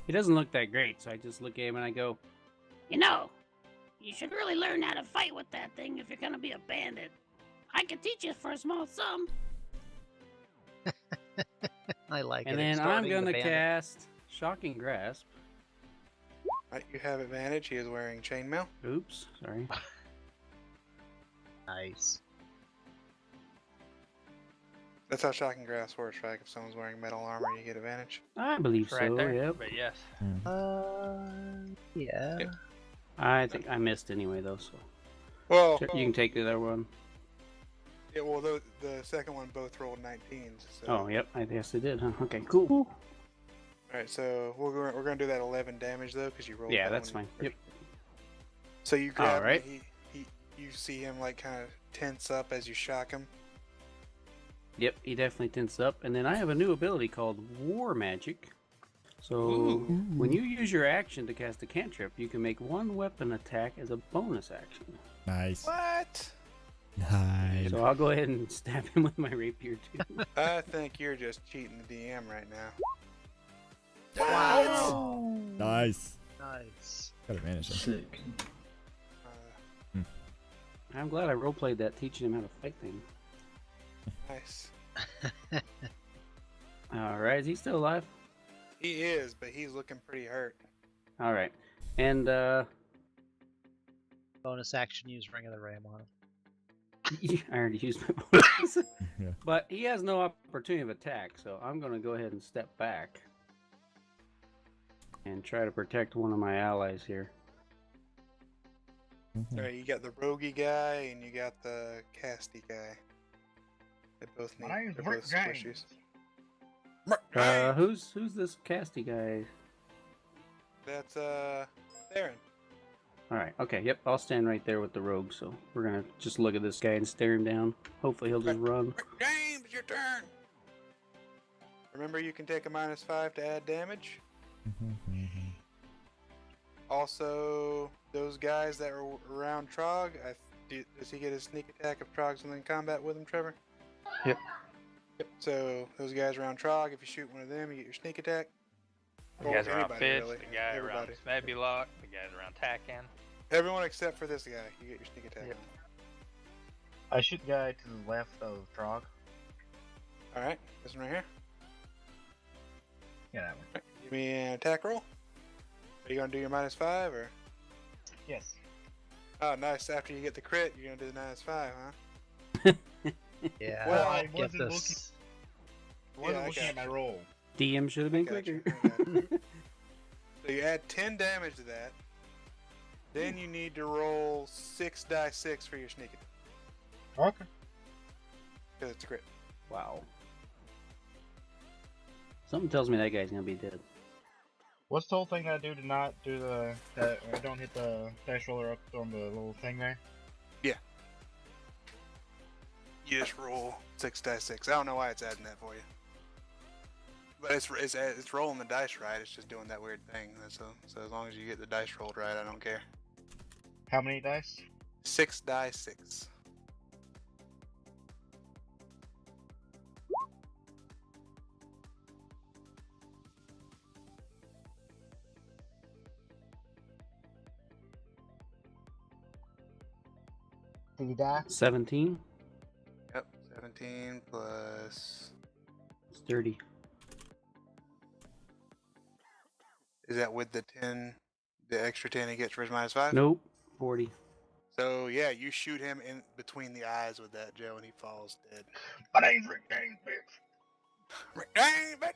He doesn't look that great, so I just look at him and I go, You know, you should really learn how to fight with that thing if you're gonna be a bandit. I could teach you for a small sum. I like and it. then I'm Extorting the gonna bandit. cast Shocking Grasp. Alright, you have advantage. He is wearing chainmail. Oops, sorry. Nice. That's how shocking grass works, right? If someone's wearing metal armor, you get advantage. I believe Right so. there. Yep. But yes. Yeah. Yep. I think I missed anyway, though. So Well, sure, you can take the other one. yeah, well, the second one both rolled 19s. So. Oh, yep. I guess they did, huh? Okay, cool. Alright, so we're gonna do that 11 damage though, because you rolled. Yeah, that that's one. fine. Yep. So you grab Alright. him, you see him like kind of tense up as you shock him. Yep, he definitely tenses up. And then I have a new ability called War Magic. So when you use your action to cast a cantrip, you can make one weapon attack as a bonus action. Nice. What? Nice. So I'll go ahead and stab him with my rapier too. I think you're just cheating the DM right now. Wow. Nice. Nice. Got advantage. Though. Sick. I'm glad I roleplayed that, teaching him how to fight things. Nice. Alright, is he still alive? He is, but he's looking pretty hurt. Alright. And Bonus action, use Ring of the Ram on him. I already used my bonus. Yeah. But he has no opportunity of attack, so I'm going to go ahead and step back and try to protect one of my allies here. Alright, you got the roguey guy and you got the casty guy. They both need. My name's They're Rick both James. squishies. Who's this casty guy? That's Theron. Alright, okay, yep, I'll stand right there with the rogue, so we're gonna just look at this guy and stare him down. Hopefully he'll just run. James, your turn. Remember, you can take a -5 to add damage. Also, those guys that were around Trog, does he get a sneak attack if Trog's in combat with him, Trevor? Yep. Yep. So those guys around Trog, if you shoot one of them, you get your sneak attack. The Or guys around anybody, Fitch, really. the guy around Everybody. Smabylock, the guys around Takan. Everyone except for this guy, you get your sneak attack. Yep. I shoot the guy to the left of Trog. All right, this one right here. Yeah, that one. Right, give me an attack roll. Are you gonna do your -5 or? Yes. Oh, nice. After you get the crit, you're gonna do the -5, huh? Yeah. Well, I get wasn't this. Wasn't I looking got at my you. roll. DM should have been I got quicker. you, I got you. So you add 10 damage to that. Then you need to roll 6 die 6 for your sneak attack. Okay. Because it's a crit. Wow. Something tells me that guy's gonna be dead. What's the whole thing I do to not do that I don't hit the dice roller up on the little thing there? You just roll 6 die 6. I don't know why it's adding that for you. But it's rolling the dice right. It's just doing that weird thing. So as long as you get the dice rolled right, I don't care. How many dice? 6 die 6. did he die? 17. Yep, 17 plus. It's 30. Is that with the 10? The extra 10 he gets for his -5? Nope. 40. So yeah, you shoot him in between the eyes with that, Joe, and he falls dead. My name's Rick Dang, bitch. Rick Dang, bitch.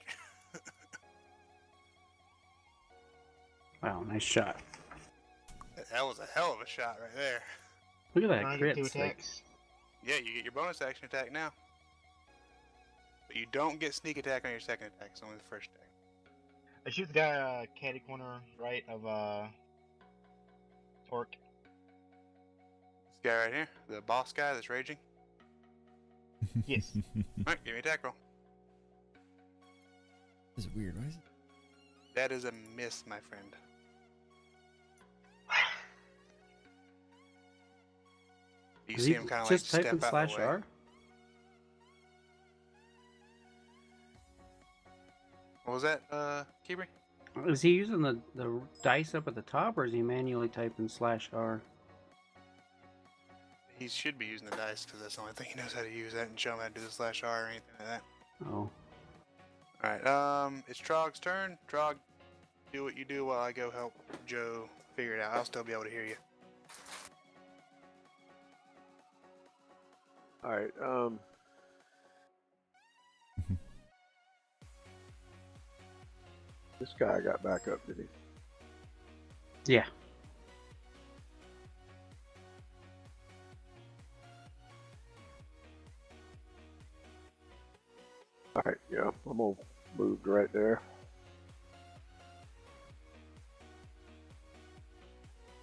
Wow, nice shot. That was a hell of a shot right there. Look at that I crit. get 2 It's like, attacks. Yeah, you get your bonus action attack now. But you don't get sneak attack on your second attack, it's only the first attack. I shoot the guy caddy corner right of Torque. This guy right here, the boss guy that's raging. Yes. Alright, give me an attack roll. This is weird. Why is it? That is a miss, my friend. You is see he him kind of like just typing step out the way. /R? What was that, Keeper? Is he using the dice up at the top, or is he manually typing /R? He should be using the dice because that's the only thing he knows how to use. That and show him how to do the /R or anything like that. Oh. Alright, it's Trog's turn. Trog, do what you do while I go help Joe figure it out. I'll still be able to hear you. Alright, this guy got back up, did he? Yeah. Alright, yeah, I'm gonna move right there.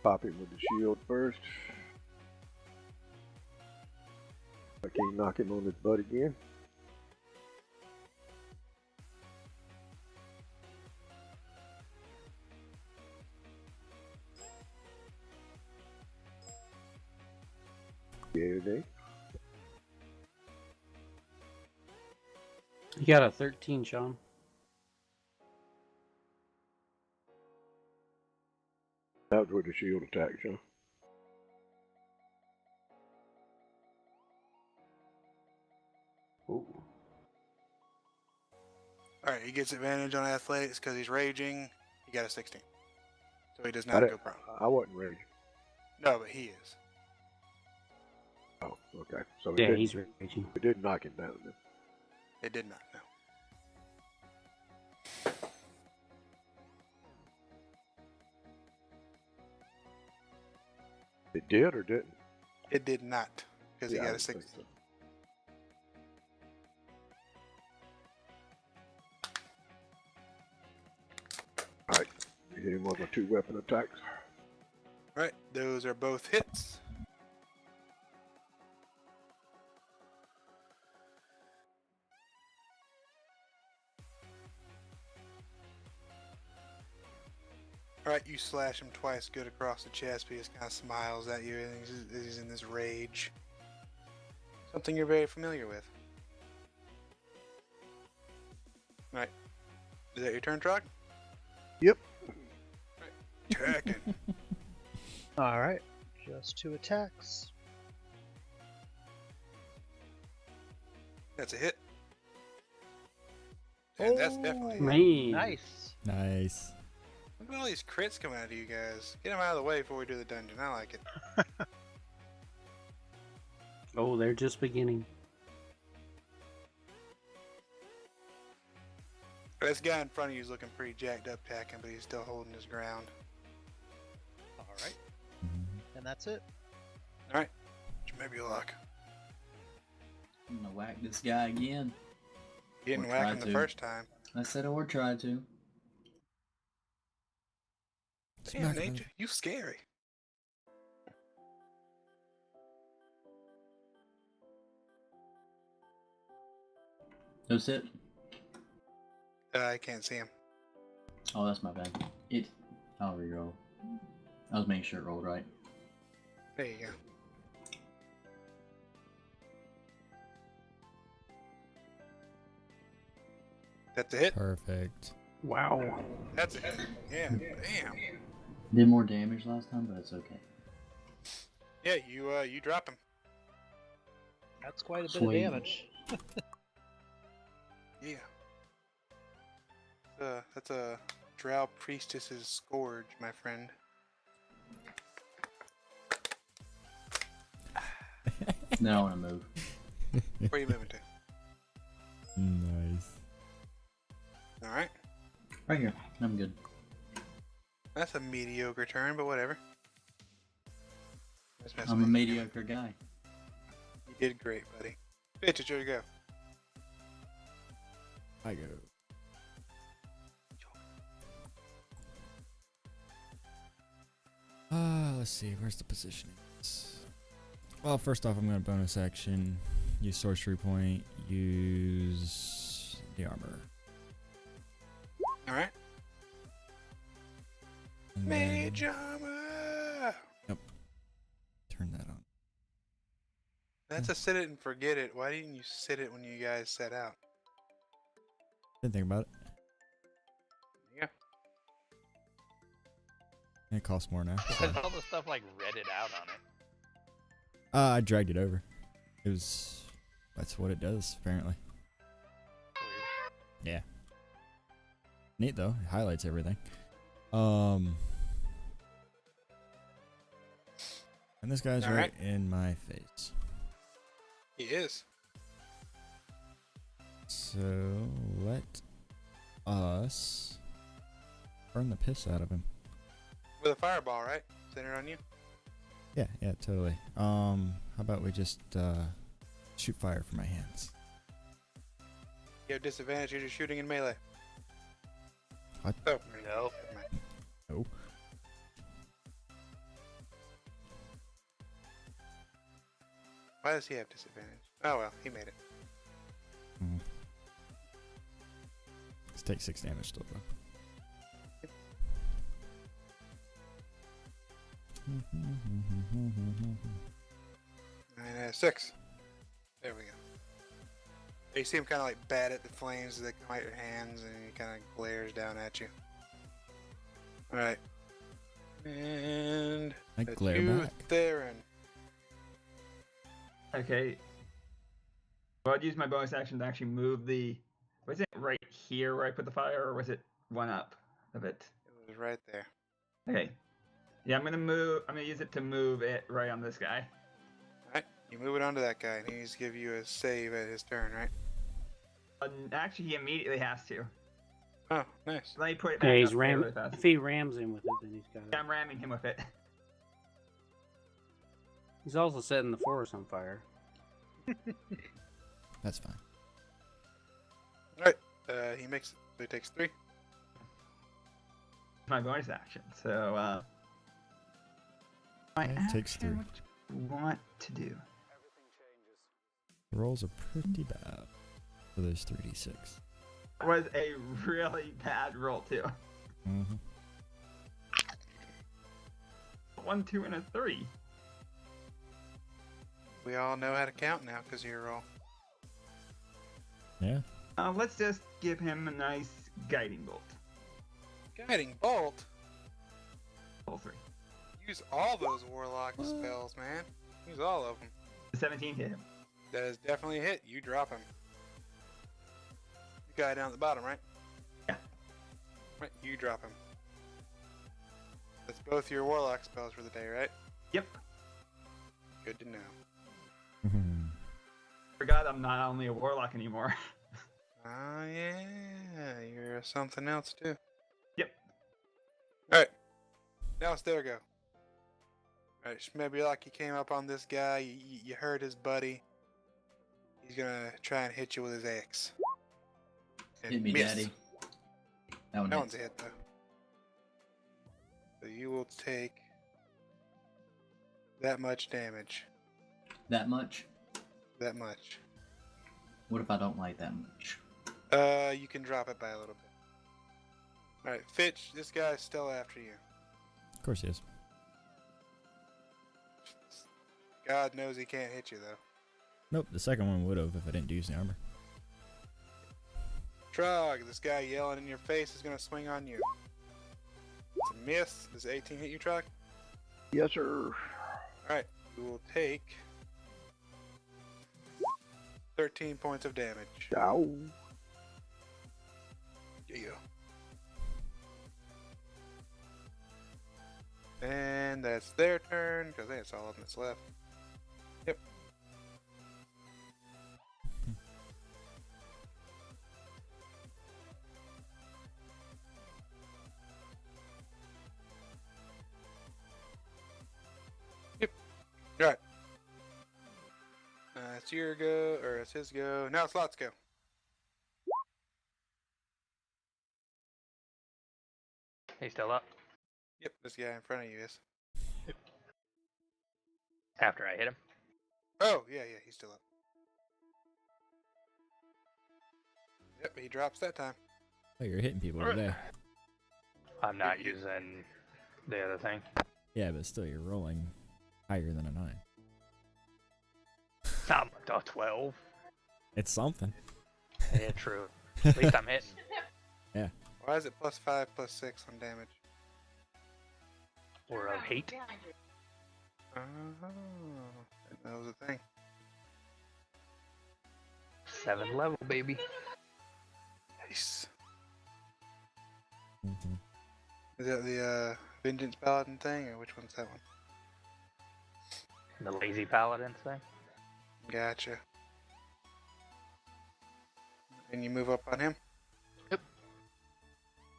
Pop him with the shield first. I can't knock him on his butt again. Yeah, they. You got a 13, Sean. That was with the shield attack, huh? Ooh. Alright, he gets advantage on athletics because he's raging. He got a 16. So he does not go prone. I wasn't ready. No, but he is. Oh, okay. So Yeah, he's raging. It did knock him down then. It did not, no. It did or didn't? It did not, because Yeah, he I got a didn't think 16. Alright, hit him with my 2 weapon attacks. Right, those are both hits. Alright, you slash him twice good across the chest, but he just kind of smiles at you and he's in this rage. Something you're very familiar with. Right. Is that your turn, Trog? Yep. Tracking. Alright, just 2 attacks. That's a hit. And that's definitely a hit. Man. Nice. Nice. Look at all these crits coming out of you guys. Get them out of the way before we do the dungeon. I like it. Oh, they're just beginning. This guy in front of you is looking pretty jacked up packing, but he's still holding his ground. Alright. And that's it. Alright. Maybe you'll luck. I'm gonna whack this guy again. You didn't Or whack try him the to. first time. I said or try to. Damn, Nate, you scary. That's it. I can't see him. Oh, that's my bad. I'll reroll. I was making sure it rolled right. There you go. That's a hit. Perfect. Wow. That's a hit. Yeah, damn. Did more damage last time, but it's okay. Yeah, you drop him. That's quite a bit Sweet. of damage. Yeah. That's a Drow Priestess's Scourge, my friend. Now I want to move. Where are you moving to? Nice. Alright. Right here. I'm good. That's a mediocre turn, but whatever. Just messing I'm a with you. mediocre guy. You did great, buddy. Bitch, it's your go. I go. Let's see, where's the positioning? Well, first off, I'm going to bonus action, use sorcery point, use the armor. Alright. And then- Mage armor! Yep. Turn that on. That's a sit it and forget it. Why didn't you sit it when you guys set out? Didn't think about it. Yeah. It costs more now. Why is all the stuff like redded out on it? I dragged it over. That's what it does, apparently. Weird. Yeah. Neat though, it highlights everything. And this guy's All right right. in my face. He is. So let us burn the piss out of him. With a fireball, right? Centered on you? Yeah, totally. How about we just shoot fire from my hands? You have disadvantage if you're shooting in melee. What? Oh, No. never mind. Oh. Why does he have disadvantage? Oh well, he made it. Let's take 6 damage still though. And 6. There we go. You see him kind of like bat at the flames that come out your hands, and he kind of glares down at you. All right. And I that's glare you, back. Theron. Okay. Well, I'd use my bonus action to actually move the. Was it right here where I put the fire, or was it one up of it? It was right there. Okay. Yeah, I'm gonna move. I'm gonna use it to move it right on this guy. All right. You move it onto that guy, and he needs to give you a save at his turn, right? Actually, he immediately has to. Oh, nice. Let me put it back Yeah, up he's here ram. really fast. If he rams him with it, then he's got Yeah, it. I'm ramming him with it. He's also setting the forest on fire. That's fine. All right. He makes it. So he takes 3. My bonus action. So, my Yeah, it takes 3. action, what do I want to do? The rolls are pretty bad for those 3d6. Was a really bad roll too. Mm-hmm. 1, 2, and a 3. We all know how to count now because you're all. Yeah. Let's just give him a nice guiding bolt. Guiding bolt. Roll 3. Use all those warlock spells, man. Use all of them. 17 hit him. That is definitely a hit. You drop him. The guy down at the bottom, right? Yeah. Right, you drop him. That's both your warlock spells for the day, right? Yep. Good to know. Forgot I'm not only a warlock anymore. Oh yeah, you're something else too. Yep. Alright. Now it's their go. Alright, maybe like you came up on this guy, you hurt his buddy. He's gonna try and hit you with his axe. And Hit me, miss. daddy. That one That hits. one's a hit though. So you will take that much damage. That much? That much. What if I don't like that much? You can drop it by a little bit. Alright, Fitch, this guy's still after you. Of course he is. God knows he can't hit you though. Nope, the second one would have if I didn't use the armor. Trog, this guy yelling in your face is gonna swing on you. It's a miss. Does 18 hit you, Trog? Yes, sir. Alright, you will take 13 points of damage. Ow. Yeah. And that's their turn, because that's all of them that's left. Yep. Yep. Right. It's your go, or it's his go. Now it's Lot's go. He's still up. Yep, this guy in front of you is. After I hit him. Oh, yeah, he's still up. Yep, he drops that time. Oh, you're hitting people over there. I'm not using the other thing. Yeah, but still, you're rolling higher than a 9. I'm a 12. It's something. Yeah, true. At least I'm hitting. Yeah. Why is it +5, +6 on damage? Or of hate. Oh, that was a thing. 7th level, baby. Nice. Mm-hmm. Is that the Vengeance Paladin thing, or which one's that one? The lazy paladin thing. Gotcha. And you move up on him? Yep.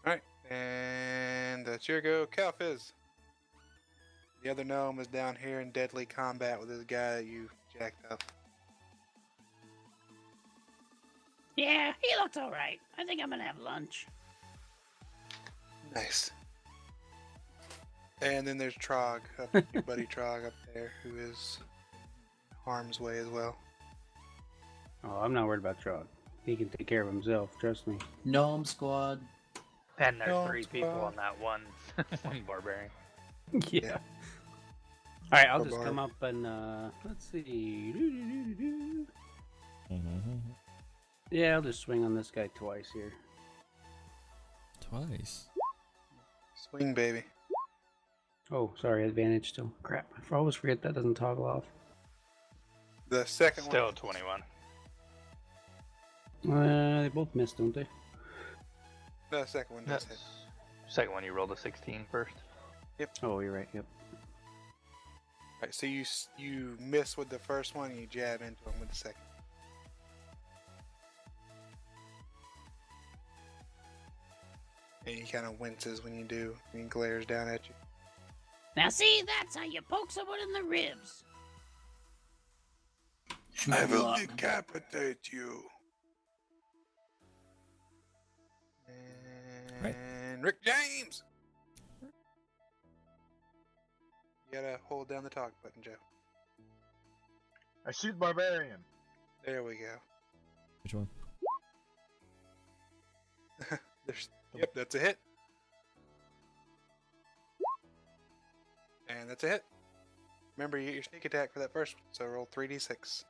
Alright, and that's your go, Calfiz. The other gnome is down here in deadly combat with this guy that you jacked up. Yeah, he looks alright. I think I'm gonna have lunch. Nice. And then there's Trog, your buddy Trog up there, who is harm's way as well. Oh, I'm not worried about Trog. He can take care of himself, trust me. Gnome squad. And there's No, 3 people squad. on that one barbarian. Yeah. Alright, I'll Or just barb. come up and, let's see. Mm-hmm. Yeah, I'll just swing on this guy twice here. Twice. Swing, baby. Oh, sorry, advantage still. Crap, I always forget that doesn't toggle off. The second Still one. 21. They both missed, don't they? The second one does hit. Second one, you rolled a 16 first. Oh, you're right, yep. Right, so you miss with the first one and you jab into him with the second. And he kind of winces when you do, and he glares down at you. Now see, that's how you poke someone in the ribs. I will decapitate you. And Right. Rick James! You gotta hold down the talk button, Joe. I shoot barbarian. There we go. Which one? Yep, that's a hit. And that's a hit. Remember, you get your sneak attack for that first one, so roll 3d6.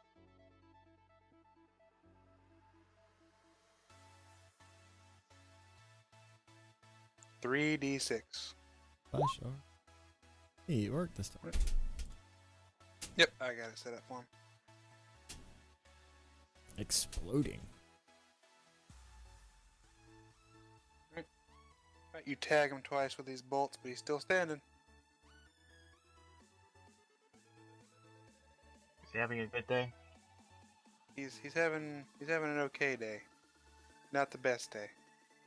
Flash R. Hey, it worked this time. Yep, I got it set up for him. Exploding. Right, you tag him twice with these bolts, but he's still standing. Is he having a good day? He's having an okay day. Not the best day.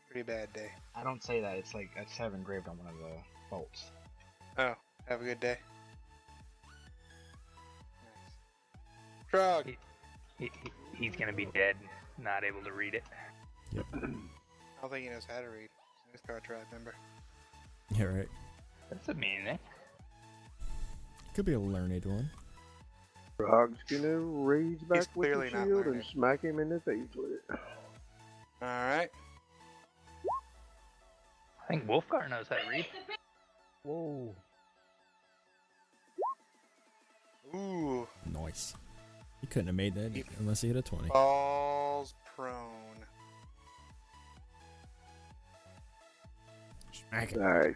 Pretty bad day. I don't say that. It's like that's have engraved on one of the bolts. Oh, have a good day. Nice. Trog. He's gonna be dead, not able to read it. Yep. I don't think he knows how to read. He's a Star Tribe member. Yeah, right. That's a meaning. Could be a learned one. Frog's gonna raise back He's with clearly the not shield and learned. smack him in the face with it. Alright. I think Wolfgar knows how to read. Whoa. Ooh. Nice. He couldn't have made that unless he hit a 20. Falls prone. Smack it. Alright.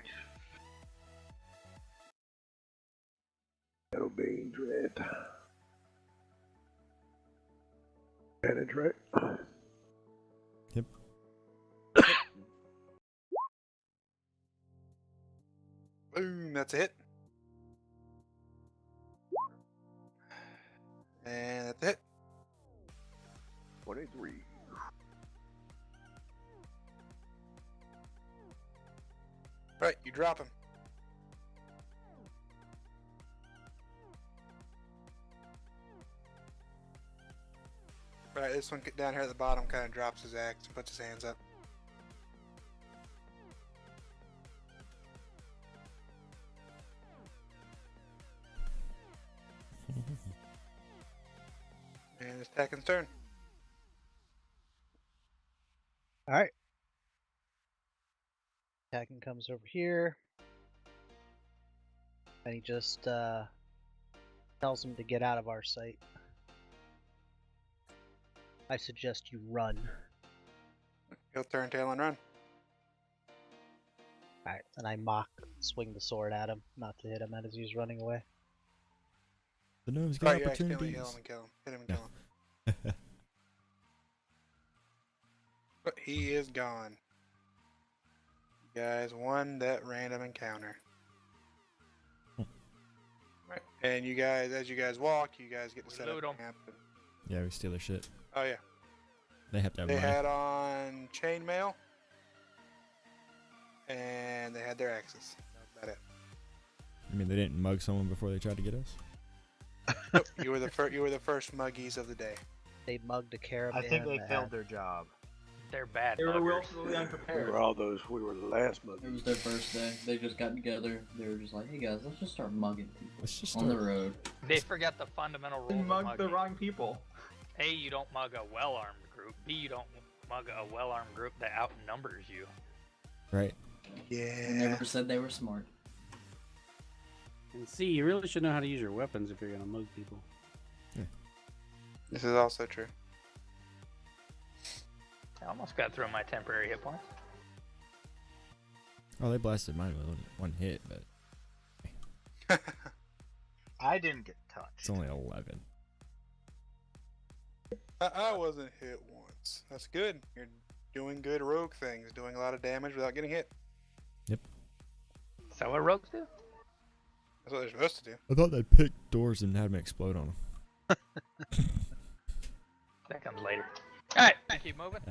Shadow Bane Dread. Advantage, right? Yep. Boom, that's a hit. And that's a hit. 23. Right, you drop him. Right, this one down here at the bottom kind of drops his axe and puts his hands up. And it's Tekken's turn. Alright. Tekken comes over here. And he just tells him to get out of our sight. I suggest you run. He'll turn tail and run. Alright, and I swing the sword at him, not to hit him as he's running away. The gnome's got Right, you accidentally opportunities. hit him and kill him. Hit him and kill him. But he is gone. You guys won that random encounter. Right. And you guys, as you guys walk, you guys get to set up camp. Yeah, we steal their shit. Oh yeah. They have to have They money. had on chainmail, and they had their axes. That was about it. I mean, they didn't mug someone before they tried to get us. Nope, you were the first. You were the first muggies of the day. They mugged a caravan. I think they that failed had- their job. They're bad. They were muggers. willfully We unprepared. were all those. We were the last It month. was their first day. They just got together. They were just like, hey guys, let's just start mugging people Let's just on the start. road. They forgot the fundamental They rules of mugged the mugging. wrong people. A, you don't mug a well-armed group. B, you don't mug a well-armed group that outnumbers you. Right. They Yeah. never said they were smart. And C, you really should know how to use your weapons if you're gonna mug people. This is also true. I almost got through my temporary hit points. Oh, they blasted mine with one hit, but I didn't get touched. it's only 11. I wasn't hit once. That's good. You're doing good rogue things, doing a lot of damage without getting hit. Yep. Is that what rogues do? That's what they're supposed to do. I thought they'd pick doors and have them explode on them. That comes later. Alright, keep moving.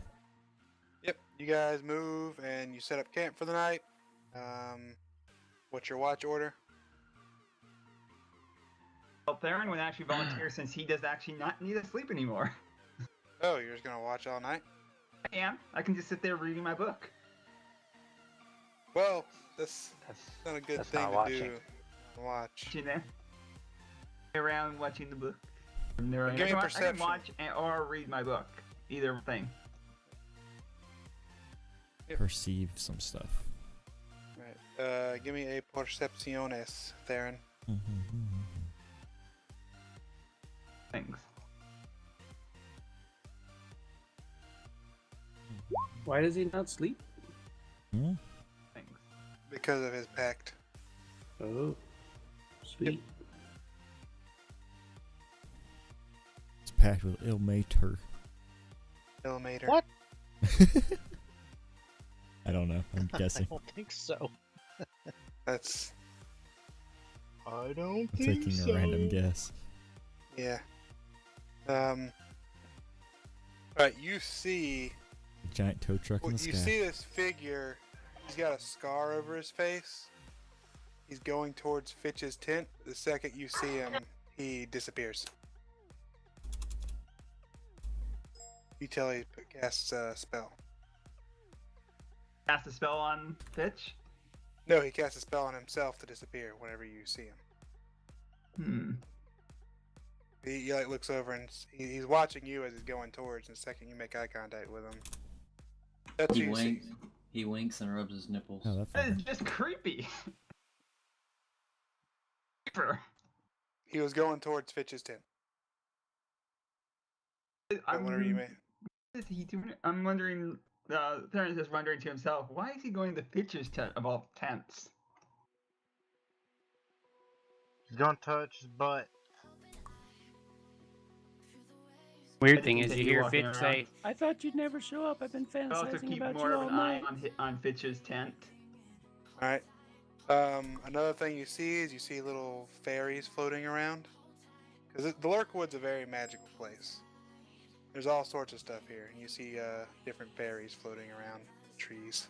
Yep. You guys move and you set up camp for the night. What's your watch order? Well, Theron would actually volunteer since he does actually not need to sleep anymore. Oh, you're just gonna watch all night? I am. I can just sit there reading my book. Well, that's That's not a good that's thing not to watching. do. Watch. You know, around watching the book. Give Give me I can perception. watch or read my book. Either thing. Perceive some stuff. Right. Give me a percepciones, Theron. Things. Why does he not sleep? Hmm? Things. Because of his pact. Oh, sweet. It's packed with ill mater. Illuminator. What? I don't know. I'm I guessing. don't think so. That's I don't I'm think taking so. a random guess. yeah. Right. You see. Giant tow truck in Well, the you sky. see this figure. He's got a scar over his face. He's going towards Fitch's tent. The second you see him, he disappears. You tell he casts a spell. Cast a spell on Fitch. No, he casts a spell on himself to disappear whenever you see him. He like looks over and he's watching you as he's going towards. And the second you make eye contact with him, that's He who you see. winks. He winks and rubs his nipples. Oh, that That is fucker. just creepy. Creeper. He was going towards Fitch's tent. Whenever you may. What is he doing? I'm wondering. Theron is just wondering to himself, why is he going to Fitch's tent of all tents? Don't touch his butt. Weird I thing didn't is, think you you hear walking Fitch around. say, "I thought you'd never show up. I've been I'll also fantasizing keep about more you of all an eye night." on Fitch's tent. All right. Another thing you see is you see little fairies floating around. Because the Lurkwood's a very magical place. There's all sorts of stuff here, and you see different fairies floating around the trees.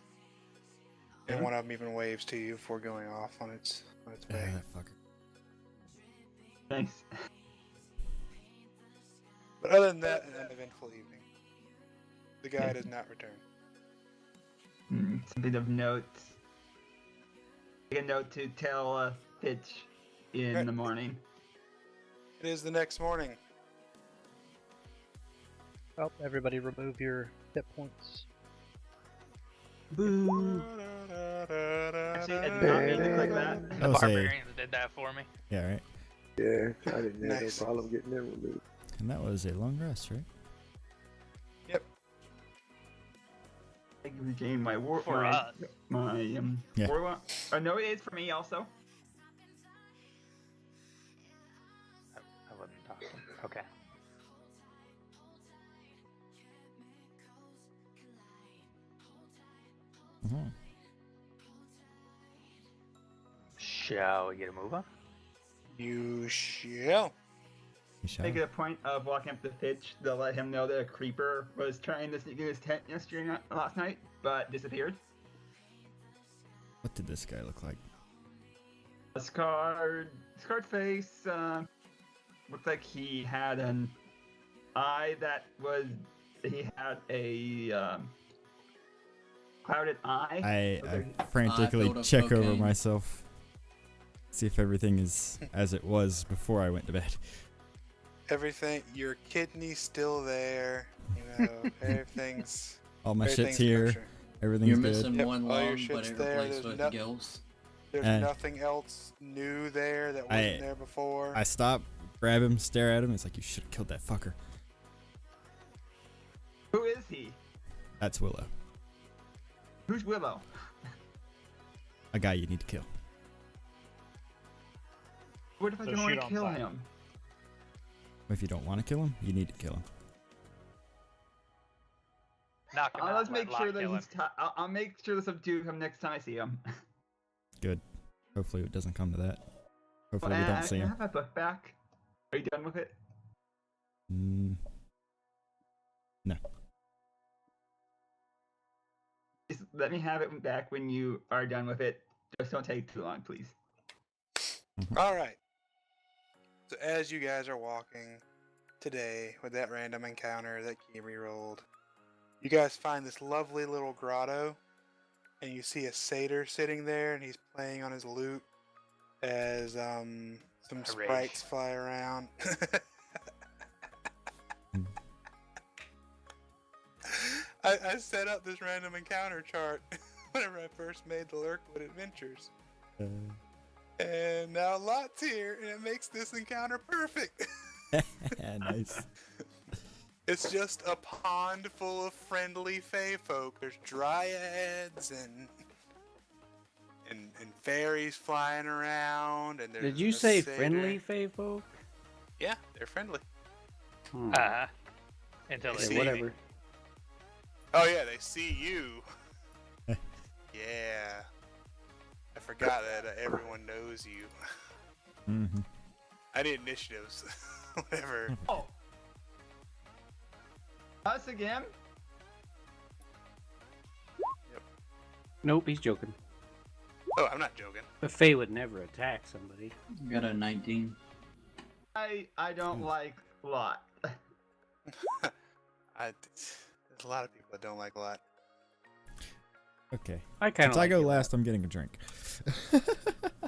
And one of them even waves to you before going off on its way. That fucker. Nice. But other than that, an uneventful evening. The guy does not return. Something of note. Take a note to tell Fitch in the morning. It is the next morning. Oh, everybody remove your hit points. Boo. Actually, I did not mean to click that. The I'll say- barbarians did that for me. Yeah, right. Yeah, I didn't have Nice. no problem getting them removed. And that was a long rest, right? I regained my war For us. my Yeah. war. No, it is for me also. I wasn't talking. Okay. Mhm. Shall we get a move on? You shall. You shall. Make it a point of walking up to Fitch to let him know that a creeper was trying to sneak in his tent last night, but disappeared. What did this guy look like? A scarred face. Looked like he had an eye that was. He had a clouded eye. I frantically filled up check over cocaine. myself, see if everything is as it was before I went to bed. Everything, your kidney's still there. You know, everything's. All my everything's shit's here. kosher. Everything's You're good. missing Yep, one all your lung, but shit's it there, replaced there's with no- gills. There's I- nothing else new there that wasn't there before. I stop, grab him, stare at him. It's like, you should have killed that fucker. Who is he? That's Willow. Who's Willow? A guy you need to kill. What if I So don't want shoot to on kill sight. him? If you don't want to kill him, you need to kill him. Knock him out. Let's let make sure Locke that kill he's. I'll make sure to subdue him next time I see him. Good. Hopefully it doesn't come to that. Hopefully we don't see Can I him. have my book back? Are you done with it? Mm, no. Just let me have it back when you are done with it. Just don't take too long, please. All right. So as you guys are walking today with that random encounter that Key rolled, you guys find this lovely little grotto, and you see a satyr sitting there, and he's playing on his lute as some Rage. sprites fly around. I set up this random encounter chart whenever I first made the Lurkwood Adventures. And now Lot's here, and it makes this encounter perfect. Nice. It's just a pond full of friendly fae folk. There's dryads and fairies flying around, and there's Did you a say satyr. friendly fae folk? Yeah, they're friendly. Hmm. Until they See see me. Whatever. Oh yeah, they see you. Yeah. I forgot that everyone knows you. Mm-hmm. I need initiatives. Whatever. Oh. Us again? Nope, he's joking. Oh, I'm not joking. A fae would never attack somebody. Got a 19. I don't like Lot. There's a lot of people that don't like Lot. Okay. I kind Since of I like go it. last, I'm getting a drink.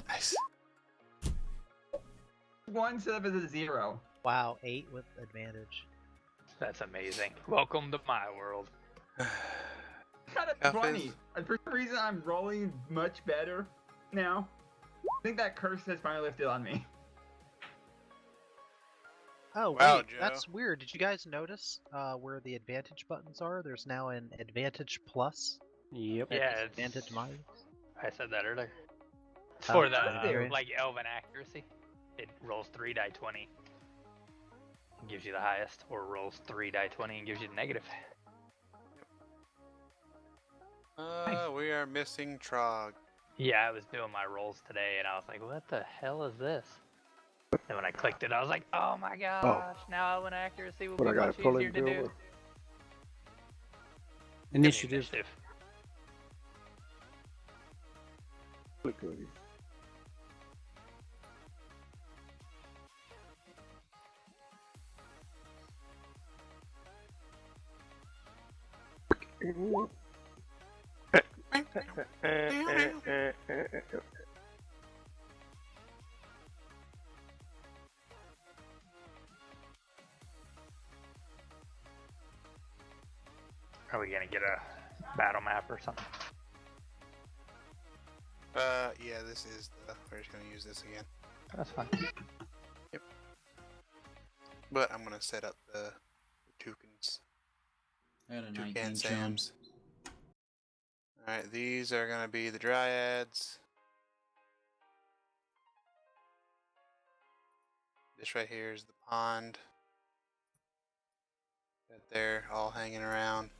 Nice. 1 instead of a 0. Wow, 8 with advantage. That's amazing. Welcome to my world. Kind of Tough funny. is- For some reason, I'm rolling much better now. I think that curse has finally lifted on me. Oh, Wow, wait, Joe. that's weird. Did you guys notice where the advantage buttons are? There's now an advantage plus. Yep. and Yeah, advantage it's- minus. I said that earlier. Oh, For I didn't the hear it. like elven accuracy, it rolls 3 die 20. and gives you the highest, or rolls 3 die 20 and gives you the negative. We are missing Trog. Yeah, I was doing my rolls today, and I was like, what the hell is this? And when I clicked it, I was like, oh my gosh, now I want accuracy will But be I gotta much pull easier him to do. over. Initiative. Click on it. Are we gonna get a battle map or something? Yeah, this is the. We're just gonna use this again. That's fine. Yep. But I'm gonna set up the toucans. I got a Toucan 19 Sams. Alright, these are gonna be the dryads. This right here is the pond that they're all hanging around.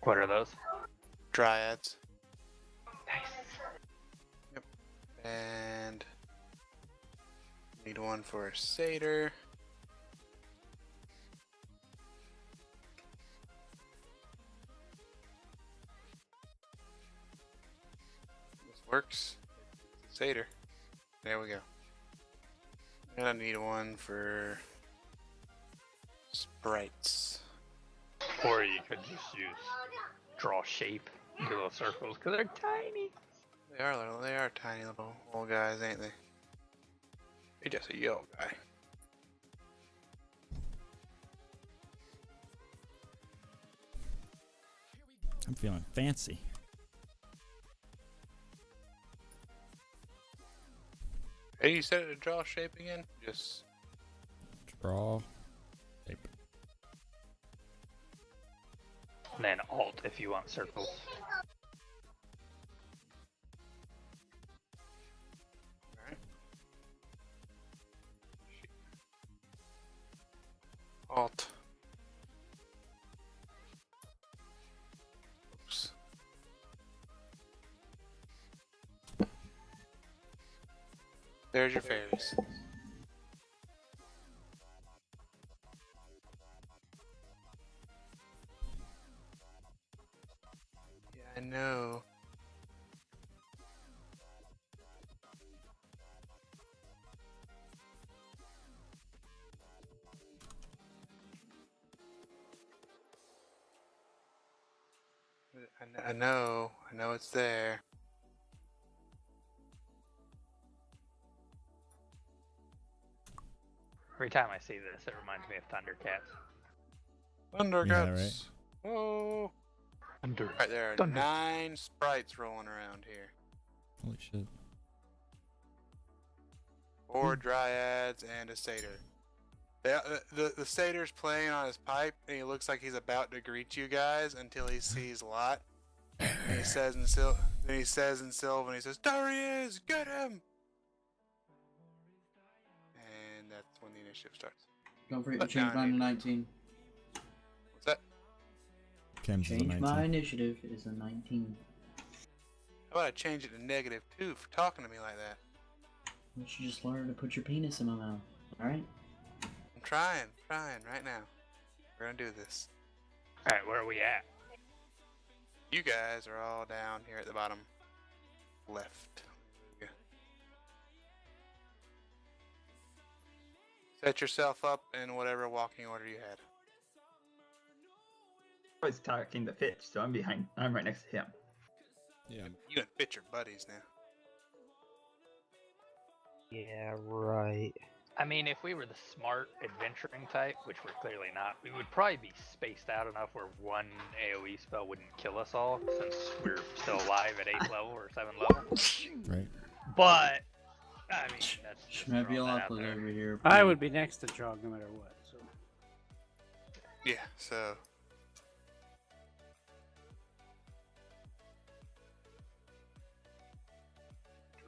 What are those? Dryads. Nice. Yep. And need one for a satyr. This works. Satyr. There we go. And I need one for sprites. Or you could just use draw shape, do little circles, because they're tiny. They are tiny little guys, ain't they? They're just a yellow guy. I'm feeling fancy. Hey, you said it to draw shape again? Just Draw shape. And then Alt if you want circles. alright. Alt. Oops. There's your fairies. Yeah, I know. I know it's there. Every time I see this, it reminds me of Thundercats. Thundercats. Oh. Thunder. Alright, there are Thunder. 9 sprites rolling around here. Holy shit. 4 dryads and a satyr. The satyr's playing on his pipe, and he looks like he's about to greet you guys until he sees Lot. And he says in Sylvan, he says, "There he is! Get him!" And that's when the initiative starts. Don't forget to But change down mine to here. 19. What's that? Cam's is a Change 19. my initiative is a 19. How about I change it to -2 for talking to me like that? You should just learn to put your penis in my mouth. Alright? I'm trying right now. We're gonna do this. Alright, where are we at? You guys are all down here at the bottom left. Set yourself up in whatever walking order you had. I was talking to Fitch, so I'm right next to him. Yeah. You and Fitch are buddies now. Yeah, right. I mean, if we were the smart adventuring type, which we're clearly not, we would probably be spaced out enough where one AoE spell wouldn't kill us all, since we're still alive at 8th level or 7th level. Right. But, I mean, that's just throwing that out Schmebulopoulos there. over here. I would be next to Chog no matter what. So Yeah, so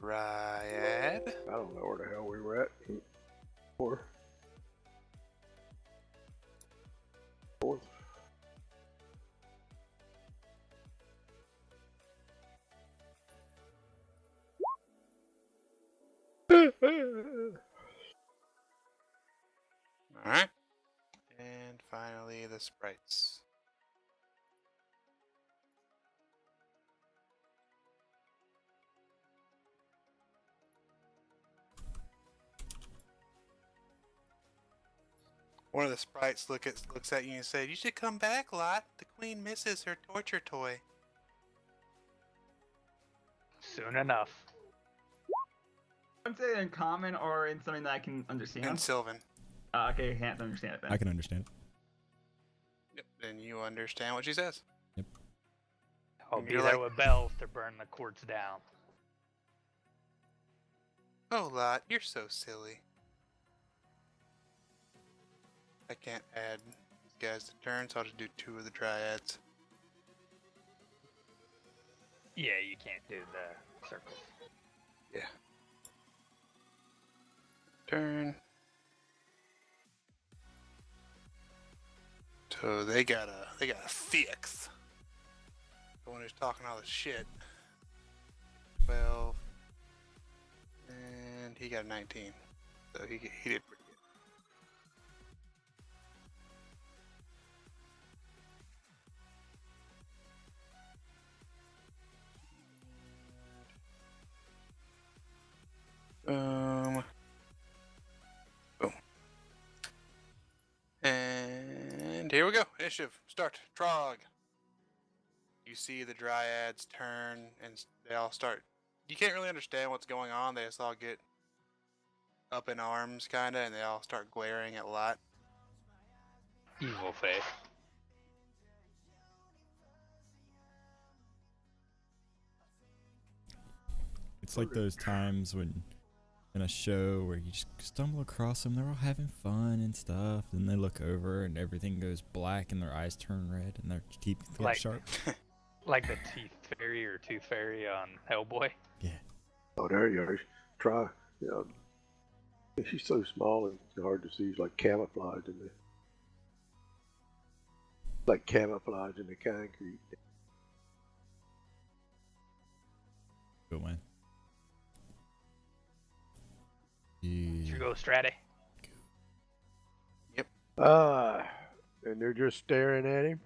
Dryad. I don't know where the hell we were at. Fourth. Alright. And finally, the sprites. One of the sprites looks at you and says, "You should come back, Lot. The queen misses her torture toy." Soon enough. I'd say in common or in something that I can understand. And Sylvan. Okay, can't understand it then. I can understand it. Yep. Then you understand what she says. Yep. I'll And be you're there like- with bells to burn the courts down. Oh, Lot, you're so silly. I can't add these guys to turn, so I'll just do 2 of the dryads. Yeah, you can't do the circles. Yeah. Turn. So they got a 6. The one who's talking all this shit. 12. And he got a 19. So he did pretty good. Boom. And here we go. Initiative. Start. Trog. You see the dryads turn and they all start. You can't really understand what's going on. They just all get up in arms, kind of, and they all start glaring at Lot. Evil face. It's like those times when in a show where you just stumble across them, they're all having fun and stuff, and they look over and everything goes black and their eyes turn red and their teeth get Like- sharp. Like the Teeth Fairy or Tooth Fairy on Hellboy. Yeah. Oh, there you are. Try. You know, she's so small and it's hard to see. She's like camouflage in the concrete. Good one. Did you Yeah. go Stratty? And they're just staring at him.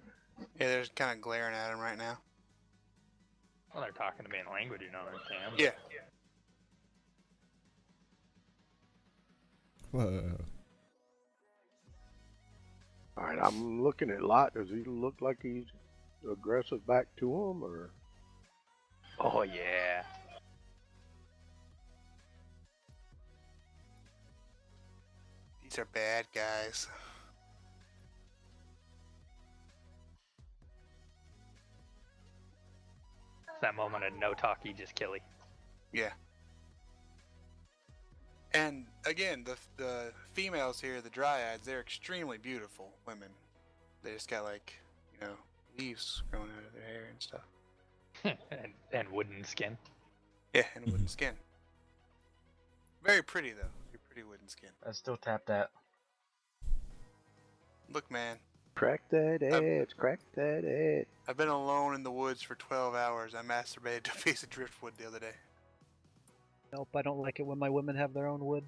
Yeah, they're just kind of glaring at him right now. Well, they're talking to me in a language you don't understand. Yeah. Whoa. All right, I'm looking at Lot. Does he look like he's aggressive back to him, or? Oh, yeah. These are bad guys. It's that moment of no talkie, just killy. Yeah. And again, the females here, the dryads, they're extremely beautiful women. They just got like, leaves growing out of their hair and stuff. and wooden skin. Yeah, and wooden skin. Very pretty though. Very pretty wooden skin. I still tap that. Look, man, Crack that edge, crack that edge. I've been alone in the woods for 12 hours. I masturbated to a piece of driftwood the other day. Nope, I don't like it when my women have their own wood.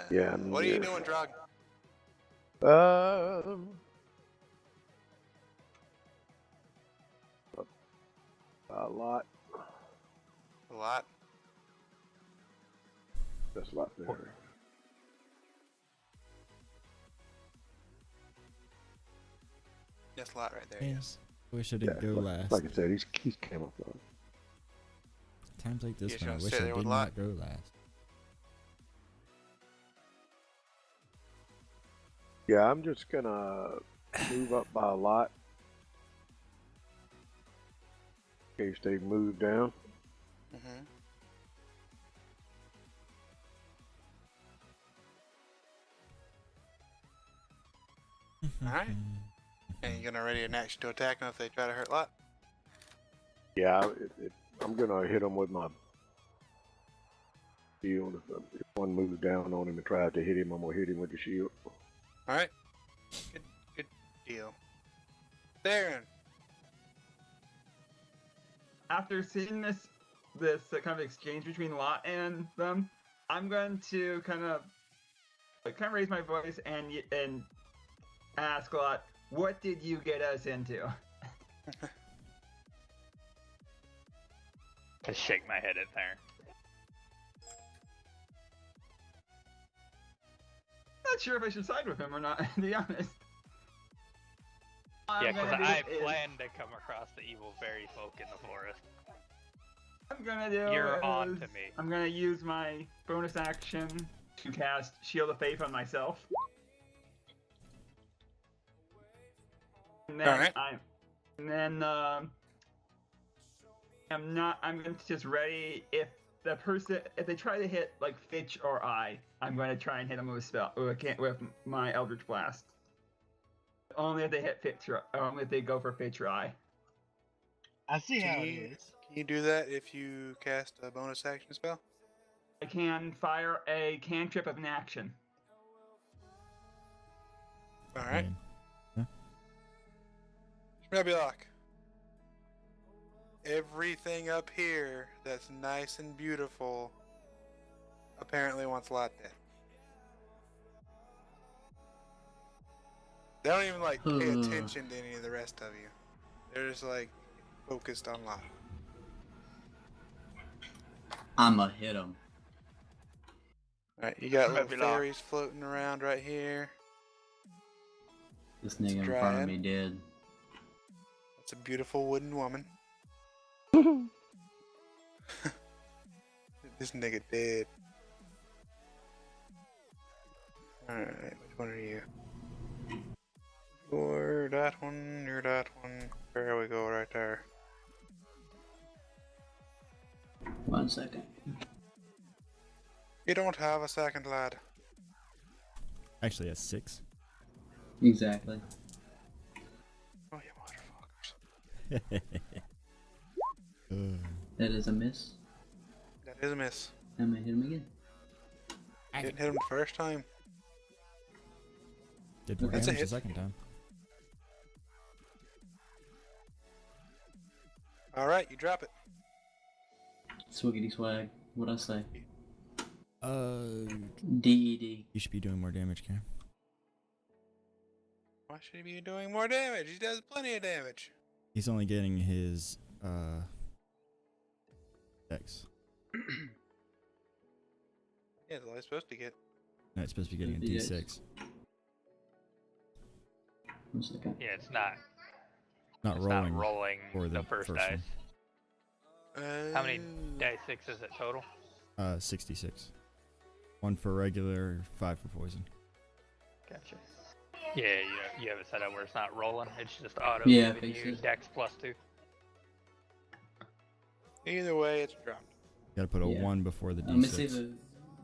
Yeah. What are you doing, Drog? A lot. A lot. That's a lot there. That's a lot right there. Yeah. Yes. Wish I didn't go last. Like I said, he's camouflage. Times like this You when I just wish sit I there did with not go last. Yeah, I'm just gonna move up by a lot in case they move down. Mm-hmm. All right. And you're gonna ready an action to attack them if they try to hurt Lot? Yeah, I'm gonna hit him with my shield. If one moves down on him and tries to hit him, I'm gonna hit him with the shield. All right. Good deal. Darren. After seeing this kind of exchange between Lot and them, I'm going to kind of raise my voice and ask Lot, what did you get us into? I shake my head at there. Not sure if I should side with him or not, to be honest. Yeah, because I plan to come across the evil fairy folk in the forest. I'm gonna do. You're on to me. I'm gonna use my bonus action to cast Shield of Faith on myself. And then Alright. I'm going to just ready if they try to hit like Fitch or I'm going to try and hit them with a spell with my Eldritch Blast. Only if they hit Fitch or only if they go for Fitch or I. I see how it is. Can you do that if you cast a bonus action spell? I can fire a cantrip of an action. All right. Yeah. Shmebulock. Everything up here that's nice and beautiful apparently wants Lot dead. They don't even pay attention to any of the rest of you. They're just focused on Lot. I'ma hit him. Alright, you got little Shmebulock. fairies floating around right here. This nigga in front Dryad. of me dead. It's a beautiful wooden woman. This nigga dead. Alright, which one are you? You're that one, you're that one. There we go, right there. 1 second. You don't have a second, lad. Actually, that's 6. Exactly. Oh, you motherfuckers. That is a miss. That is a miss. I'm gonna hit him again. Didn't hit him the first time. Did more That's a damage the hit. second time. Alright, you drop it. Swiggity swag. What'd I say? DED. You should be doing more damage, Cam. Why should he be doing more damage? He does plenty of damage. He's only getting his dex. Yeah, that's all he's supposed to get. No, it's supposed to be getting a D6. D6. 1 second. Yeah, it's not. Not It's rolling. not rolling for the first dice. one. How many dice 6 is it total? 66. 1 for regular, 5 for poison. Gotcha. Yeah, you have it set up where it's not rolling. It's just auto Yeah, giving fix you it. dex +2. Either way, it's dropped. Gotta put a Yeah. 1 before the Let me see D6. the.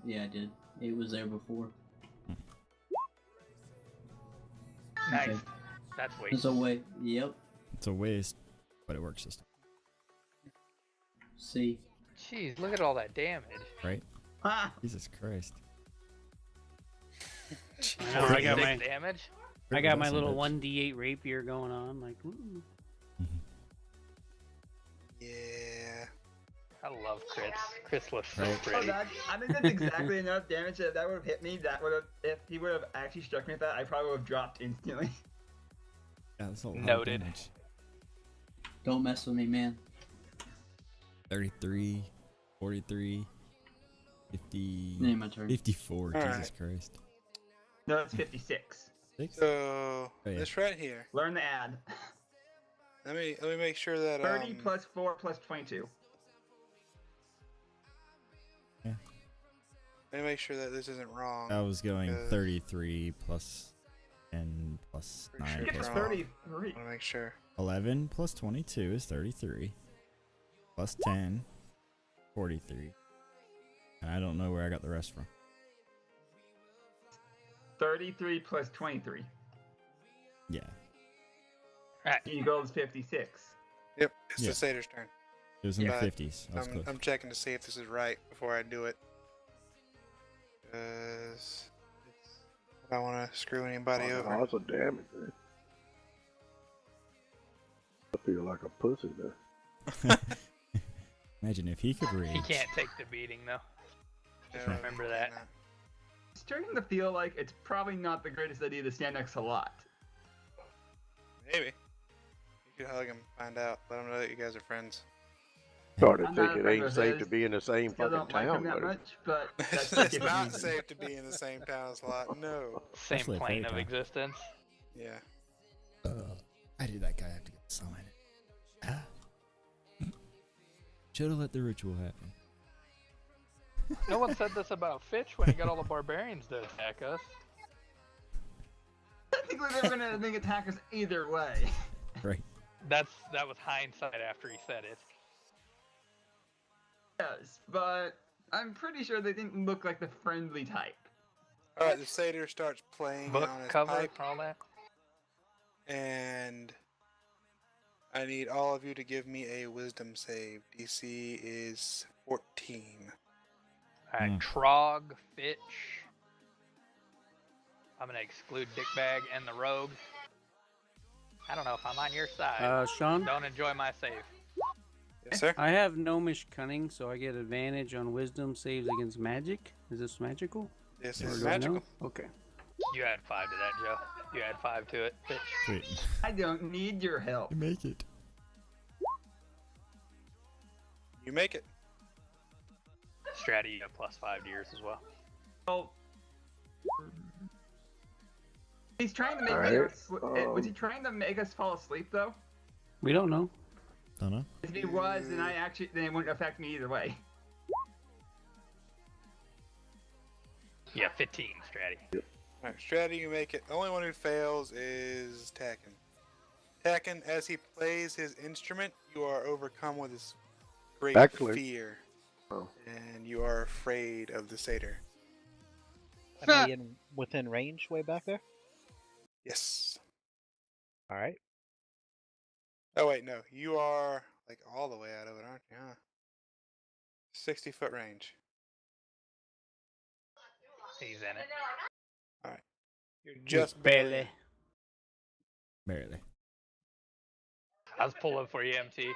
Yeah, I did. It was there before. Nice. Okay. That's There's waste. a way. Yep. It's a waste, but it works this time, See. Jeez, look at all that damage. right? Ah! Jesus Christ. know, I got 6 my- damage. I got my That's little a bitch. 1d8 rapier going on, like, ooh. Yeah. I love Chris. Chris looks so Right. pretty. I think that's exactly enough damage that would have hit me. That would have, if he would have actually struck me with that, I probably would have dropped instantly. Yeah, that's a lot of Noted. damage. Don't mess with me, man. 33, 43, 50, Name my turn. 54. All Jesus right. Christ. No, it's 56. 6? So Oh, yeah. this right here. Learn the add. Let me make sure that 30 plus 4 plus 22. Let me make sure that this isn't wrong. I was going because 33 plus 10 plus Pretty 9 sure It's plus wrong. 33. I want to make sure. 11 plus 22 is 33. Plus 10, 43. And I don't know where I got the rest from. 33 plus 23 Yeah. equals 56. Yep, it's Yeah. the satyr's turn. It was in But the 50s. I was close. I'm checking to see if this is right before I do it. Because I don't want to screw anybody over. Odds of damage, man. I feel like a pussy there. Imagine if he could rage. He can't take the beating though. Just remember that. It's starting to feel like it's probably not the greatest idea to stand next to Lot. Maybe. You could hug him, find out, let him know that you guys are friends. Started I'm not a thinking it friend ain't with safe his. to be in the same Still fucking don't like town. him that buddy. much, but that's It's just not me. safe to be in the same town as Lot. No. Same Especially a plane fairy of tale. existence. Yeah. Why did that guy have to get summoned? Should have let the ritual happen. No one said this about Fitch when he got all the barbarians to attack us. Technically, they're gonna think attack us either way. Right. That was hindsight after he said it. Yes, but I'm pretty sure they didn't look like the friendly type. Alright, the satyr starts playing Book on his cover, pipe, all that. and I need all of you to give me a wisdom save. DC is 14. Alright, Trog, Fitch. I'm gonna exclude Dickbag and the Rogue. I don't know if I'm on your side. Sean? Don't enjoy my save. Yes, sir? I have Gnomish Cunning, so I get advantage on wisdom saves against magic. Is this magical? This Or is do I know? magical. Okay. You add 5 to that, Joe. You add 5 to it, Fitch. Sweet. I don't need your help. You make it. You make it. Stratty, you have +5 to yours as well. Well, he's trying to make Alright, us. Was he trying to make us fall asleep though? We don't know. Don't know. If he was, then then it wouldn't affect me either way. Yeah, 15, Stratty. Alright, Stratty, you make it. The only one who fails is Tacken. Tacken, as he plays his instrument, you are overcome with this great Excellent. fear. Oh. And you are afraid of the satyr. Am I within range way back there? Yes. Alright. Oh wait, no. You are like all the way out of it, aren't you? Huh? 60-foot range. He's in it. Alright. You're just barely. Barely. I was pulling for you, MT.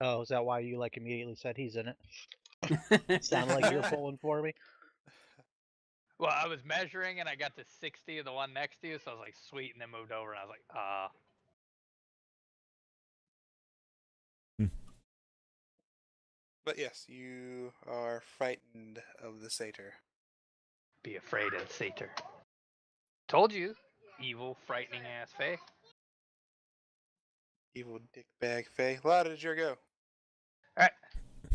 Oh, is that why you like immediately said he's in it? Sounded like you're pulling for me. Well, I was measuring and I got to 60 of the one next to you, so I was like, sweet, and then moved over and I was like, But yes, you are frightened of the satyr. be afraid of the satyr. Told you, evil, frightening ass Fae. Evil dickbag Fae. How did your go? Alright,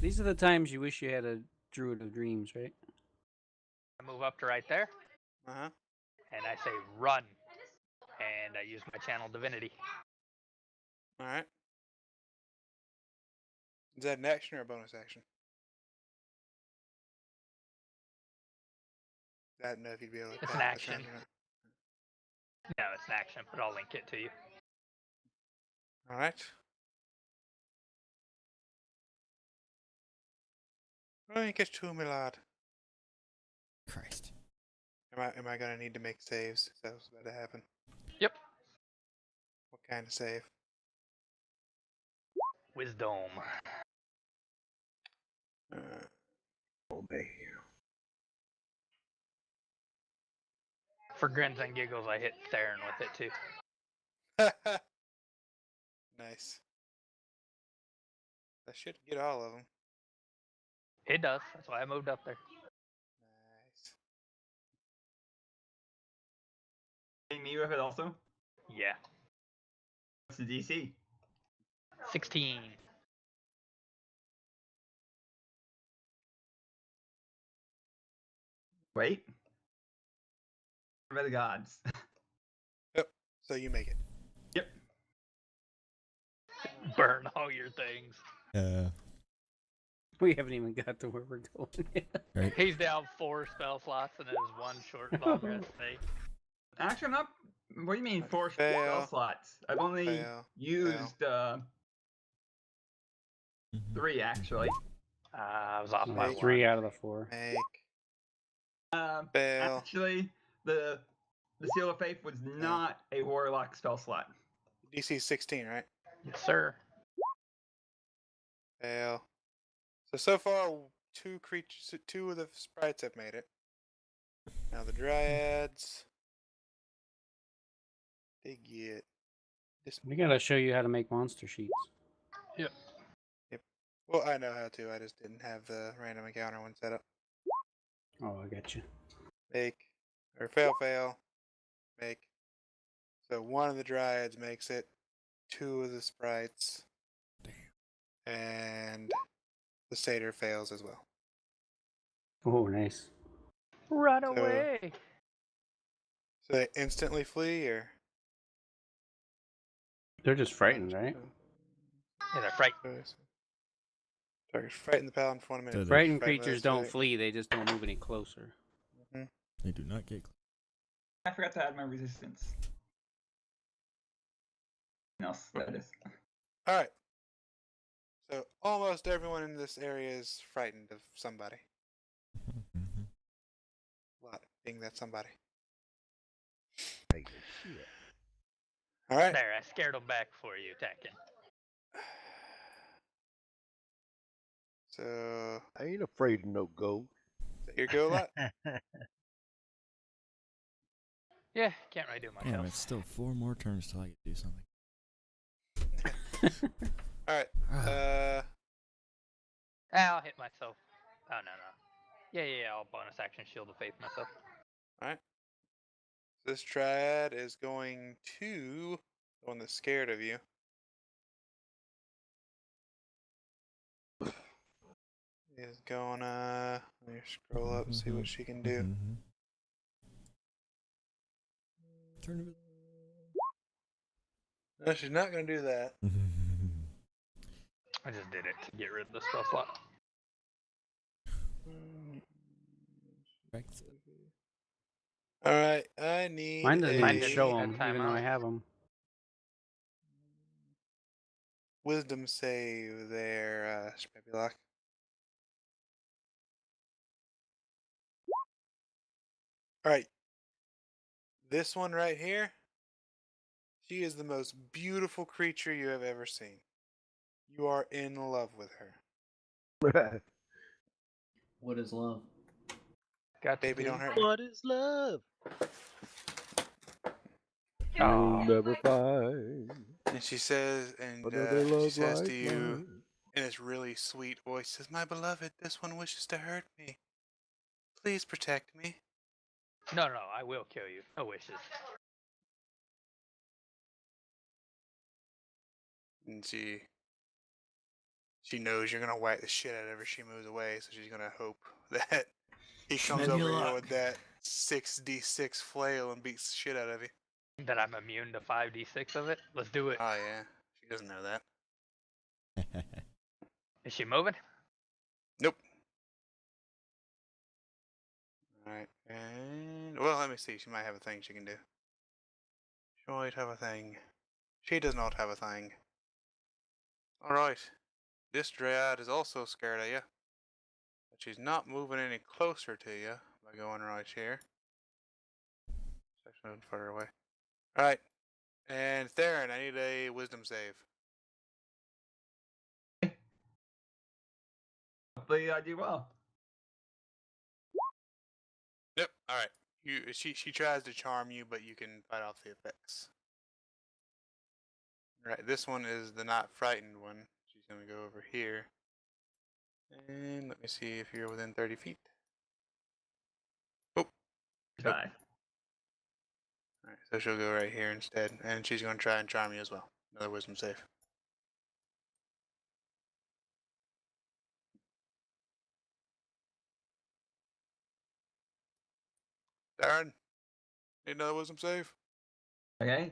These are the times you wish you had a Druid of Dreams, right? I move up to right there, Uh-huh. and I say run. And I use my channel divinity. Alright. Is that an action or a bonus action? I don't know if you'd be able to It's tell an if that's action. right or not. No, it's an action, but I'll link it to you. Alright. Oh, you get to me, lad. Christ. Am I gonna need to make saves? If that was about to happen. Yep. What kind of save? Wisdom. Obey. For grins and giggles, I hit Theron with it too. Nice. That should get all of them. It does. That's why I moved up there. Nice. Hitting me with it also? Yeah. What's the DC? 16. Wait. By the gods. Yep. So you make it. Yep. Burn all your things. We haven't even got to where we're going yet. Right. He's down 4 spell slots and it is 1 short long rest day. Actually, I'm not. What do you mean 4 Fail. spell slots? I've only Fail. used 3 actually. I was off by Make. 3 1. out of the 4. Make. Fail. Actually, the Seal of Faith was not a warlock spell slot. DC 16, right? Yes, sir. Fail. So far, 2 creatures, 2 of the sprites have made it. Now the dryads. They get this. We gotta show you how to make monster sheets. Yep. Yep. Well, I know how to. I just didn't have the random encounter one set up. Oh, I got you. Make. Or fail. Make. So 1 of the dryads makes it. 2 of the sprites. And the satyr fails as well. Oh, nice. Run So- away! So they instantly flee, or? They're just frightened, right? Yeah, they're frightened. Target frighten the paladin for 1 minute. So they're- Frightened Frighten creatures those don't fight. flee, they just don't move any closer. They do not get. I forgot to add my resistance. Else, that is. Alright. So almost everyone in this area is frightened of somebody. A lot being that somebody. Alright. There, I scared them back for you, Tekken. So I ain't afraid of no ghost. is that your go lot? Yeah, can't really do much Damn, else. it's still 4 more turns till I can do something. Alright. I'll hit myself. Oh, no. Yeah, I'll bonus action shield of faith myself. Alright. This triad is going to the one that's scared of you. Is gonna let me scroll up and see what she can do. Turn of it. No, she's not gonna do that. I just did it to get rid of the spell slot. Alright, I need Mine doesn't Mine even didn't show have them, even though I timeout. have them. wisdom save there, Spebulock. Alright. This one right here, she is the most beautiful creature you have ever seen. You are in love with her. What is love? Got Baby, don't hurt. What is love? You'll never find And she says, and another she love says like to you mine. in this really sweet voice, says, "My beloved, this one wishes to hurt me. Please protect me." No, I will kill you. No wishes. And she knows you're gonna whack the shit out of her. She moves away, so she's gonna hope that he comes over here with that 6d6 flail and beats the shit out of you. That I'm immune to 5d6 of it? Let's do it. Oh yeah, she doesn't know that. Is she moving? Nope. Alright, and well, let me see. She might have a thing she can do. She might have a thing. She does not have a thing. Alright. This dryad is also scared of you. But she's not moving any closer to you by going right here. She's actually moving further away. Alright. And Theron, I need a wisdom save. Hopefully I do well. Yep, alright. She tries to charm you, but you can fight off the effects. Right, this one is the not frightened one. She's gonna go over here. And let me see if you're within 30 feet. Oh. Nope. Bye. Alright, so she'll go right here instead. And she's gonna try and charm you as well. Another wisdom save. Darren, need another wisdom save? Okay.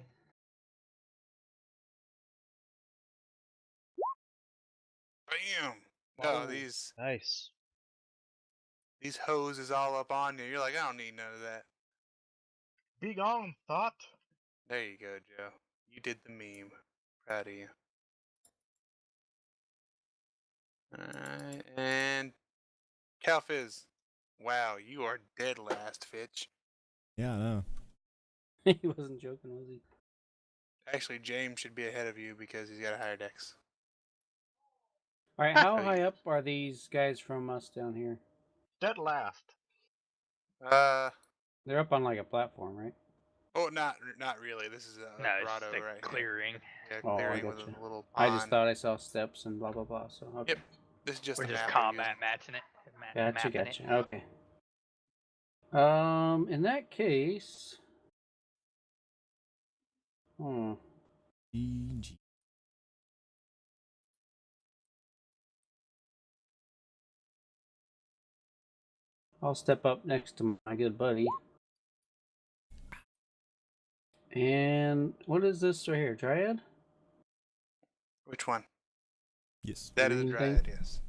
Bam! No, Oh, these nice. hoes is all up on you. You're like, I don't need none of that. Be gone, thought. There you go, Joe. You did the meme. Proud of you. Alright, and Calfizz. Wow, you are dead last, Fitch. Yeah, I know. He wasn't joking, was he? Actually, James should be ahead of you because he's got a higher dex. All right, how So, high up are these guys from us down here? Dead last. They're up on like a platform, right? Oh, not really. This is a No, it's grotto just a right clearing. here. Yeah, Oh, I clearing with gotcha. a little I just pond. thought I saw steps and blah blah blah. So okay. Yep, this is just We're the just map we're combat using. matching it. Gotcha, mapping gotcha. it. Okay. In that case, GG. I'll step up next to my good buddy. And what is this right here? Dryad? Which one? Yes. That is a Green thing? dryad, yes.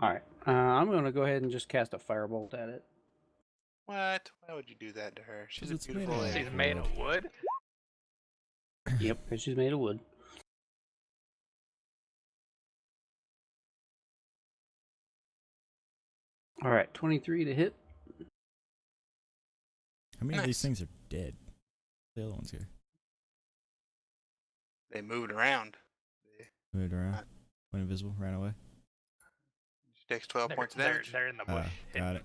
Alright. I'm going to go ahead and just cast a firebolt at it. What? Why would you do that to her? She's a It's made beautiful of lady. She's made of wood. Yep, because she's made of wood. Alright, 23 to hit. How many of these Nice. things are dead? The other ones here. They moved around. Moved around. Went invisible. Ran away. She takes 12 points of damage. They're in the bush. Got it.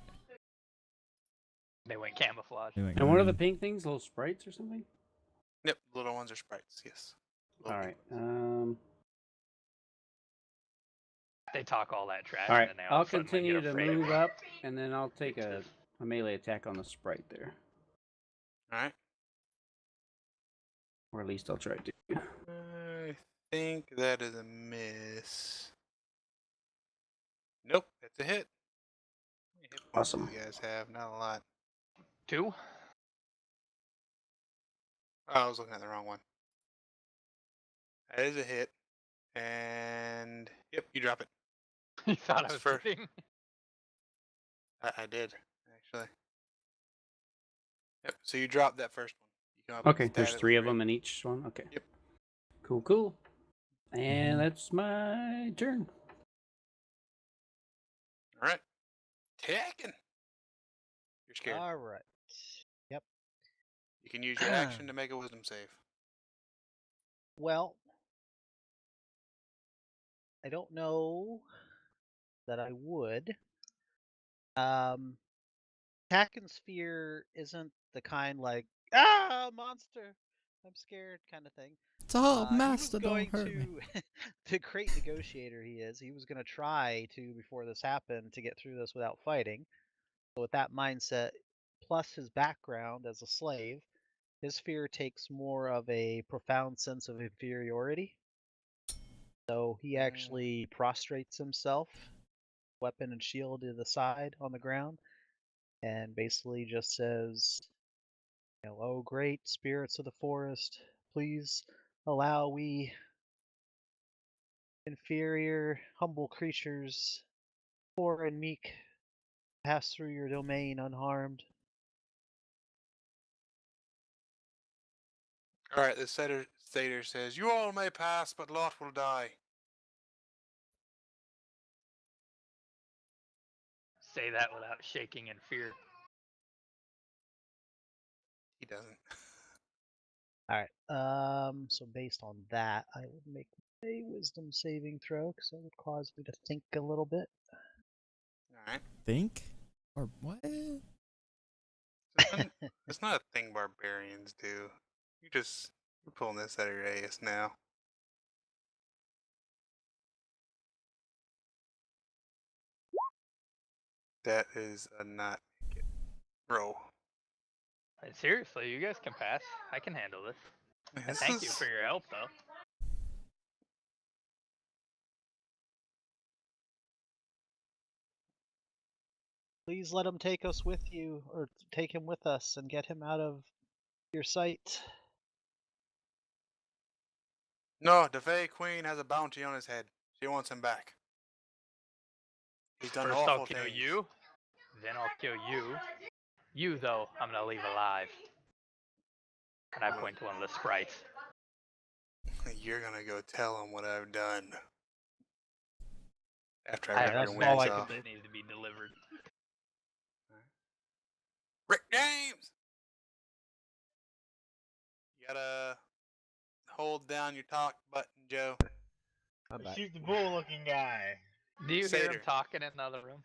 They went camouflage. They went And what are the green. pink things? Little sprites or something? Yep, little ones are sprites, yes. Little Alright. They talk all that trash. Alright, And then they all I'll of a sudden, like, continue get to afraid of move you. up, and then I'll take a melee attack on the sprite there. Alright. Or at least I'll try to. I think that is a miss. Nope, that's a hit. How many hit points do Awesome. you guys have? Not a lot. 2? Oh, I was looking at the wrong one. That is a hit. And yep, you drop it. You thought I That's was first. kidding? I did, actually. Yep, so you drop that first one. You come up Okay, and stab there's it 3 with of your them in each one. Okay. Yep. Cool, cool. And that's my turn. Alright. Taking. You're scared. All right. Yep. You can use your action to make a wisdom save. Well, I don't know that I would. Attack and Sphere isn't the kind like monster, I'm scared kind of thing. It's all He master, was going don't hurt me. the great negotiator he is. He was going to try to before this happened to get through this without fighting. So with that mindset, plus his background as a slave, his fear takes more of a profound sense of inferiority. So he actually prostrates himself, weapon and shield to the side on the ground, and basically just says, "Oh, great spirits of the forest, please allow we inferior, humble creatures, poor and meek, pass through your domain unharmed." Alright, the satyr says, "You all may pass, but Lot will die." Say that without shaking in fear. He doesn't. All right. So based on that, I would make a wisdom saving throw because it would cause me to think a little bit. Alright. Think? Or what? It's not a thing barbarians do. You're pulling this out of your ass now. That is a not make it. Roll. But seriously, you guys can pass. I can handle this. And This thank you is- for your help, though. Please let him take us with you, or take him with us and get him out of your sight. No, the Fey Queen has a bounty on his head. She wants him back. He's done First awful I'll kill things. you, then I'll kill you. You, though, I'm gonna leave alive. And I point to one of the sprites. You're gonna go tell him what I've done. After I I have rip that's your all wings I off. can that needs to be delivered. Rick James! You gotta hold down your talk button, Joe. Shoot the bull-looking guy. Do you hear him Satyr. talking in the other room?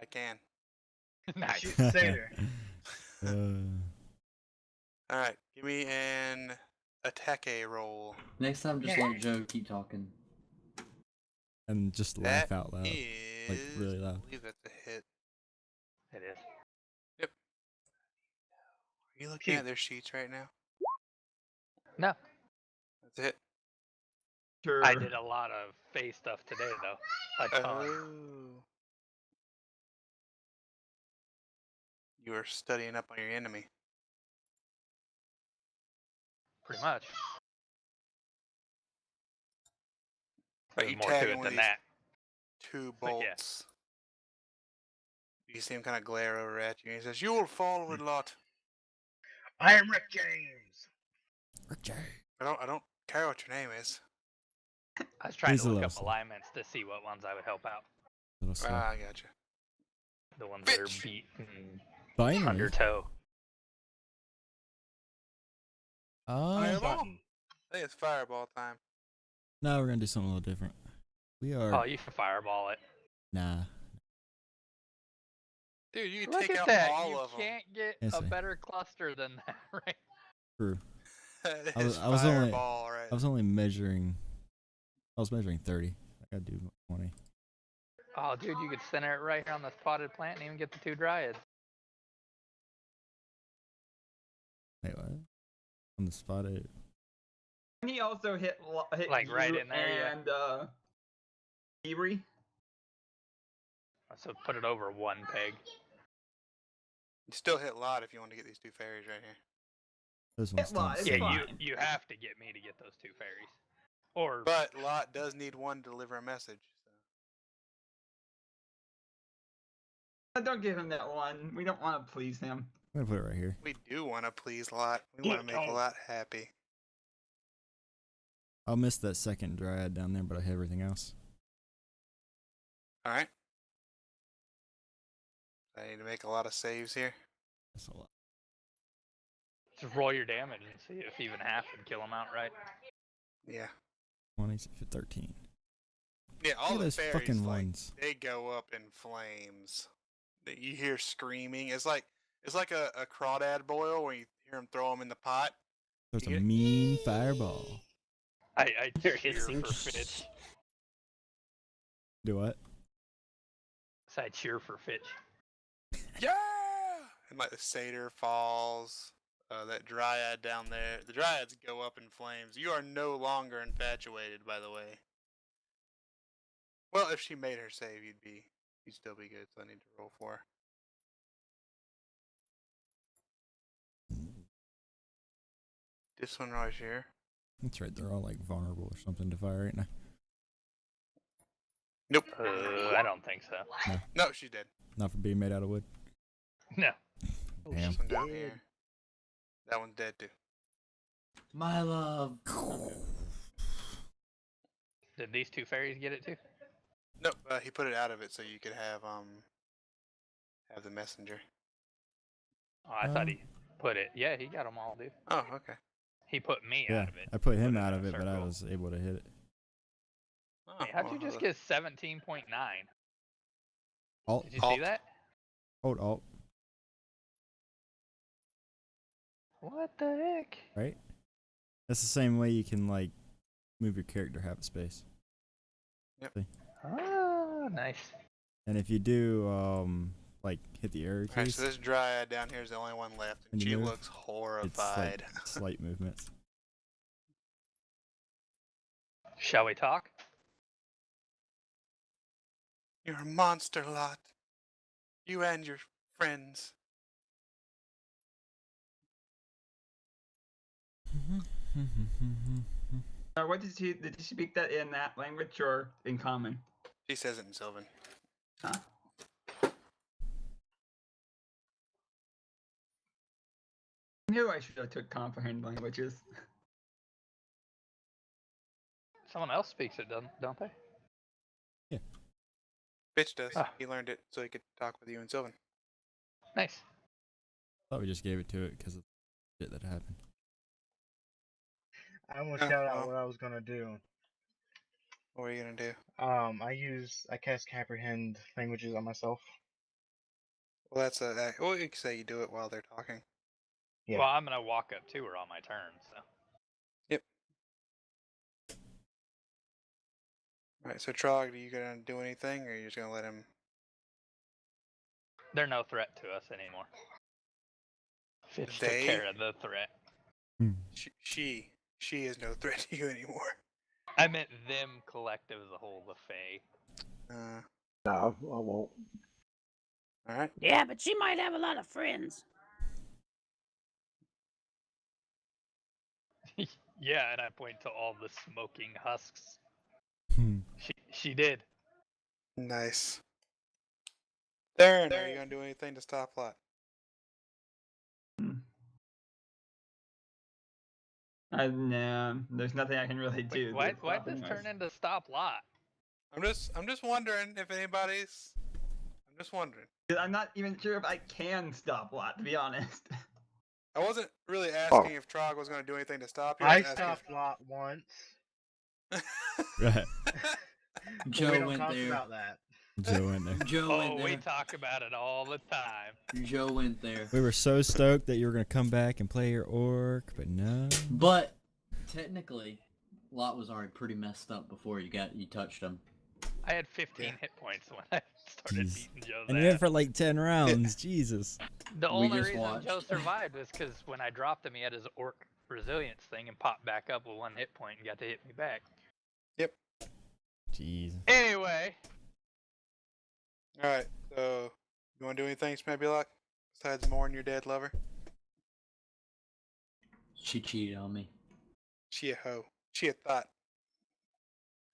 I can. Nice. Shoot the satyr. Alright, give me an attack roll. Next time, just let Joe keep talking. And just laugh out loud. Is, Like, really loud. I believe that's a hit. It is. Yep. Are you looking at their sheets right now? No. That's a hit. Sure. I did a lot of face stuff today, though. A ton. Oh. You are studying up on your enemy. Pretty much. Are There's you more to tagging it with than these that. 2 But yeah. bolts? You see him kind of glare over at you, and he says, "You will fall with lot." I am Rick James. Rick James. I don't care what your name is. I was trying He's to a look little up slow. alignments to see what ones I would help out. Little slow. I gotcha. The ones that are Bitch. beat and Binary. undertow. Fireball? Button. I think it's fireball time. No, we're gonna do something a little different. We are. Oh, you can fireball it. Nah. Dude, you can Look take at out that. all You of them. can't get Yes, a sir. better cluster than that, right? True. That I was is only fireball right I was only measuring. I was measuring 30. I gotta do 20. Oh, dude, you could center it right here on the spotted plant and even get the 2 dryads. Wait, what? On the spot. And he also hit Like, you right in there, yeah. and Ebri. So put it over 1 peg. You still hit lot if you want to get these 2 fairies right here. This one's well, not it's Yeah, seven. fine. you have to get me to get those 2 fairies. Or But lot does need 1 to deliver a message. So. Don't give him that one. We don't want to please him. I'm gonna put it right here. We do want to please Lot. We want to make Lot happy. I'll miss that second dryad down there, but I have everything else. Alright. I need to make a lot of saves here. That's a lot. just roll your damage and see if even half would kill them outright. Yeah. 20, 13. Yeah, all Look at the those fairies, fucking like, ones. they go up in flames. You hear screaming. It's like a crawdad boil where you hear them throw them in the pot. So it's a You get it? mean fireball. I cheer hissing. for Fitch. Do what? So I cheer for Fitch. Yeah! And like the satyr falls. That dryad down there. The dryads go up in flames. You are no longer infatuated, by the way. Well, if she made her save, you'd still be good. So I need to roll for her. This one right here. That's right. They're all like vulnerable or something to fire right now. Nope. I don't think so. No, she's dead. Not for being made out of wood. No. Damn. This one down here. That one's dead too. My love. Did these 2 fairies get it too? Nope. He put it out of it so you could have the messenger. Oh, I thought he put it. Yeah, he got them all, dude. Oh, okay. He put me Yeah, out of it. I put him Put it out in of a it, but I circle. was able to hit it. Oh, Hey, how'd you well, just get 17.9? Alt. Did you see Alt. that? Hold alt. What the heck? Right? That's the same way you can like move your character half a space. Yep. See? Oh, nice. And if you do like hit the arrow Alright, keys, so this dryad down here is the only one left, and When you she move, looks it's horrified. like slight movements. Shall we talk? You're a monster, Lot. You and your friends. What did she speak that in that language or in common? She says it in Sylvan. Huh. I knew I should have took comprehend languages. Someone else speaks it, don't they? Yeah. Bitch does. Ah. He learned it so he could talk with you and Sylvan. Nice. Thought we just gave it to it because of the shit that happened. I almost Oh, shout out well. what I was gonna do. What are you gonna do? I cast comprehend languages on myself. Well, that's a. Well, you can say you do it while they're talking. Yeah. Well, I'm gonna walk up to her on my turn. So. Yep. All right. So Trog, are you gonna do anything, or are you just gonna let him? They're no threat to us anymore. Fitch took They? care of the threat. She is no threat to you anymore. I meant them collective as a whole, the Fae. No, I won't. All right. Yeah, but she might have a lot of friends. Yeah, and I point to all the smoking husks. She did. Nice. Darren, are you gonna do anything to stop Lot? No, there's nothing I can really do. Wait, why'd this turn into stop Lot? I'm just wondering if anybody's. I'm just wondering. I'm not even sure if I can stop Lot, to be honest. I wasn't really asking if Trog was gonna do anything to stop you. I was asking stopped Lot once. Right. Joe we don't went talk there. about that. Joe went there. Joe went there. We talk about it all the time. Joe went there. We were so stoked that you were gonna come back and play your orc, but no. But technically, Lot was already pretty messed up before you touched him. I had 15 hit points when I started beating Joe's And ass. you went for like 10 rounds. Jesus. The only reason Joe survived was because when I dropped him, he had his orc resilience thing and popped back up with 1 hit point and got to hit me back. Yep. Jeez. Anyway. Alright, so you wanna do anything, Smabylock? Besides mourn your dead lover? She cheated on me. She a hoe. She a thought.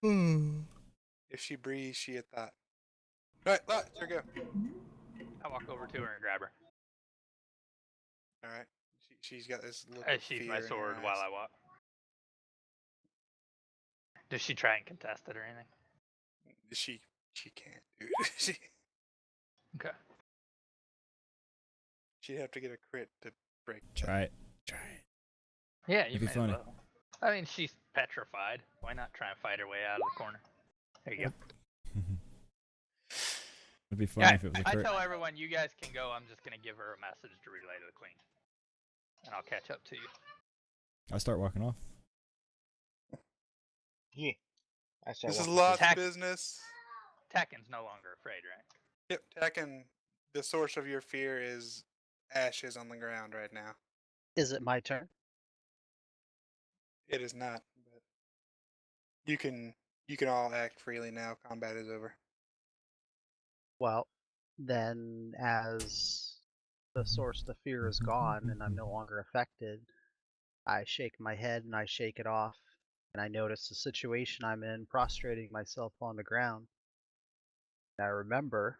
If she breathes, she a thought. Alright, Lot, it's your go. I walk over to her and grab her. Alright. She's got this look I of sheath fear my in her sword eyes. while I walk. Does she try and contest it or anything? She can't, dude. Okay. She'd have to get a crit to break. Try it. Yeah, you It'd be may as funny. well. I mean, she's petrified. Why not try and fight her way out of the corner? There you go. It'd be funny if it was a I crit. tell everyone, you guys can go. I'm just going to give her a message to relay to the queen. And I'll catch up to you. I start walking off. Yeah. This is Lot's business. Tekken's no longer afraid, right? Yep, Tekken, the source of your fear is ashes on the ground right now. Is it my turn? It is not, but you can all act freely now. Combat is over. Well, then as the source of fear is gone and I'm no longer affected, I shake my head and I shake it off, and I notice the situation I'm in, prostrating myself on the ground. And I remember,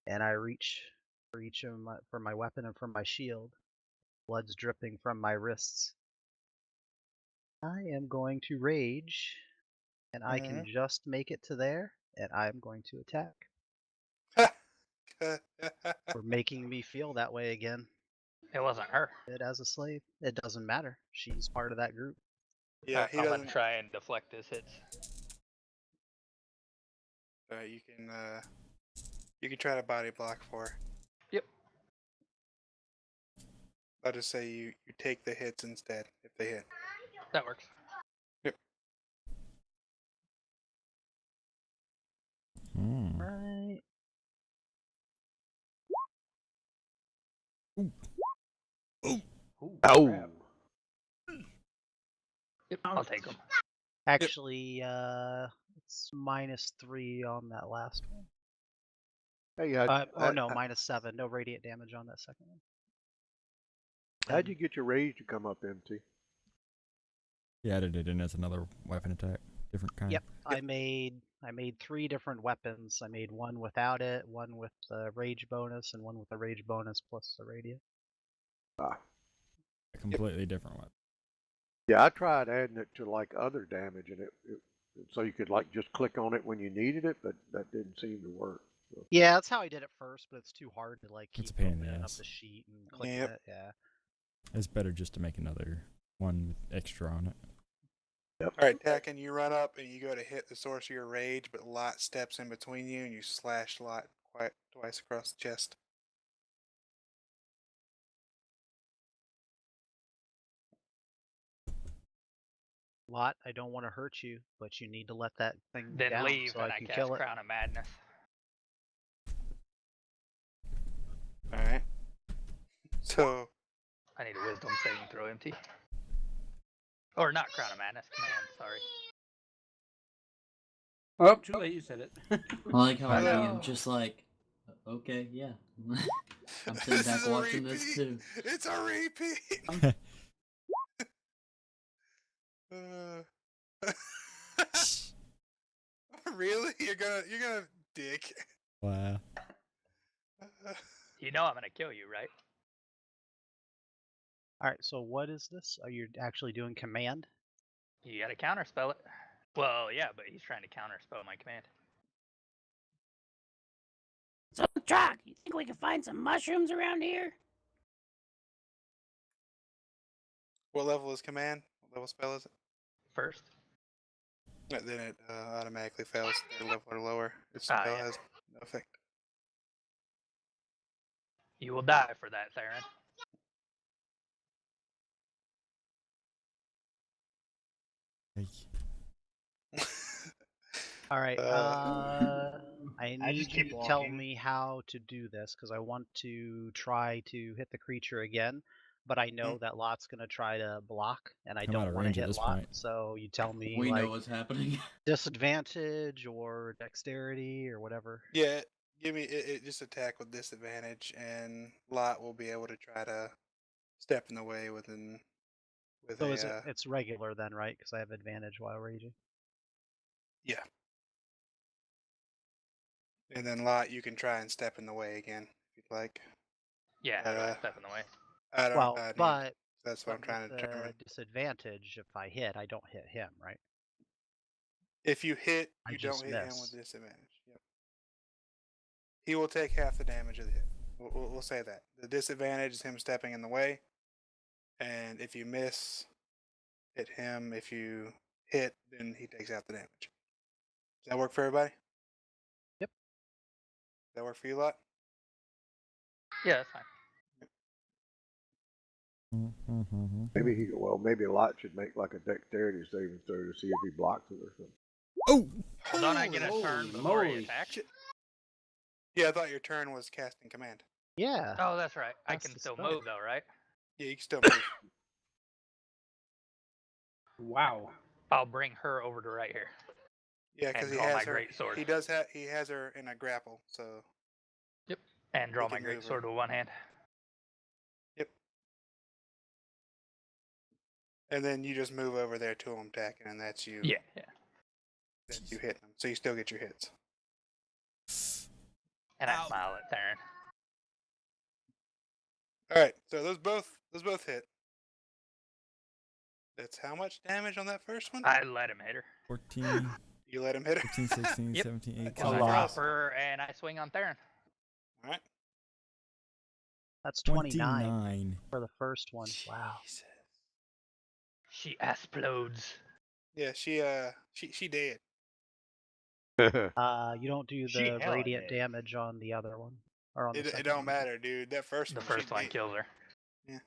and I reach for my weapon and for my shield. Blood's dripping from my wrists. I am going to rage, and I can just make it to there, and I'm going to attack. For making me feel that way again. It wasn't her. It as a slave. It doesn't matter. She's part of that group. Yeah, he I'm doesn't. gonna try and deflect his hits. You can try to body block for her. Yep. I'll just say you take the hits instead if they hit. That works. Yep. Right. Oh. Yep, I'll take them. Actually, it's -3 on that last one. Hey, Oh no, -7. No radiant damage on that second one. How'd you get your rage to come up, MT? He added it in as another weapon attack, different kind. Yep, I made 3 different weapons. I made one without it, one with the rage bonus, and one with the rage bonus plus the radiant. Ah. A completely different weapon. Yeah, I tried adding it to like other damage, and it so you could like just click on it when you needed it, but that didn't seem to work. So. Yeah, that's how I did it first, but it's too hard to like It's keep a pain in the opening up ass. the sheet and clicking Yep. it. Yeah. It's better just to make another one with extra on it. Yep. All right, Tacken, you run up and you go to hit the source of your rage, but Lot steps in between you and you slash Lot twice across the chest. Lot, I don't want to hurt you, but you need to let that thing Then down leave so and I I can cast kill it. Crown of Madness. All right. So I need a Wisdom saving throw, empty. Or not Crown of Madness, Command, sorry. Oh, too late, you said it. I like how I No. am just like, okay, yeah. I'm sitting back watching this too. It's a repeat. Really? You're gonna dick. Wow. You know I'm gonna kill you, right? All right. So what is this? Are you actually doing command? You gotta counterspell it. Well, yeah, but he's trying to counterspell my command. So, Troc, you think we can find some mushrooms around here? What level is command? What level spell is it? First. Then it automatically fails. Third level or lower. Its spell yeah. has no effect. You will die for that, Theron. All right. I I need just you keep to tell walking. me how to do this because I want to try to hit the creature again, but I know that Lot's gonna try to block, and I I'm out don't of want to range at hit this Lot. point. So you tell me We like know what's happening. disadvantage or dexterity or whatever. Yeah, give me it just attack with disadvantage, and Lot will be able to try to step in the way with So is a it's regular then, right? Because I have advantage while raging. yeah. And then Lot, you can try and step in the way again if you'd like. Yeah, how do I step in the way? I don't Well, know how to but that's what I'm trying to with determine. the disadvantage, if I hit, I don't hit him, right? If you hit, I you just don't hit him with miss. disadvantage. Yep. He will take half the damage of the hit. We'll say that. The disadvantage is him stepping in the way, and if you miss, hit him. If you hit, then he takes out the damage. Does that work for everybody? Yep. Does that work for you, Lot? Yeah, that's fine. Maybe Lot should make like a dexterity saving throw to see if he blocks it or something. Oh! Don't I get a turn before he attacks? Yeah, I thought your turn was casting command. Yeah. Oh, that's right. I That's can the still spell. move though, right? Yeah, you can still move. Wow. I'll bring her over to right here. Yeah, because And he draw my has her. great sword. He has her in a grapple, so. Yep. And draw He my can great move her. sword with one hand. Yep. And then you just move over there to him, Tacken, and that's you. Yeah. That's you hitting him, so you still get your hits. And I smile at Theron. All right, so those both hit. That's how much damage on that first one? I let him hit her. 14, You let him hit her. 15, 16, Yep. 17, 18. Because I drop her and I swing on Theron. All right. That's 29 29. for the first one. Wow. She explodes. Yeah, she dead. You don't do She the hella radiant dead. damage on the other one, or on the It second don't one. matter, dude. That first The one. first one kills her. Yeah.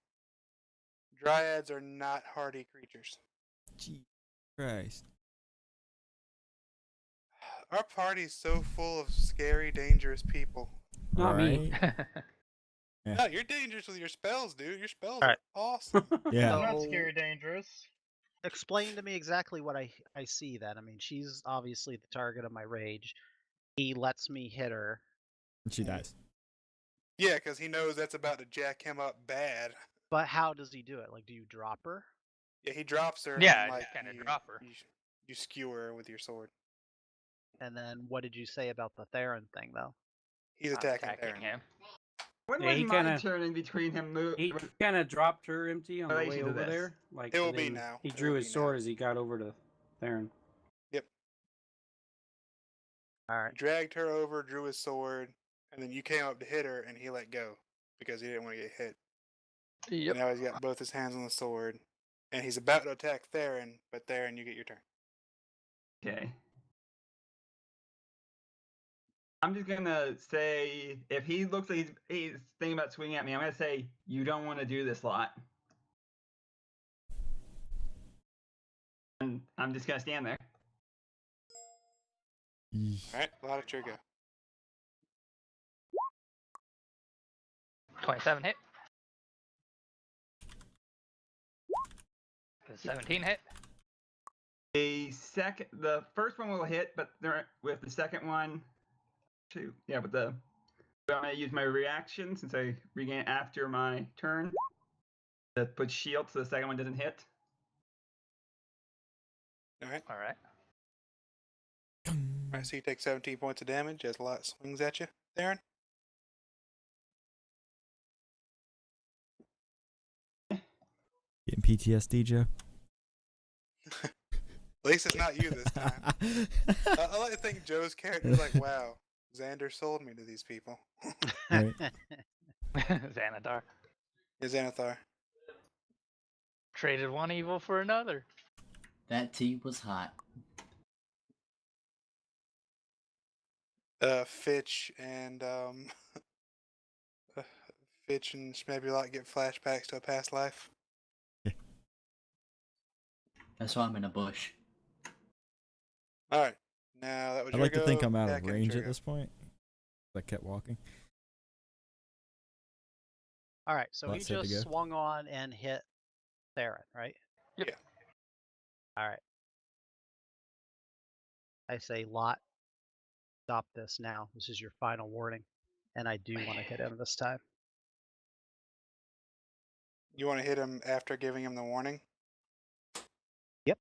Dryads are not hardy creatures. Jesus Christ. Our party's so full of scary, dangerous people. Not me. Yeah. No, you're dangerous with your spells, dude. Your spells Alright. are awesome. Yeah. I'm not So- scary dangerous. Explain to me exactly what I see then. I mean, she's obviously the target of my rage. He lets me hit her. And she dies. Yeah, because he knows that's about to jack him up bad. But how does he do it? Like, do you drop her? Yeah, he drops her. Yeah, and, I like, just kinda you- drop her. You skewer her with your sword. And then what did you say about the Theron thing, though? He's I'm attacking attacking Theron. him. When Yeah, was he my kinda- turn in between him move? He kind of dropped her empty on the Relation way to over this. there. Like It will and be then now. He It drew will his be sword now. as he got over to Theron. Yep. Alright. He dragged her over, drew his sword, and then you came up to hit her, and he let go because he didn't want to get hit. Yep. And now he's got both his hands on the sword, and he's about to attack Theron, but Theron, you get your turn. Okay. I'm just gonna say, if he looks like he's thinking about swinging at me, I'm gonna say, you don't want to do this, Lot. And I'm just gonna stand there. Alright, Lot, it's your go. 27 hit. Does 17 hit? The first one will hit, but with the second one, I'm gonna use my reaction since I regain it after my turn. That puts shield, so the second one doesn't hit. Alright. Alright. Alright, so you take 17 points of damage as Lot swings at you, Theron. Getting PTSD, Joe? At least it's not you this time. I like to think Joe's character's like, wow, Xander sold me to these people. Right. Xanathar. Yeah, Xanathar. Traded one evil for another. That tea was hot. Fitch and Fitch and Schmebulot get flashbacks to a past life. That's why I'm in a bush. Alright, now that was I'd your like to go, think I'm out of Dak, and range your at go. this point. I kept walking. Alright, so Lot he said to just go. swung on and hit Theron, right? Yep. Yeah. Alright. I say, Lot, stop this now. This is your final warning. And I do want to hit him this time. You want to hit him after giving him the warning? Yep.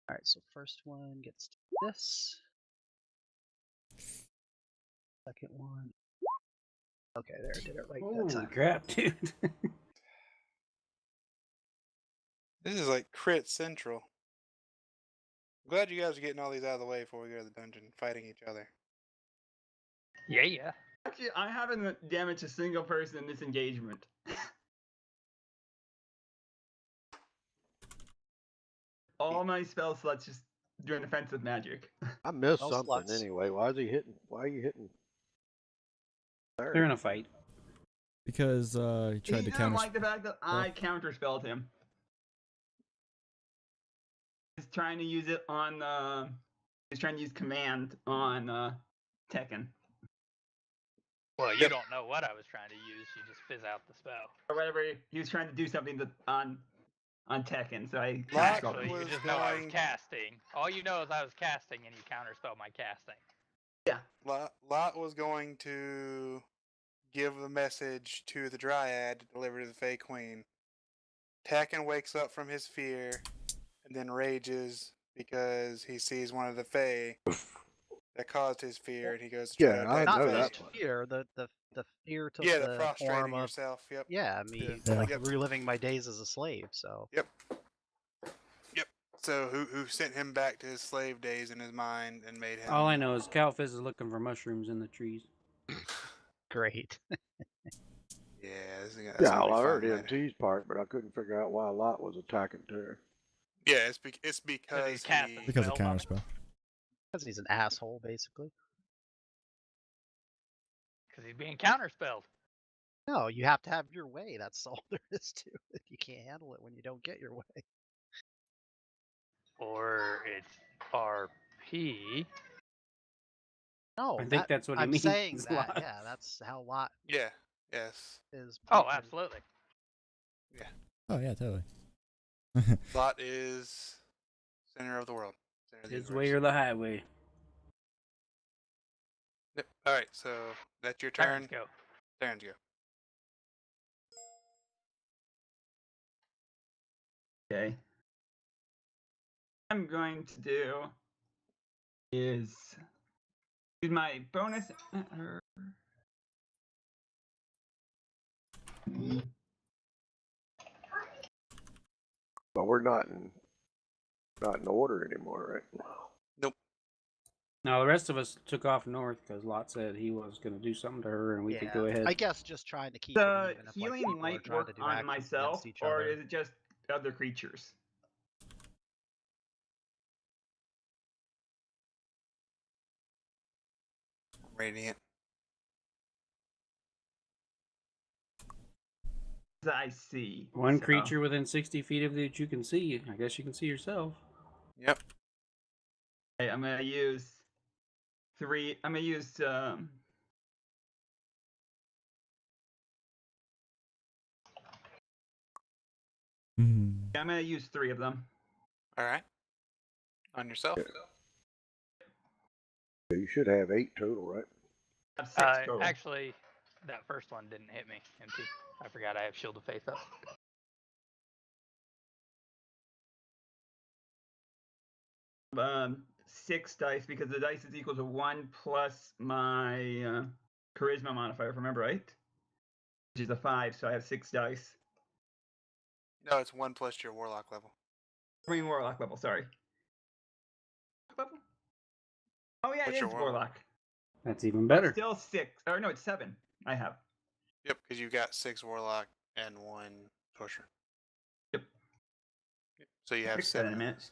Alright, so first one gets to this. Second one. Okay, there, I did it right that Holy time. crap, dude. This is like crit central. I'm glad you guys are getting all these out of the way before we go to the dungeon fighting each other. Yeah. Actually, I haven't damaged a single person in this engagement. All my spell slots just doing offensive magic. I missed Well, something sluts. anyway. Why is he hitting? Why are you hitting? They're in a fight. Because he He tried to didn't counter. like the fact that I counterspelled him. He's trying to use it on he's trying to use command on Tekken. Well, you don't know what I was trying to use. You just fizz out the spell. Or whatever, he was trying to do something on Tekken, so I Actually, counterspelled you him. just know I was casting. All you know is I was casting, and you counterspell my casting. Yeah. Lot was going to give the message to the Dryad to deliver to the Fey Queen. Takken wakes up from his fear and then rages because he sees one of the Fey that caused his fear, and he goes to try to attack Not the Fey. just fear, the fear took Yeah, the the prostrating form of yourself. Yep. yeah, me Yeah. like Yep. reliving my days as a slave. So Yep. So who sent him back to his slave days in his mind and made him? All I know is Calfizz is looking for mushrooms in the trees. great. Yeah, that's Yeah, gonna be well, I fun heard later. MT's part, but I couldn't figure out why Lot was attacking her. Yeah, it's because Because of counterspell. Because he's an asshole, basically. Because he's being counterspelled. No, you have to have your way. That's all there is to it. You can't handle it when you don't get your way. Or it's RP. No, I think that's what he I'm means. saying that. Lot. Yeah, that's how Lot Yeah. Yes. is. Oh, proven. absolutely. Yeah. Oh yeah, totally. Lot is center of the world. Center of the His universe. way or the highway. Yep. All right. So that's your Turns turn. go. Turns go. Okay. What I'm going to do is use my bonus. But we're not in order anymore, right? Nope. Now the rest of us took off north because Lot said he was going to do something to her, and we could go ahead. I guess just trying to keep it The even if healing people are might trying to work do on actions myself, against each or other. is it just other creatures? Radiant. I see. One So- creature within 60 feet of that you can see. I guess you can see yourself. Yep. Okay, I'm gonna use 3. I'm gonna use Mhm. I'm gonna use 3 of them. All right. On yourself. So you should have 8 total, right? I have 6 total. Actually, that first one didn't hit me. Empty. I forgot I have Shield of Faith up. Um, 6 dice because the dice is equal to 1 plus my charisma modifier, if I remember right? Which is a 5, so I have 6 dice. No, it's 1 plus your warlock level. I mean, warlock level, sorry. Level? Oh, yeah, What's it your is warlock? warlock. That's even better. Still 6. Or no, it's 7. I have. Yep, because you got 6 warlock and 1 sorcerer. Yep. So you have Fix that 7 in a of minute. those.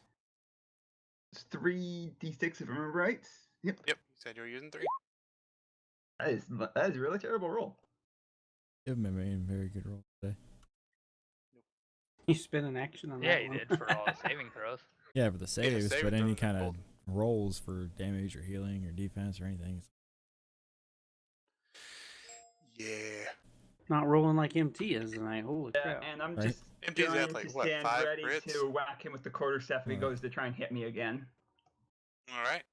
It's 3d6 if I remember right. Yep. Yep. You said you were using 3. That is a really terrible roll. You've been making a very good roll today. You spent an action on Yeah, that you one. did for all the saving throws. Yeah, for the saves, saving but any throws are kind of cool. rolls for damage or healing or defense or anything. Yeah. Not rolling like MT is tonight. Holy Yeah, crap. and I'm Right. just MT's trying got like to what, stand 5 ready crits? to whack him with the quarterstaff if he Right. goes to try and hit me again. All right.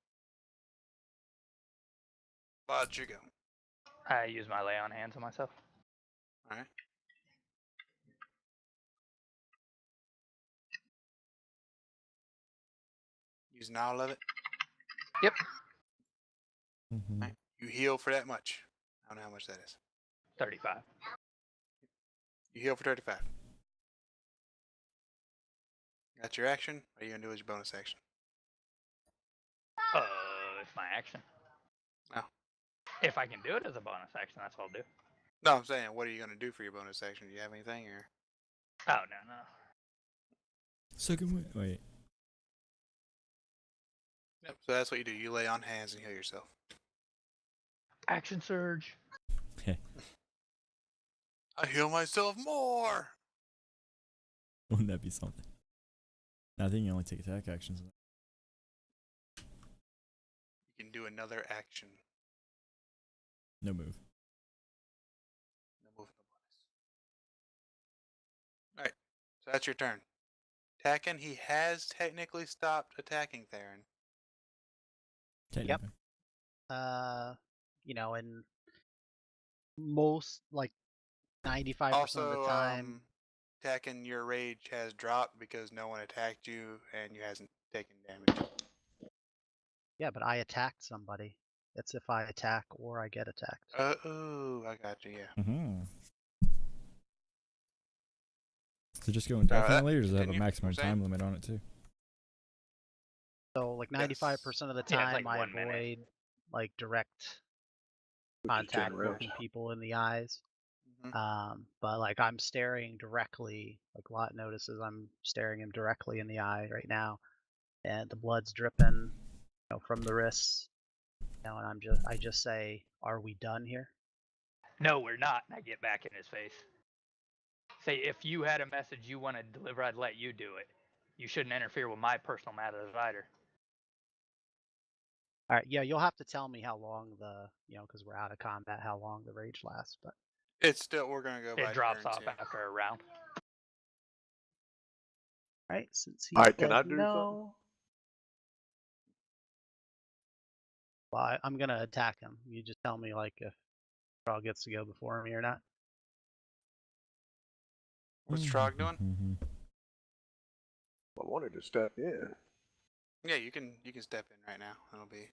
How'd you go? I use my lay on hands on myself. All right. Using all of it. Yep. Mm-hmm. Right. You heal for that much. I don't know how much that is. 35. You heal for 35. That's your action. What are you gonna do as your bonus action? It's my action. Oh. If I can do it as a bonus action, that's what I'll do. No, I'm saying, what are you gonna do for your bonus action? Do you have anything or? Oh, no. Second way. Wait. Yep. So that's what you do. You lay on hands and heal yourself. Action surge. I heal myself more. Wouldn't that be something? I think you only take attack actions. You can do another action. No move. No move, no bonus. All right. So that's your turn. Taken. He has technically stopped attacking Theron. Technically. And most, like 95% of the time. Taken, your rage has dropped because no one attacked you and you hasn't taken damage. Yeah, but I attacked somebody. It's if I attack or I get attacked. Oh, I got you. Yeah. Mm-hmm. So just go indefinitely, or does it have a continue, maximum we're saying? time limit on it too? So like 95% of the Yeah, it's time like I 1 minute. avoid like direct Which is 10 contact rounds. looking people in the eyes. Mhm. But like I'm staring directly, like Lot notices I'm staring him directly in the eye right now, and the blood's dripping, from the wrists. And I just say, "Are we done here?" No, we're not. And I get back in his face. Say, if you had a message you want to deliver, I'd let you do it. You shouldn't interfere with my personal matters either. All right, yeah, you'll have to tell me how long because we're out of combat, how long the rage lasts. But We're gonna go by It drops turns off here. after a round. all right, since he Alright, can said I do no, well, I'm gonna attack him. You just tell me like if Carl gets to go before me or not. What's Trog doing? Mm-hmm. I wanted to step in. Yeah, you can step in right now. It'll be.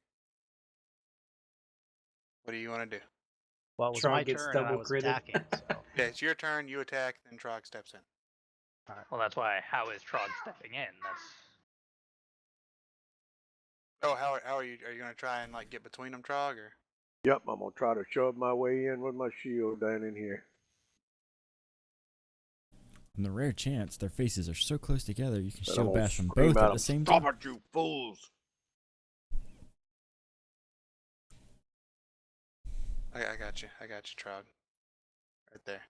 What do you want to do? Well, it was Trog my gets turn and I double was critted. attacking. So Yeah, it's your turn. You attack, then Trog steps in. Well, that's why. How is Trog stepping in? That's. Oh, how are you? Are you gonna try and like get between them, Trog, or? Yep, I'm gonna try to shove my way in with my shield down in here. On the rare chance their faces are so close together, you can Then I'm shield gonna bash them scream both at at 'em, the same "Stop time. it, you fools!" I got you. I got you, Trog. Right there.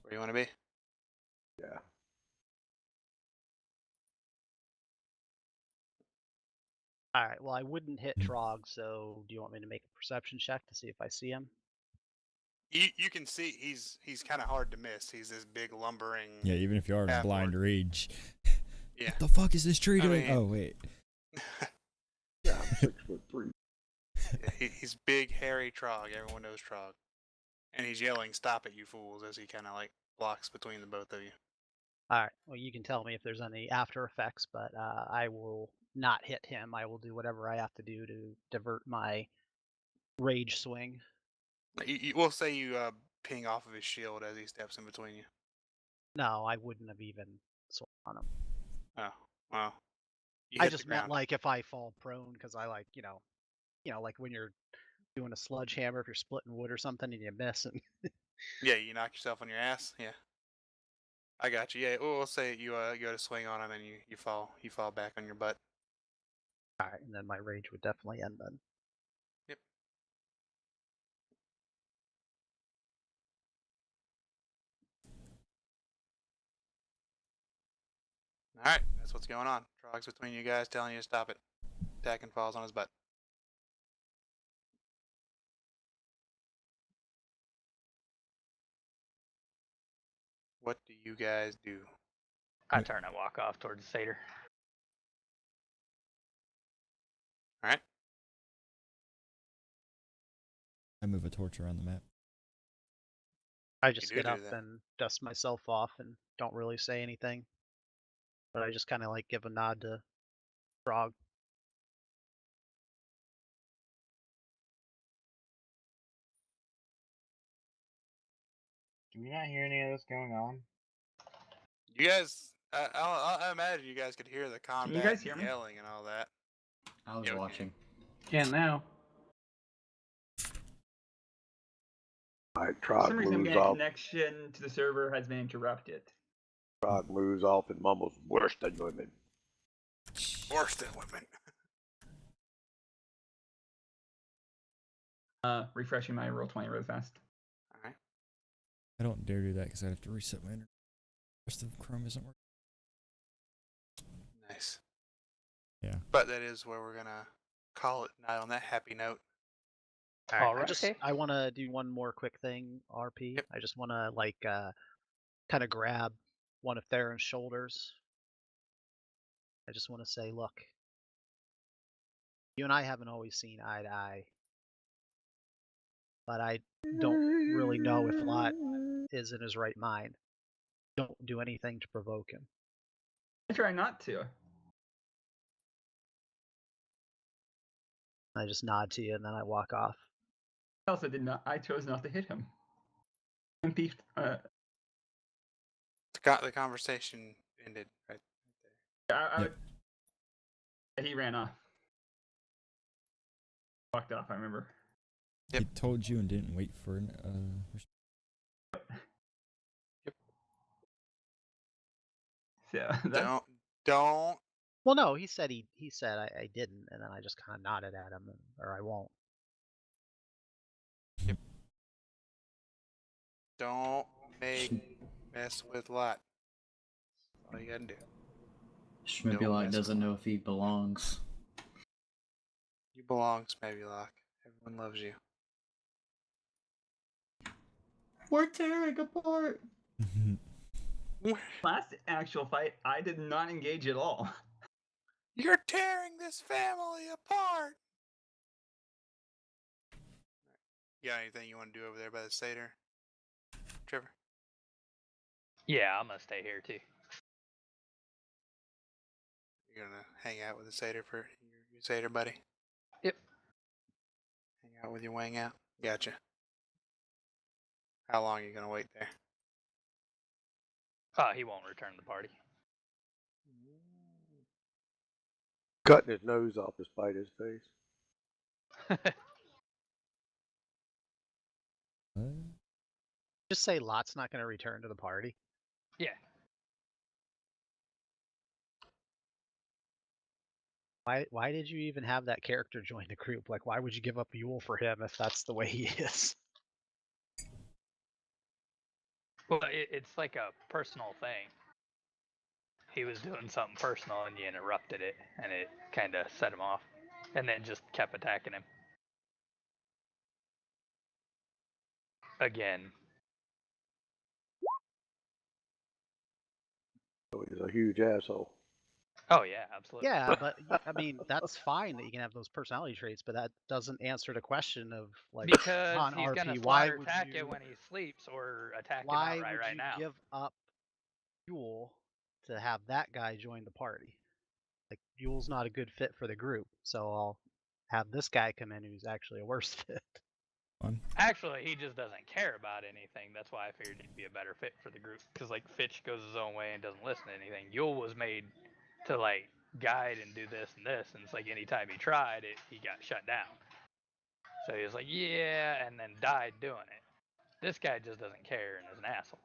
Where you want to be? Yeah. All right. Well, I wouldn't hit Trog, so do you want me to make a perception check to see if I see him? You can see he's kind of hard to miss. He's this big lumbering. Yeah, even if you are in a half-orc. blind rage. Yeah. What the fuck is this tree I doing? mean- Oh wait. Yeah, I'm 6'3". Yeah, he's big, hairy Trog. Everyone knows Trog. And he's yelling, "Stop it, you fools!" as he kind of like blocks between the both of you. All right. Well, you can tell me if there's any after effects, but I will not hit him. I will do whatever I have to do to divert my rage swing. We'll say you ping off of his shield as he steps in between you. No, I wouldn't have even swung on him. Oh, well. You I hit the just meant ground. like if I fall prone, because I like like when you're doing a sledgehammer, if you're splitting wood or something and you miss, and Yeah, you knock yourself on your ass. Yeah. I got you. Yeah, we'll say you go to swing on him and you fall back on your butt. all right, and then my rage would definitely end then. Yep. All right, that's what's going on. Trog's between you guys, telling you to stop it. Attacking falls on his butt. What do you guys do? I turn and walk off towards the satyr. All right. I move a torch around the map. I just do get do up that. and dust myself off and don't really say anything, but I just kind of like give a nod to Frog. Do we not hear any of this going on? You guys, I imagine you guys could hear the combat, guys and hear the me? yelling, and all that. I was Yeah, we can. watching. Can now. Alright, For Trog some reason, I'm moves getting a off. connection to the server has been interrupted. Trog moves off and mumbles, "Worse than women." Worse than women. Refreshing my Roll20 really fast. All right. I don't dare do that because I have to reset my internet. The rest of Chrome isn't working. Nice. Yeah. But that is where we're gonna call it night on that happy note. All right, Alright. I want to do one more quick thing, RP. Yep. I just want to like kind of grab one of Theron's shoulders. I just want to say, look, you and I haven't always seen eye to eye, but I don't really know if Lot is in his right mind. Don't do anything to provoke him. I try not to. I just nod to you and then I walk off. I also did not. I chose not to hit him. And beefed. The conversation ended right there. He ran off. Walked off. I remember. Yep. He told you and didn't wait for an So that's Don't. Well, no, he said I didn't, and then I just kind of nodded at him, or I won't. Don't mess with Lot. That's all you gotta do. Schmippy doesn't know if he belongs. You belong, Smavylock. Everyone loves you. We're tearing apart. last actual fight. I did not engage at all. You're tearing this family apart. You got anything you want to do over there by the satyr, Trevor? Yeah, I'm gonna stay here too. You're gonna hang out with the satyr for your satyr buddy? Yep. Hang out with your wang out? Gotcha. How long are you gonna wait there? He won't return to the party. Cutting his nose off to spite his face. Just say Lot's not going to return to the party. Yeah. Why did you even have that character join the group? Like, why would you give up Yule for him if that's the way he is? Well, it's like a personal thing. He was doing something personal and you interrupted it, and it kind of set him off, and then just kept attacking him. Again. So he's a huge asshole. Oh yeah, absolutely. Yeah, but I mean that's fine that you can have those personality traits, but that doesn't answer the question of like because on he's RP. gonna Why slaughter would attack you? it when he sleeps or attack him Why outright would right you now. give up Yule to have that guy join the party? Like Yule's not a good fit for the group, so I'll have this guy come in who's actually a worse fit. Actually, he just doesn't care about anything. That's why I figured he'd be a better fit for the group. Because like Fitch goes his own way and doesn't listen to anything. Yule was made to like guide and do this and this, and it's like anytime he tried it, he got shut down. So he was like, yeah, and then died doing it. This guy just doesn't care and is an asshole.